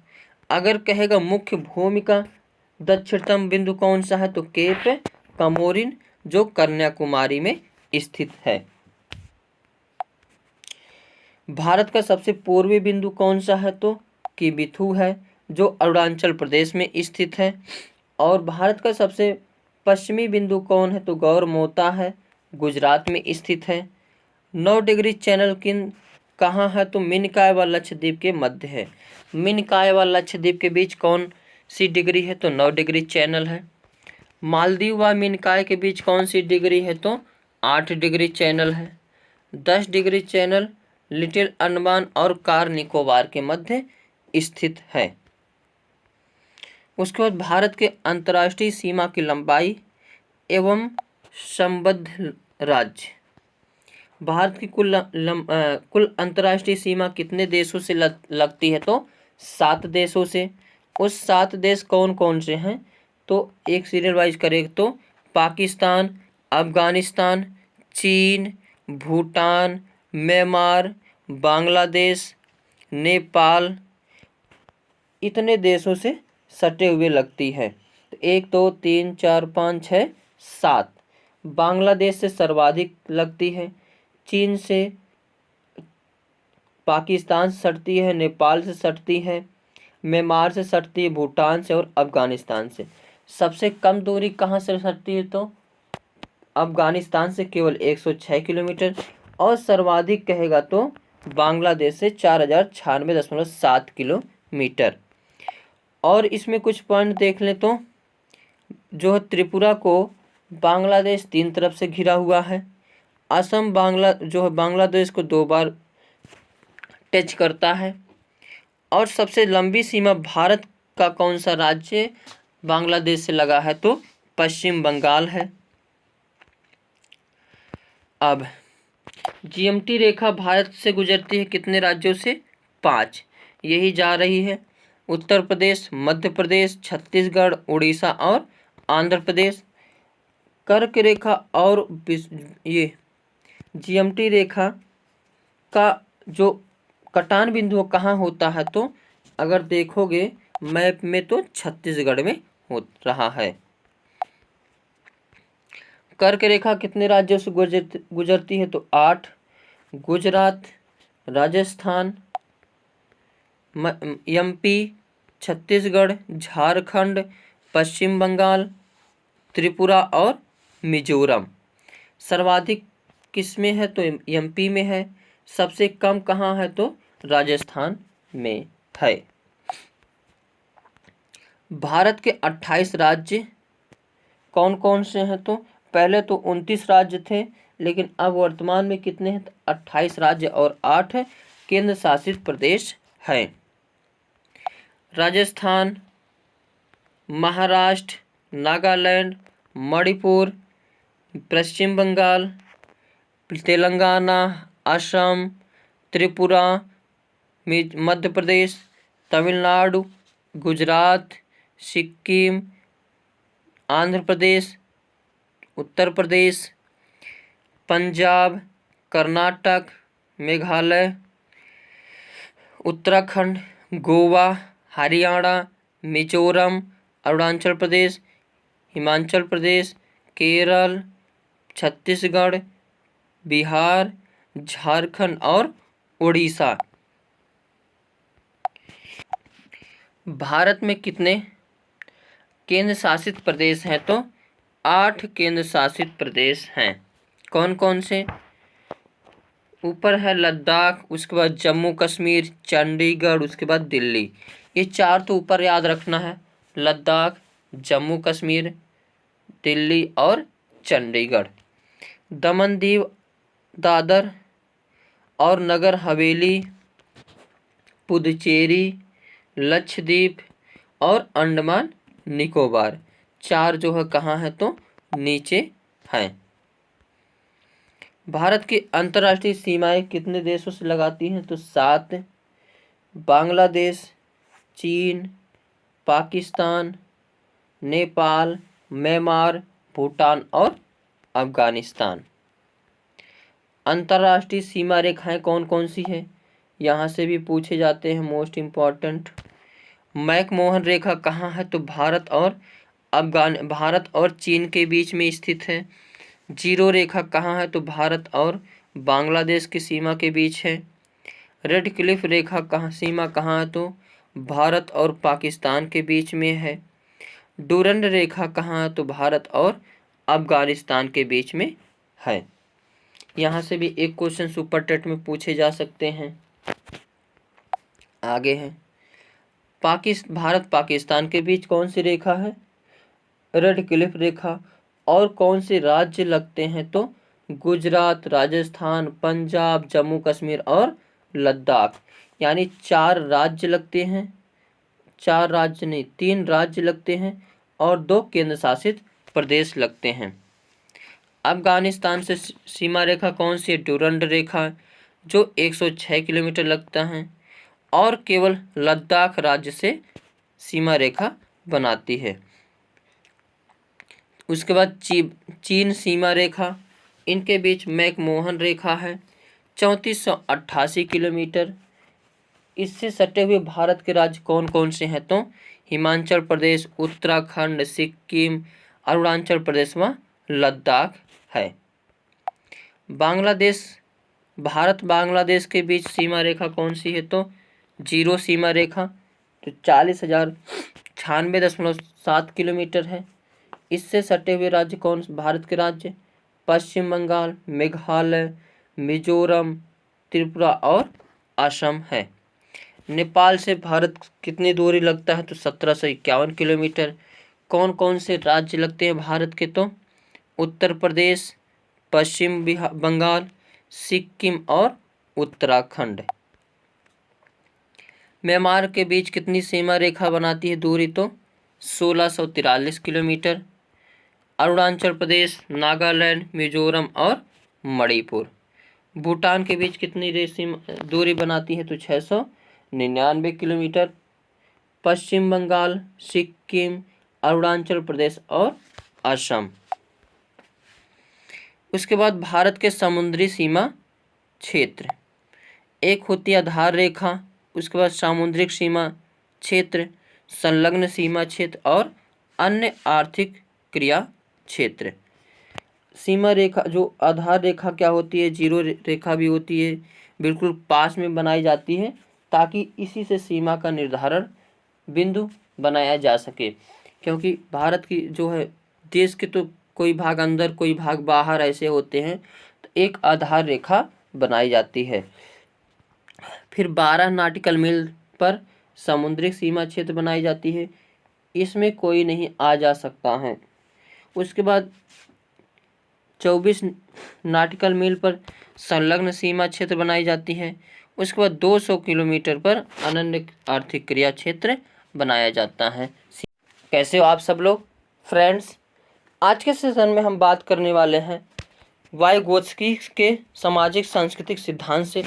अगर कहेगा मुख्य भूमि का दक्षिणतम बिंदु कौन सा है, तो केप कमोरिन जो कन्याकुमारी में स्थित है। भारत का सबसे पूर्वी बिंदु कौन सा है, तो किबिथु है जो अरुणाचल प्रदेश में स्थित है। और भारत का सबसे पश्चिमी बिंदु कौन है, तो गौरमोता है, गुजरात में स्थित है। 9 डिग्री चैनल किन कहाँ है? तो मिनकाय व लक्षद्वीप के मध्य है। मिनकाय व लक्षद्वीप के बीच कौन सी डिग्री है? तो 9 डिग्री चैनल है। मालदीव व मिनकाय के बीच कौन सी डिग्री है? तो 8 डिग्री चैनल है। 10 डिग्री चैनल लिटिल अंडमान और कार निकोबार के मध्य स्थित है। उसके बाद भारत के अंतर्राष्ट्रीय सीमा की लंबाई एवं संबद्ध राज्य। भारत की कुल अंतर्राष्ट्रीय सीमा कितने देशों से लगती है? तो 7 देशों से। उस 7 देश कौन कौन से हैं? तो एक सीरियल वाइज करें तो पाकिस्तान, अफगानिस्तान, चीन, भूटान, म्यांमार, बांग्लादेश, नेपाल, इतने देशों से सटे हुए लगती है। तो 1 2 3 4 5 6 7। बांग्लादेश से सर्वाधिक लगती है, चीन से, पाकिस्तान से सटती है, नेपाल से सटती है, म्यांमार से सटती है, भूटान से और अफगानिस्तान से। सबसे कम दूरी कहाँ से सटती है? तो अफगानिस्तान से केवल 106 किलोमीटर, और सर्वाधिक कहेगा तो बांग्लादेश से 4096.7 किलोमीटर। और इसमें कुछ पॉइंट देख लें तो जो है त्रिपुरा को बांग्लादेश 3 तरफ से घिरा हुआ है। असम बांग्लादेश को 2 बार टच करता है। और सबसे लंबी सीमा भारत का कौन सा राज्य बांग्लादेश से लगा है? तो पश्चिम बंगाल है। अब जीएमटी रेखा भारत से गुजरती है कितने राज्यों से? 5। यही जा रही है उत्तर प्रदेश, मध्य प्रदेश, छत्तीसगढ़, उड़ीसा और आंध्र प्रदेश। कर्क रेखा और ये जीएमटी रेखा का जो कटान बिंदु कहाँ होता है? तो अगर देखोगे मैप में तो छत्तीसगढ़ में हो रहा है। कर्क रेखा कितने राज्यों से गुजरती है? तो 8। गुजरात, राजस्थान, एमपी, छत्तीसगढ़, झारखंड, पश्चिम बंगाल, त्रिपुरा और मिजोरम। सर्वाधिक किसमें है? तो एमपी में है। सबसे कम कहाँ है? तो राजस्थान में है। भारत के 28 राज्य कौन कौन से हैं? तो पहले तो 29 राज्य थे, लेकिन अब वर्तमान में कितने हैं? 28 राज्य और 8 केंद्र शासित प्रदेश हैं। राजस्थान, महाराष्ट्र, नागालैंड, मणिपुर, पश्चिम बंगाल, तेलंगाना, असम, त्रिपुरा, मध्य प्रदेश, तमिलनाडु, गुजरात, सिक्किम, आंध्र प्रदेश, उत्तर प्रदेश, पंजाब, कर्नाटक, मेघालय, उत्तराखंड, गोवा, हरियाणा, मिजोरम, अरुणाचल प्रदेश, हिमाचल प्रदेश, केरल, छत्तीसगढ़, बिहार, झारखंड और उड़ीसा। भारत में कितने केंद्र शासित प्रदेश हैं? तो 8 केंद्र शासित प्रदेश हैं। कौन कौन से? ऊपर है लद्दाख, उसके बाद जम्मू कश्मीर, चंडीगढ़, उसके बाद दिल्ली। ये 4 तो ऊपर याद रखना है, लद्दाख, जम्मू कश्मीर, दिल्ली और चंडीगढ़। दमन दीव, दादर और नगर हवेली, पुदुचेरी, लक्षद्वीप और अंडमान निकोबार। 4 जो है कहाँ है? तो नीचे हैं। भारत की अंतर्राष्ट्रीय सीमाएं कितने देशों से लगाती हैं? तो 7। बांग्लादेश, चीन, पाकिस्तान, नेपाल, म्यांमार, भूटान और अफगानिस्तान। अंतर्राष्ट्रीय सीमा रेखाएं कौन कौन सी हैं? यहाँ से भी पूछे जाते हैं, मोस्ट इम्पॉर्टेंट। मैकमोहन रेखा कहाँ है? तो भारत और चीन के बीच में स्थित है। जीरो रेखा कहाँ है? तो भारत और बांग्लादेश की सीमा के बीच है। रेड क्लिफ रेखा सीमा कहाँ है? तो भारत और पाकिस्तान के बीच में है। डूरंड रेखा कहाँ है? तो भारत और अफगानिस्तान के बीच में है। यहाँ से भी एक क्वेश्चन सुपर टेट में पूछे जा सकते हैं। आगे है, भारत पाकिस्तान के बीच कौन सी रेखा है? रेड क्लिफ रेखा। और कौन से राज्य लगते हैं? तो गुजरात, राजस्थान, पंजाब, जम्मू कश्मीर और लद्दाख। यानी 4 राज्य लगते हैं, 4 राज्य नहीं 3 राज्य लगते हैं और 2 केंद्र शासित प्रदेश लगते हैं। अफगानिस्तान से सीमा रेखा कौन सी है? डुरंड रेखा, जो 106 किलोमीटर लगता है और केवल लद्दाख राज्य से सीमा रेखा बनाती है। उसके बाद चीन सीमा रेखा, इनके बीच मैकमोहन रेखा है 3488 किलोमीटर। इससे सटे हुए भारत के राज्य कौन कौन से हैं? तो हिमाचल प्रदेश, उत्तराखंड, सिक्किम, अरुणाचल प्रदेश व लद्दाख है। बांग्लादेश, भारत बांग्लादेश के बीच सीमा रेखा कौन सी है? तो जीरो सीमा रेखा, तो 40,096.7 किलोमीटर है। इससे सटे हुए राज्य कौन? भारत के राज्य पश्चिम बंगाल, मेघालय, मिजोरम, त्रिपुरा और असम है। नेपाल से भारत कितनी दूरी लगता है? तो 1751 किलोमीटर। कौन कौन से राज्य लगते हैं भारत के? तो उत्तर प्रदेश, पश्चिम बंगाल, सिक्किम और उत्तराखंड। म्यांमार के बीच कितनी सीमा रेखा बनाती है दूरी? तो 1643 किलोमीटर। अरुणाचल प्रदेश, नागालैंड, मिजोरम और मणिपुर। भूटान के बीच कितनी दूरी बनाती है? तो 699 किलोमीटर। पश्चिम बंगाल, सिक्किम, अरुणाचल प्रदेश और असम। उसके बाद भारत के समुद्री सीमा क्षेत्र, एक होती है आधार रेखा, उसके बाद सामुद्रिक सीमा क्षेत्र, संलग्न सीमा क्षेत्र और अन्य आर्थिक क्रिया क्षेत्र। सीमा रेखा, जो आधार रेखा क्या होती है? जीरो रेखा भी होती है, बिल्कुल पास में बनाई जाती है ताकि इसी से सीमा का निर्धारण बिंदु बनाया जा सके। क्योंकि भारत की जो है, देश के तो कोई भाग अंदर कोई भाग बाहर ऐसे होते हैं, तो एक आधार रेखा बनाई जाती है। फिर 12 नॉटिकल मील पर समुद्री सीमा क्षेत्र बनाई जाती है, इसमें कोई नहीं आ जा सकता है। उसके बाद 24 नॉटिकल मील पर संलग्न सीमा क्षेत्र बनाई जाती है। उसके बाद 200 किलोमीटर पर अनन्य आर्थिक क्रिया क्षेत्र बनाया जाता है। कैसे हो आप सब लोग फ्रेंड्स? आज के सेशन में हम बात करने वाले हैं वाइगोत्स्की के सामाजिक सांस्कृतिक सिद्धांत से।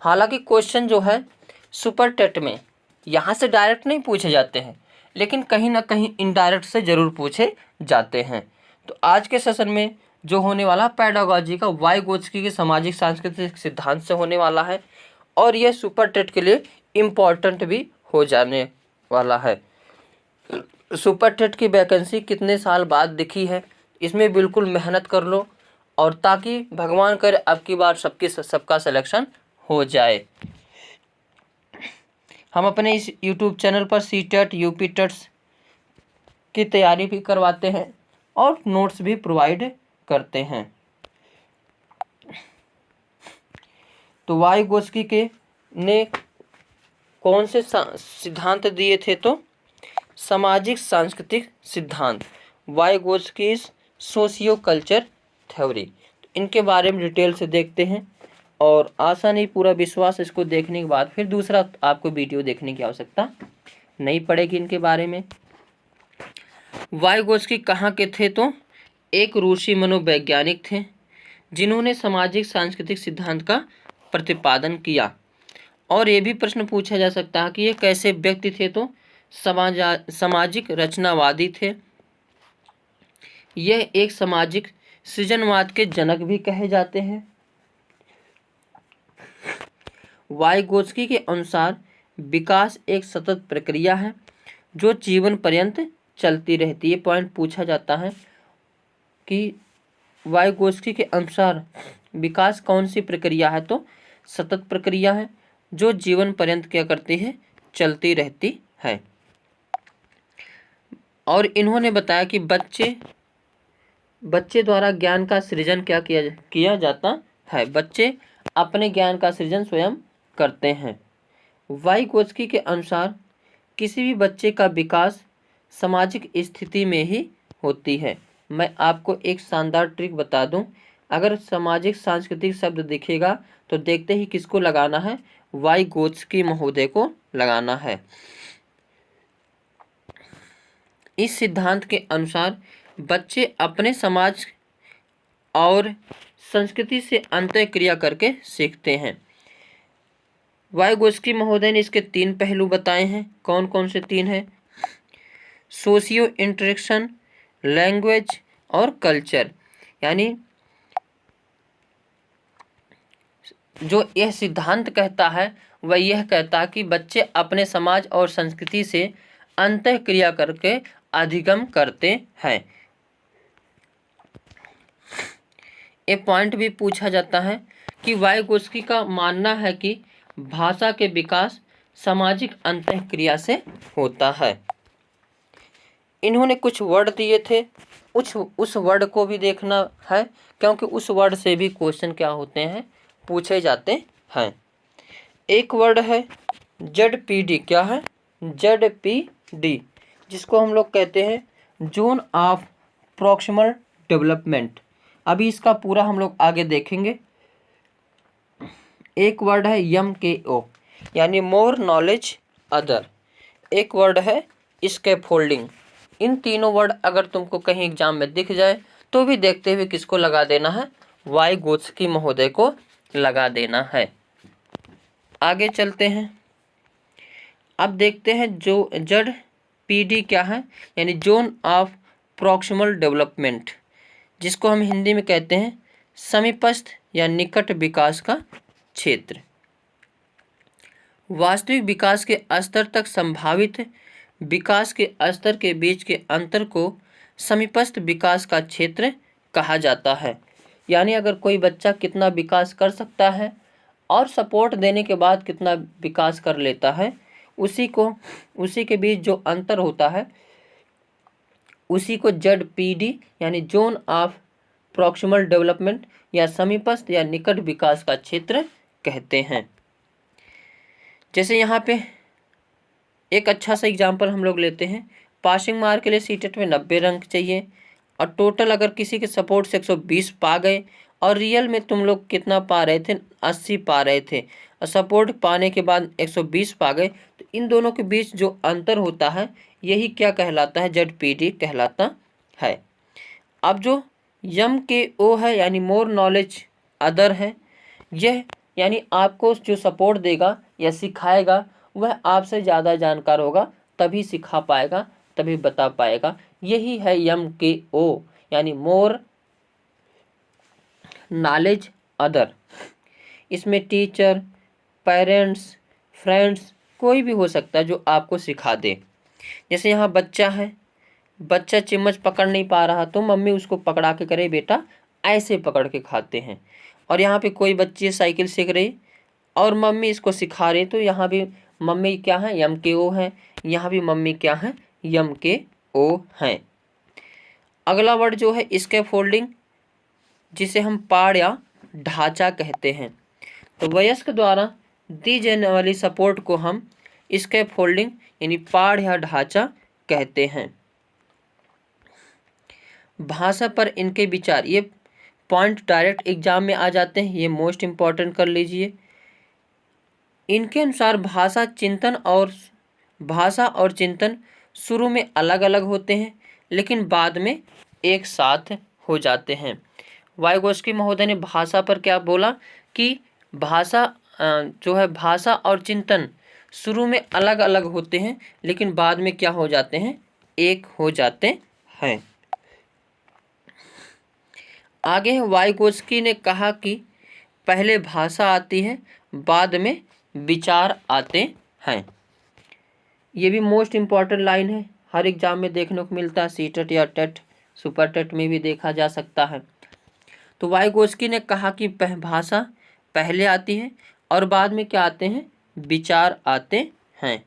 हालांकि क्वेश्चन जो है सुपर टेट में यहाँ से डायरेक्ट नहीं पूछे जाते हैं, लेकिन कहीं ना कहीं इनडायरेक्ट से ज़रूर पूछे जाते हैं। तो आज के सेशन में जो होने वाला पेडागोजी का वाइगोत्स्की के सामाजिक सांस्कृतिक सिद्धांत से होने वाला है, और यह सुपर टेट के लिए इम्पॉर्टेंट भी हो जाने वाला है। सुपर टेट की वैकेंसी कितने साल बाद दिखी है, इसमें बिल्कुल मेहनत कर लो, और ताकि भगवान करे अब की बार सबका सिलेक्शन हो जाए। हम अपने इस यूट्यूब चैनल पर सीटेट, यूपी टेट्स की तैयारी भी करवाते हैं और नोट्स भी प्रोवाइड करते हैं। तो वाइगोत्स्की के ने कौन से सिद्धांत दिए थे? तो सामाजिक सांस्कृतिक सिद्धांत, वाइगोत्स्की सोशियो कल्चर थ्योरी। इनके बारे में डिटेल से देखते हैं, और आशा नहीं पूरा विश्वास इसको देखने के बाद फिर दूसरा आपको वीडियो देखने की आवश्यकता नहीं पड़ेगी इनके बारे में। वाइगोत्स्की कहाँ के थे? तो एक रूसी मनोवैज्ञानिक थे जिन्होंने सामाजिक सांस्कृतिक सिद्धांत का प्रतिपादन किया। और ये भी प्रश्न पूछा जा सकता है कि ये कैसे व्यक्ति थे? तो सामाजिक रचनावादी थे। यह एक सामाजिक सृजनवाद के जनक भी कहे जाते हैं। वाइगोत्स्की के अनुसार विकास एक सतत प्रक्रिया है जो जीवन पर्यंत चलती रहती है। पॉइंट पूछा जाता है कि वाइगोत्स्की के अनुसार विकास कौन सी प्रक्रिया है? तो सतत प्रक्रिया है जो जीवन पर्यंत क्या करती है? चलती रहती है। और इन्होंने बताया कि बच्चे द्वारा ज्ञान का सृजन क्या किया जाता है। बच्चे अपने ज्ञान का सृजन स्वयं करते हैं। वाइगोत्स्की के अनुसार किसी भी बच्चे का विकास सामाजिक स्थिति में ही होती है। मैं आपको एक शानदार ट्रिक बता दूं, अगर सामाजिक सांस्कृतिक शब्द दिखेगा तो देखते ही किसको लगाना है, वाइगोत्स्की महोदय को लगाना है। इस सिद्धांत के अनुसार बच्चे अपने समाज और संस्कृति से अंतःक्रिया करके सीखते हैं। वाइगोत्स्की महोदय ने इसके 3 पहलू बताए हैं। कौन कौन से 3 हैं? सोशियो इंटरेक्शन, लैंग्वेज और कल्चर। यानी जो यह सिद्धांत कहता है वह यह कहता है कि बच्चे अपने समाज और संस्कृति से अंतःक्रिया करके अधिगम करते हैं। एक पॉइंट भी पूछा जाता है कि वाइगोत्स्की का मानना है कि भाषा के विकास सामाजिक अंतःक्रिया से होता है। इन्होंने कुछ वर्ड दिए थे, उस वर्ड को भी देखना है, क्योंकि उस वर्ड से भी क्वेश्चन क्या होते हैं, पूछे जाते हैं। एक वर्ड है ZPD। क्या है? ZPD, जिसको हम लोग कहते हैं जोन ऑफ प्रॉक्सिमल डेवलपमेंट। अभी इसका पूरा हम लोग आगे देखेंगे। एक वर्ड है MKO, यानी मोर नॉलेज अदर। एक वर्ड है स्कैफोल्डिंग। इन तीनों वर्ड अगर तुमको कहीं एग्जाम में दिख जाए तो भी देखते हुए किसको लगा देना है, वाइगोत्स्की महोदय को लगा देना है। आगे चलते हैं। अब देखते हैं जो ZPD क्या है, यानी जोन ऑफ प्रॉक्सिमल डेवलपमेंट, जिसको हम हिंदी में कहते हैं समीपस्थ या निकट विकास का क्षेत्र। वास्तविक विकास के स्तर तक संभावित विकास के स्तर के बीच के अंतर को समीपस्थ विकास का क्षेत्र कहा जाता है। यानी अगर कोई बच्चा कितना विकास कर सकता है और सपोर्ट देने के बाद कितना विकास कर लेता है, उसी के बीच जो अंतर होता है उसी को ZPD यानी जोन ऑफ प्रॉक्सिमल डेवलपमेंट या समीपस्थ या निकट विकास का क्षेत्र कहते हैं। जैसे यहाँ पे एक अच्छा सा एग्जाम्पल हम लोग लेते हैं। पासिंग मार्क के लिए सीटेट में 90 अंक चाहिए और टोटल अगर किसी के सपोर्ट से 120 पा गए और रियल में तुम लोग कितना पा रहे थे, 80 पा रहे थे और सपोर्ट पाने के बाद 120 पा गए, तो इन दोनों के बीच जो अंतर होता है यही क्या कहलाता है, ZPD कहलाता है। अब जो MKO है यानी मोर नॉलेज अदर है, यह यानी आपको जो सपोर्ट देगा या सिखाएगा वह आपसे ज़्यादा जानकार होगा, तभी सिखा पाएगा, तभी बता पाएगा। यही है MKO यानी मोर नॉलेज अदर। इसमें टीचर, पेरेंट्स, फ्रेंड्स कोई भी हो सकता है जो आपको सिखा दे। जैसे यहाँ बच्चा है, बच्चा चम्मच पकड़ नहीं पा रहा तो मम्मी उसको पकड़ा के करे बेटा ऐसे पकड़ के खाते हैं। और यहाँ पे कोई बच्ची साइकिल सीख रही और मम्मी इसको सिखा रही, तो यहाँ भी मम्मी क्या है, MKO है। यहाँ भी मम्मी क्या है, MKO है। अगला वर्ड जो है स्कैफोल्डिंग, जिसे हम पाड़ या ढांचा कहते हैं। तो वयस्क द्वारा दी जाने वाली सपोर्ट को हम स्कैफोल्डिंग यानी पाड़ या ढांचा कहते हैं। भाषा पर इनके विचार, ये पॉइंट डायरेक्ट एग्जाम में आ जाते हैं, ये मोस्ट इम्पॉर्टेंट कर लीजिए। इनके अनुसार भाषा और चिंतन शुरू में अलग अलग होते हैं लेकिन बाद में एक साथ हो जाते हैं। वाइगोत्स्की महोदय ने भाषा पर क्या बोला कि भाषा और चिंतन शुरू में अलग अलग होते हैं लेकिन बाद में क्या हो जाते हैं, एक हो जाते हैं। आगे वाइगोत्स्की ने कहा कि पहले भाषा आती है, बाद में विचार आते हैं। ये भी मोस्ट इम्पॉर्टेंट लाइन है, हर एग्जाम में देखने को मिलता है, सीटेट या टेट, सुपर टेट में भी देखा जा सकता है। तो वाइगोत्स्की ने कहा कि भाषा पहले आती है और बाद में क्या आते हैं, विचार आते हैं।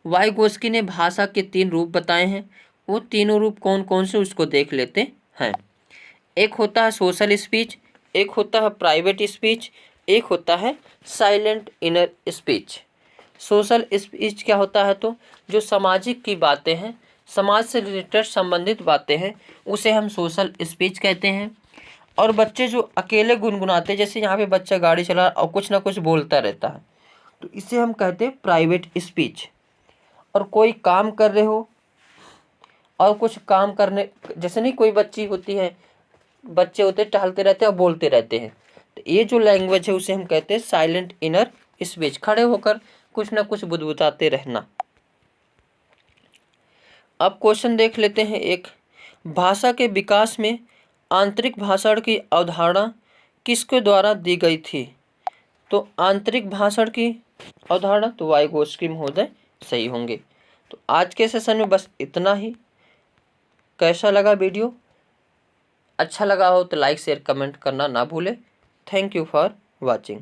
वाइगोत्स्की ने भाषा के 3 रूप बताए हैं, वो तीनों रूप कौन कौन से उसको देख लेते हैं। एक होता है सोशल स्पीच, एक होता है प्राइवेट स्पीच, एक होता है silent inner speech. Social speech क्या होता है, तो जो सामाजिक की बातें हैं, समाज से रिलेटेड संबंधित बातें हैं, उसे हम सोशल स्पीच कहते हैं। और बच्चे जो अकेले गुनगुनाते, जैसे यहाँ पे बच्चा गाड़ी चला और कुछ ना कुछ बोलता रहता है, तो इसे हम कहते हैं प्राइवेट स्पीच। और कोई काम कर रहे हो और कुछ काम करने, जैसे नहीं कोई बच्चे होते टहलते रहते हैं और बोलते रहते हैं, तो ये जो लैंग्वेज है उसे हम कहते हैं साइलेंट इनर स्पीच, खड़े होकर कुछ ना कुछ बुदबुदाते रहना। अब क्वेश्चन देख लेते हैं एक, भाषा के विकास में आंतरिक भाषण की अवधारणा किसके द्वारा दी गई थी? तो आंतरिक भाषण की अवधारणा तो वाइगोत्स्की महोदय सही होंगे। तो आज के सेशन में बस इतना ही। कैसा लगा वीडियो? अच्छा लगा हो तो लाइक शेयर कमेंट करना ना भूले। Thank you for watching.